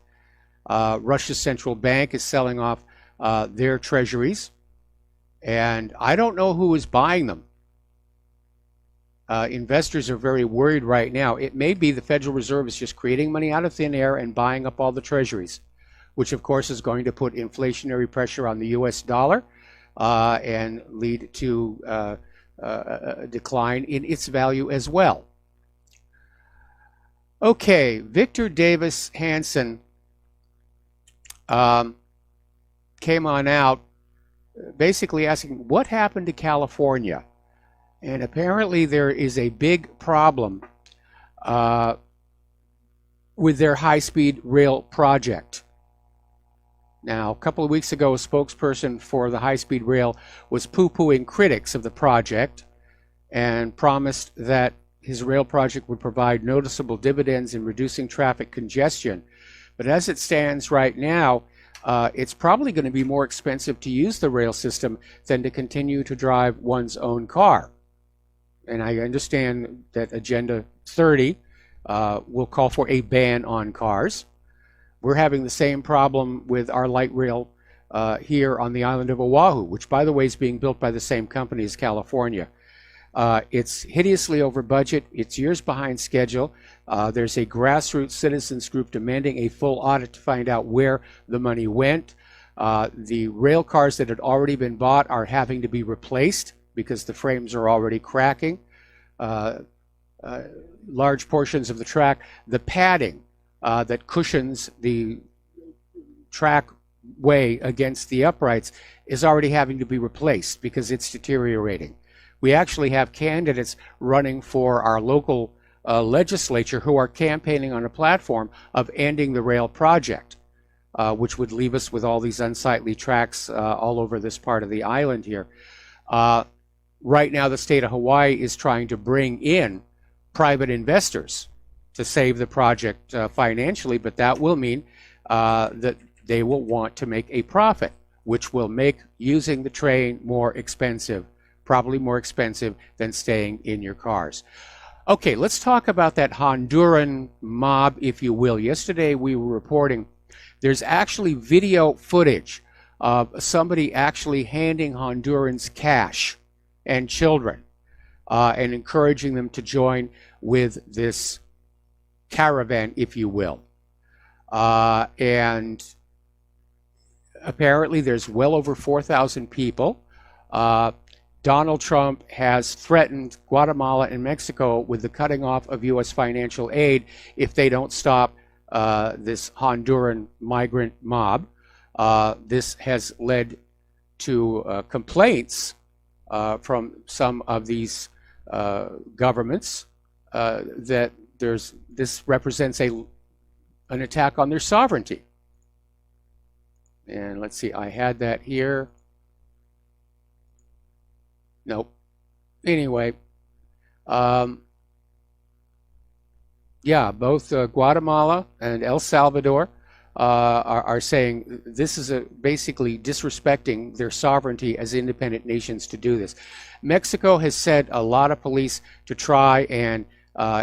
Russia's central bank is selling off their treasuries. And I don't know who is buying them. Investors are very worried right now. It may be the Federal Reserve is just creating money out of thin air and buying up all the treasuries, which of course is going to put inflationary pressure on the U.S. dollar and lead to a decline in its value as well. Okay, Victor Davis Hanson came on out basically asking what happened to California. And apparently there is a big problem with their high-speed rail project. Now, a couple of weeks ago, a spokesperson for the high-speed rail was poo-pooing critics of the project and promised that his rail project would provide noticeable dividends in reducing traffic congestion. But as it stands right now, it's probably going to be more expensive to use the rail system than to continue to drive one's own car. And I understand that Agenda 30 will call for a ban on cars. We're having the same problem with our light rail here on the island of Oahu, which, by the way, is being built by the same company as California. It's hideously over budget. It's years behind schedule. There's a grassroots citizens group demanding a full audit to find out where the money went. The rail cars that had already been bought are having to be replaced because the frames are already cracking. Large portions of the track, the padding that cushions the trackway against the uprights is already having to be replaced because it's deteriorating. We actually have candidates running for our local legislature who are campaigning on a platform of ending the rail project, which would leave us with all these unsightly tracks all over this part of the island here. Right now, the state of Hawaii is trying to bring in private investors to save the project financially, but that will mean that they will want to make a profit, which will make using the train more expensive, probably more expensive than staying in your cars. Okay, let's talk about that Honduran mob, if you will. Yesterday we were reporting there's actually video footage of somebody actually handing Hondurans cash and children and encouraging them to join with this caravan, if you will. And apparently there's well over 4,000 people. Donald Trump has threatened Guatemala and Mexico with the cutting off of U.S. financial aid if they don't stop this Honduran migrant mob. This has led to complaints from some of these governments that this represents an attack on their sovereignty. And let's see, I had that here. Nope. Anyway, yeah, both Guatemala and El Salvador are saying this is basically disrespecting their sovereignty as independent nations to do this. Mexico has sent a lot of police to try and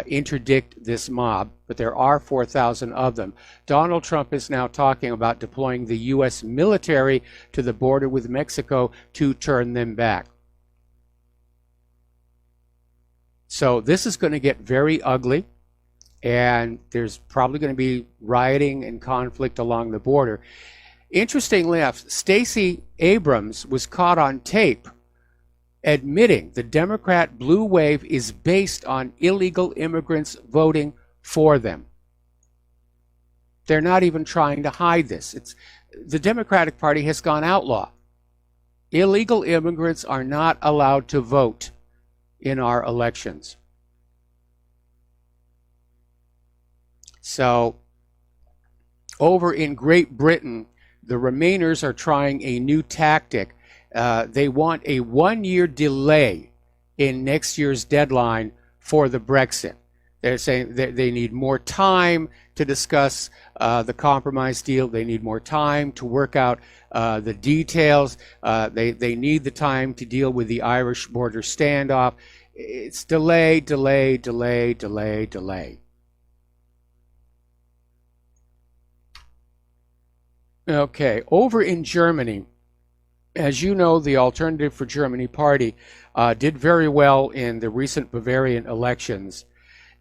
interdict this mob, but there are 4,000 of them. Donald Trump is now talking about deploying the U.S. military to the border with Mexico to turn them back. So this is going to get very ugly, and there's probably going to be rioting and conflict along the border. Interestingly enough, Stacey Abrams was caught on tape admitting the Democrat blue wave is based on illegal immigrants voting for them. They're not even trying to hide this. The Democratic Party has gone outlaw. Illegal immigrants are not allowed to vote in our elections. So, over in Great Britain, the Remainers are trying a new tactic. They want a 1-year delay in next year's deadline for the Brexit. They're saying that they need more time to discuss the compromise deal. They need more time to work out the details. They need the time to deal with the Irish border standoff. It's delay, delay, delay, delay, delay. Okay, over in Germany, as you know, the Alternative for Germany party did very well in the recent Bavarian elections.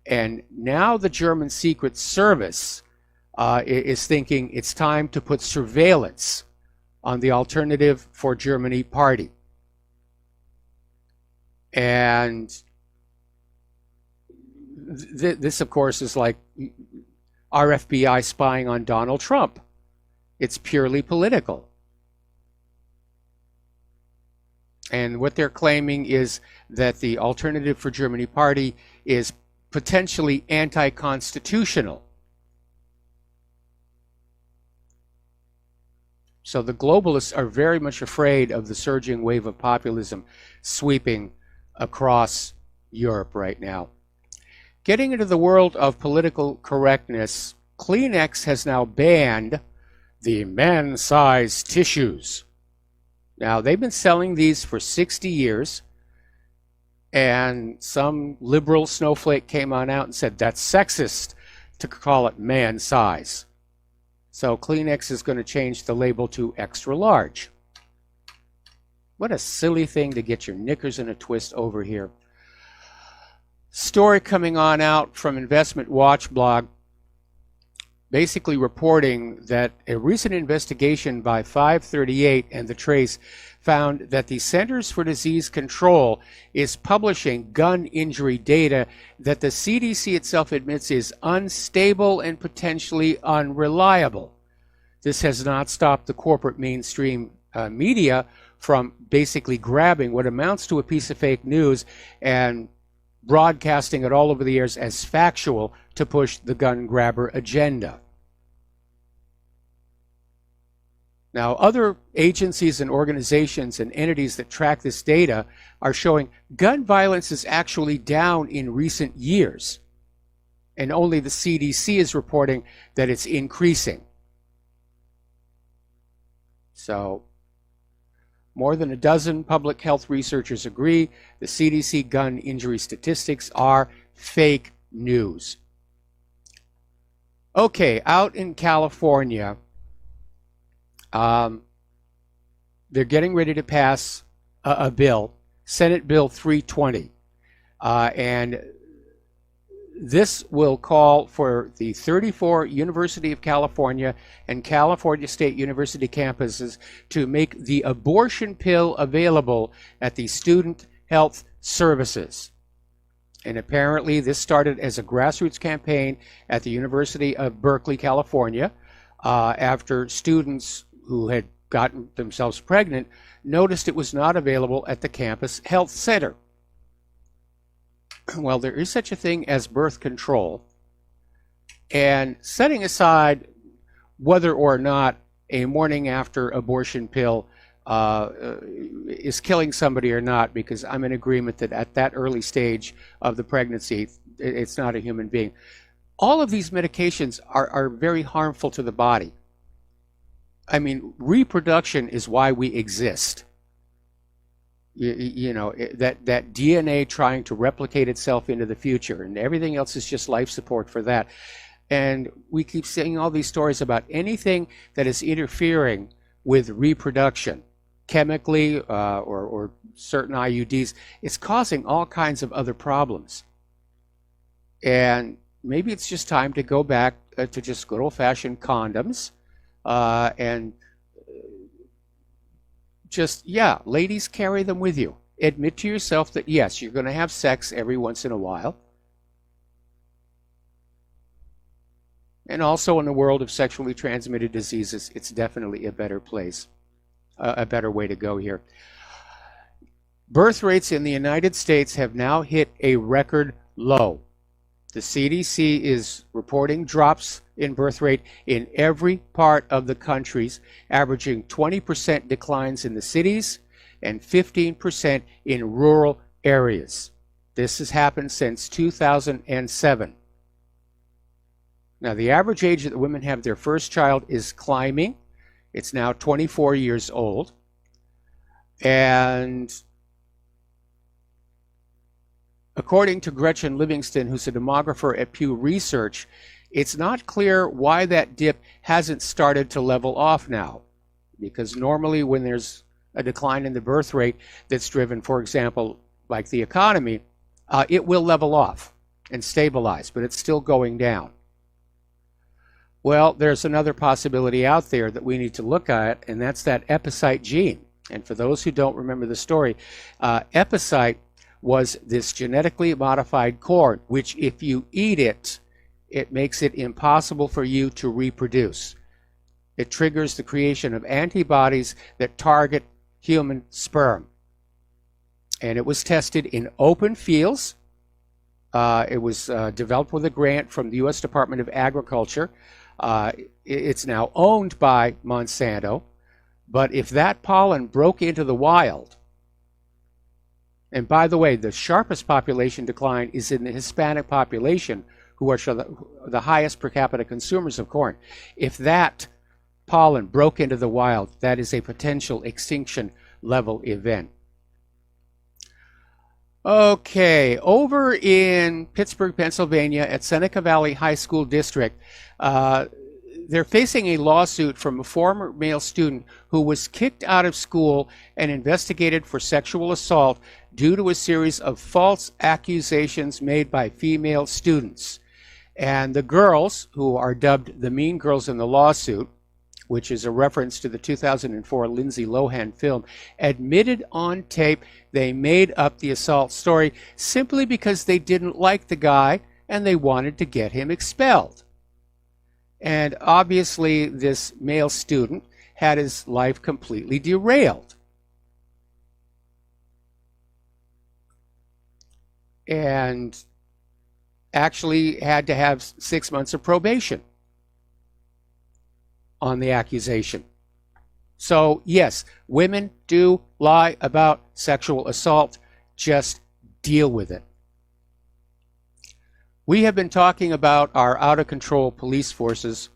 And now the German Secret Service is thinking it's time to put surveillance on the Alternative for Germany party. And this, of course, is like our FBI spying on Donald Trump. It's purely political. And what they're claiming is that the Alternative for Germany party is potentially anti-constitutional. So the globalists are very much afraid of the surging wave of populism sweeping across Europe right now. Getting into the world of political correctness, Kleenex has now banned the man-sized tissues. Now, they've been selling these for 60 years, and some liberal snowflake came on out and said that's sexist to call it man-size. So Kleenex is going to change the label to extra large. What a silly thing to get your knickers in a twist over here. Story coming on out from Investment Watch blog, basically reporting that a recent investigation by 538 and the Trace found that the Centers for Disease Control is publishing gun injury data that the CDC itself admits is unstable and potentially unreliable. This has not stopped the corporate mainstream media from basically grabbing what amounts to a piece of fake news and broadcasting it all over the airs as factual to push the gun grabber agenda. Now, other agencies and organizations and entities that track this data are showing gun violence is actually down in recent years, and only the CDC is reporting that it's increasing. So, more than a dozen public health researchers agree the CDC gun injury statistics are fake news. Okay, out in California, they're getting ready to pass a bill, Senate Bill 320, and this will call for the 34 University of California and California State University campuses to make the abortion pill available at the student health services. And apparently this started as a grassroots campaign at the University of Berkeley, California, after students who had gotten themselves pregnant noticed it was not available at the campus health center. Well, there is such a thing as birth control, and setting aside whether or not a morning after abortion pill is killing somebody or not, because I'm in agreement that at that early stage of the pregnancy, it's not a human being. All of these medications are very harmful to the body. I mean, reproduction is why we exist. that DNA trying to replicate itself into the future, and everything else is just life support for that. And we keep seeing all these stories about anything that is interfering with reproduction, chemically or certain IUDs. It's causing all kinds of other problems. And maybe it's just time to go back to just good old-fashioned condoms and just, ladies, carry them with you. Admit to yourself that, yes, you're going to have sex every once in a while. And also in the world of sexually transmitted diseases, it's definitely a better place, a better way to go here. Birth rates in the United States have now hit a record low. The CDC is reporting drops in birth rate in every part of the countries, averaging 20% declines in the cities and 15% in rural areas. This has happened since 2007. Now, the average age that women have their first child is climbing. It's now 24 years old. And according to Gretchen Livingston, who's a demographer at Pew Research, it's not clear why that dip hasn't started to level off now. Because normally when there's a decline in the birth rate that's driven, for example, like the economy, it will level off and stabilize, but it's still going down. Well, there's another possibility out there that we need to look at, and that's that epicite gene. And for those who don't remember the story, epicite was this genetically modified corn, which if you eat it, it makes it impossible for you to reproduce. It triggers the creation of antibodies that target human sperm. And it was tested in open fields. It was developed with a grant from the U.S. Department of Agriculture. It's now owned by Monsanto. But if that pollen broke into the wild, and by the way, the sharpest population decline is in the Hispanic population, who are the highest per capita consumers of corn. If that pollen broke into the wild, that is a potential extinction level event. Okay, over in Pittsburgh, Pennsylvania, at Seneca Valley High School District, they're facing a lawsuit from a former male student who was kicked out of school and investigated for sexual assault due to a series of false accusations made by female students. And the girls, who are dubbed the Mean Girls in the lawsuit, which is a reference to the 2004 Lindsay Lohan film, admitted on tape they made up the assault story simply because they didn't like the guy and they wanted to get him expelled. And obviously this male student had his life completely derailed. And actually had to have 6 months of probation on the accusation. So yes, women do lie about sexual assault. Just deal with it. We have been talking about our out-of-control police forces,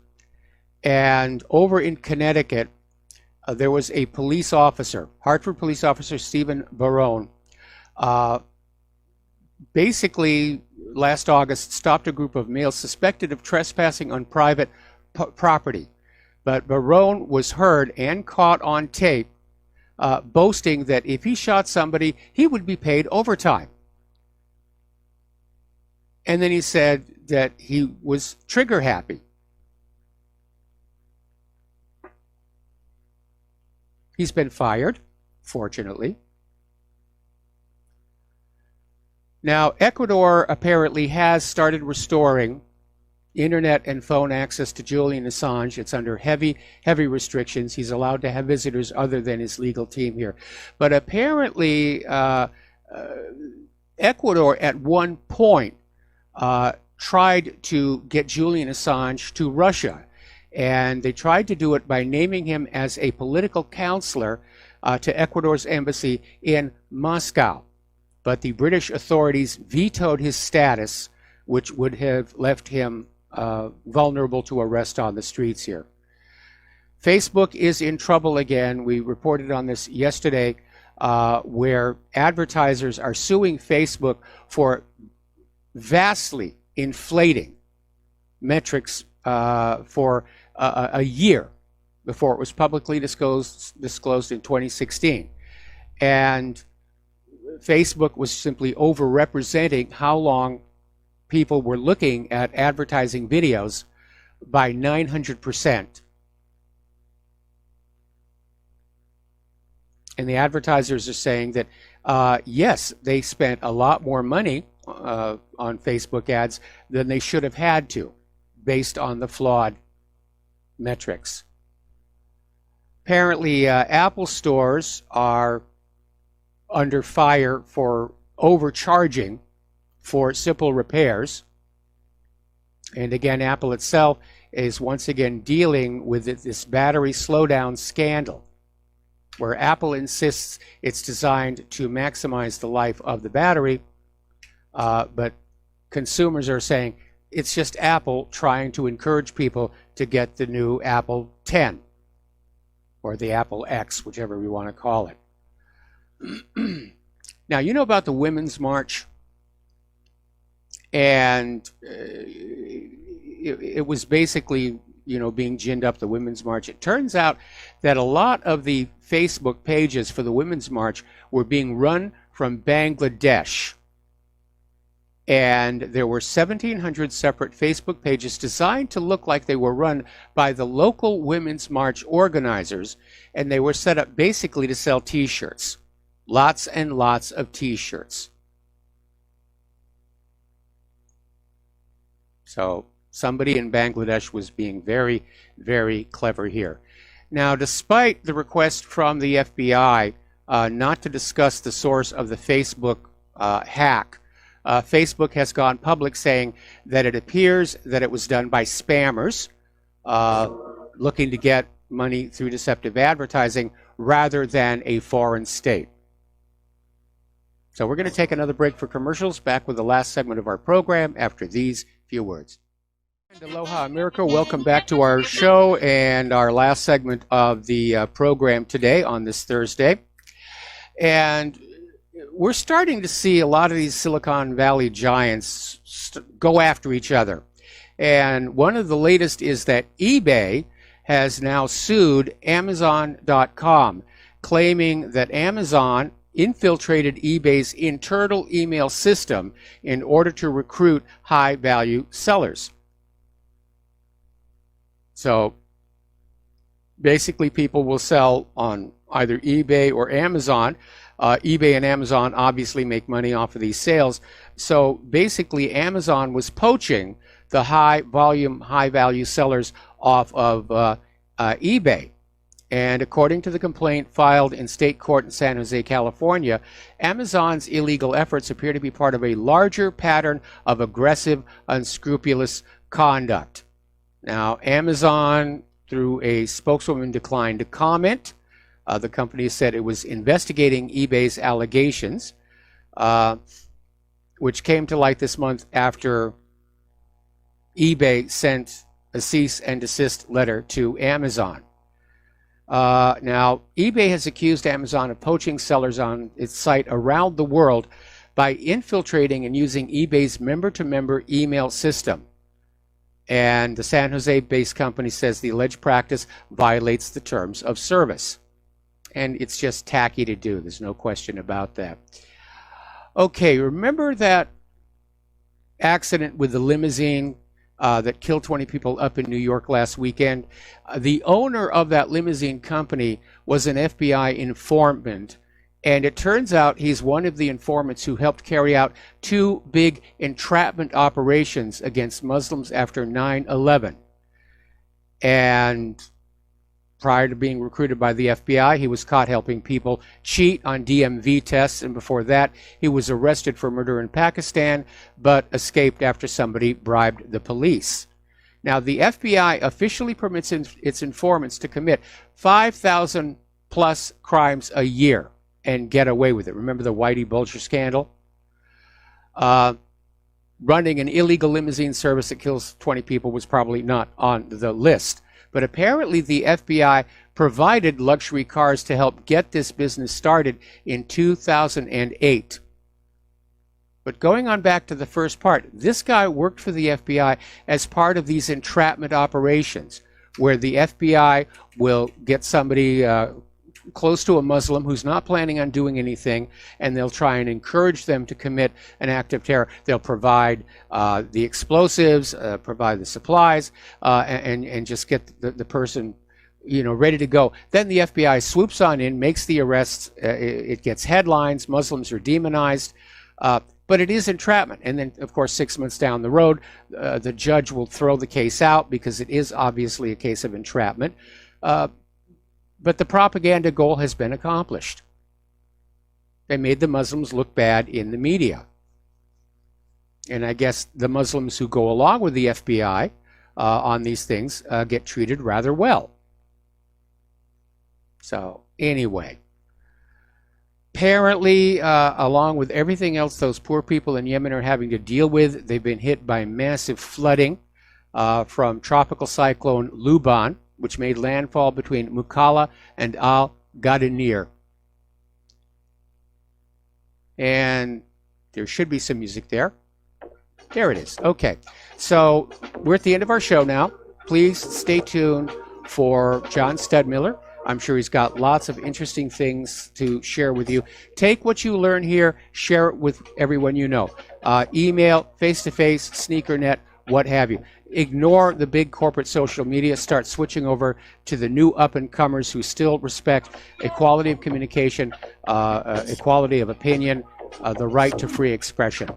and over in Connecticut, there was a police officer, Hartford police officer Stephen Barone, basically last August stopped a group of males suspected of trespassing on private property. But Barone was heard and caught on tape boasting that if he shot somebody, he would be paid overtime. And then he said that he was trigger happy. He's been fired, fortunately. Now, Ecuador apparently has started restoring internet and phone access to Julian Assange. It's under heavy restrictions. He's allowed to have visitors other than his legal team here. But apparently, Ecuador at one point tried to get Julian Assange to Russia. And they tried to do it by naming him as a political counselor to Ecuador's embassy in Moscow. But the British authorities vetoed his status, which would have left him vulnerable to arrest on the streets here. Facebook is in trouble again. We reported on this yesterday. where advertisers are suing Facebook for vastly inflating metrics for a year before it was publicly disclosed in 2016. And Facebook was simply overrepresenting how long people were looking at advertising videos by 900%. And the advertisers are saying that, yes, they spent a lot more money on Facebook ads than they should have had to, based on the flawed metrics. Apparently, Apple stores are under fire for overcharging for simple repairs. And again, Apple itself is once again dealing with this battery slowdown scandal, where Apple insists it's designed to maximize the life of the battery, but consumers are saying it's just Apple trying to encourage people to get the new Apple 10 or the Apple X, whichever we want to call it. Now, you know about the Women's March, and it was basically, being ginned up, the Women's March. It turns out that a lot of the Facebook pages for the Women's March were being run from Bangladesh. And there were 1,700 separate Facebook pages designed to look like they were run by the local Women's March organizers, and they were set up basically to sell T-shirts. Lots and lots of T-shirts. So somebody in Bangladesh was being very, very clever here. Now, despite the request from the FBI not to discuss the source of the Facebook hack, Facebook has gone public saying that it appears that it was done by spammers looking to get money through deceptive advertising rather than a foreign state. So we're going to take another break for commercials, back with the last segment of our program after these few words. And aloha America, welcome back to our show and our last segment of the program today on this Thursday. And we're starting to see a lot of these Silicon Valley giants go after each other. And one of the latest is that eBay has now sued Amazon.com, claiming that Amazon infiltrated eBay's internal email system in order to recruit high-value sellers. So basically, people will sell on either eBay or Amazon. eBay and Amazon obviously make money off of these sales. So basically, Amazon was poaching the high-volume, high-value sellers off of eBay. And according to the complaint filed in state court in San Jose, California, Amazon's illegal efforts appear to be part of a larger pattern of aggressive, unscrupulous conduct. Now, Amazon, through a spokeswoman, declined to comment. The company said it was investigating eBay's allegations, which came to light this month after eBay sent a cease and desist letter to Amazon. Now, eBay has accused Amazon of poaching sellers on its site around the world by infiltrating and using eBay's member-to-member email system. And the San Jose-based company says the alleged practice violates the terms of service. And it's just tacky to do. There's no question about that. Okay, remember that accident with the limousine that killed 20 people up in New York last weekend? The owner of that limousine company was an FBI informant, and it turns out he's one of the informants who helped carry out 2 big entrapment operations against Muslims after 9/11. And prior to being recruited by the FBI, he was caught helping people cheat on DMV tests, and before that, he was arrested for murder in Pakistan, but escaped after somebody bribed the police. Now, the FBI officially permits its informants to commit 5,000 plus crimes a year and get away with it. Remember the Whitey Bulger scandal? Running an illegal limousine service that kills 20 people was probably not on the list. But apparently the FBI provided luxury cars to help get this business started in 2008. But going on back to the first part, this guy worked for the FBI as part of these entrapment operations, where the FBI will get somebody close to a Muslim who's not planning on doing anything, and they'll try and encourage them to commit an act of terror. They'll provide the explosives, provide the supplies, and just get the person, ready to go. Then the FBI swoops on in, makes the arrests. It gets headlines. Muslims are demonized. But it is entrapment. And then, of course, 6 months down the road, the judge will throw the case out because it is obviously a case of entrapment. But the propaganda goal has been accomplished. They made the Muslims look bad in the media. And I guess the Muslims who go along with the FBI on these things get treated rather well. So, anyway. Apparently, along with everything else those poor people in Yemen are having to deal with, they've been hit by massive flooding from tropical cyclone Luban, which made landfall between Mukalla and Al Gadanir. And there should be some music there. There it is. Okay. So we're at the end of our show now. Please stay tuned for John Studmiller. I'm sure he's got lots of interesting things to share with you. Take what you learn here, share it with everyone you know. Email, face-to-face, SneakerNet, what have you. Ignore the big corporate social media. Start switching over to the new up-and-comers who still respect equality of communication, equality of opinion, the right to free expression.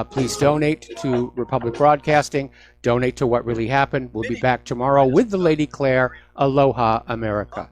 Please donate to Republic Broadcasting. Donate to What Really Happened. We'll be back tomorrow with the Lady Claire. Aloha, America.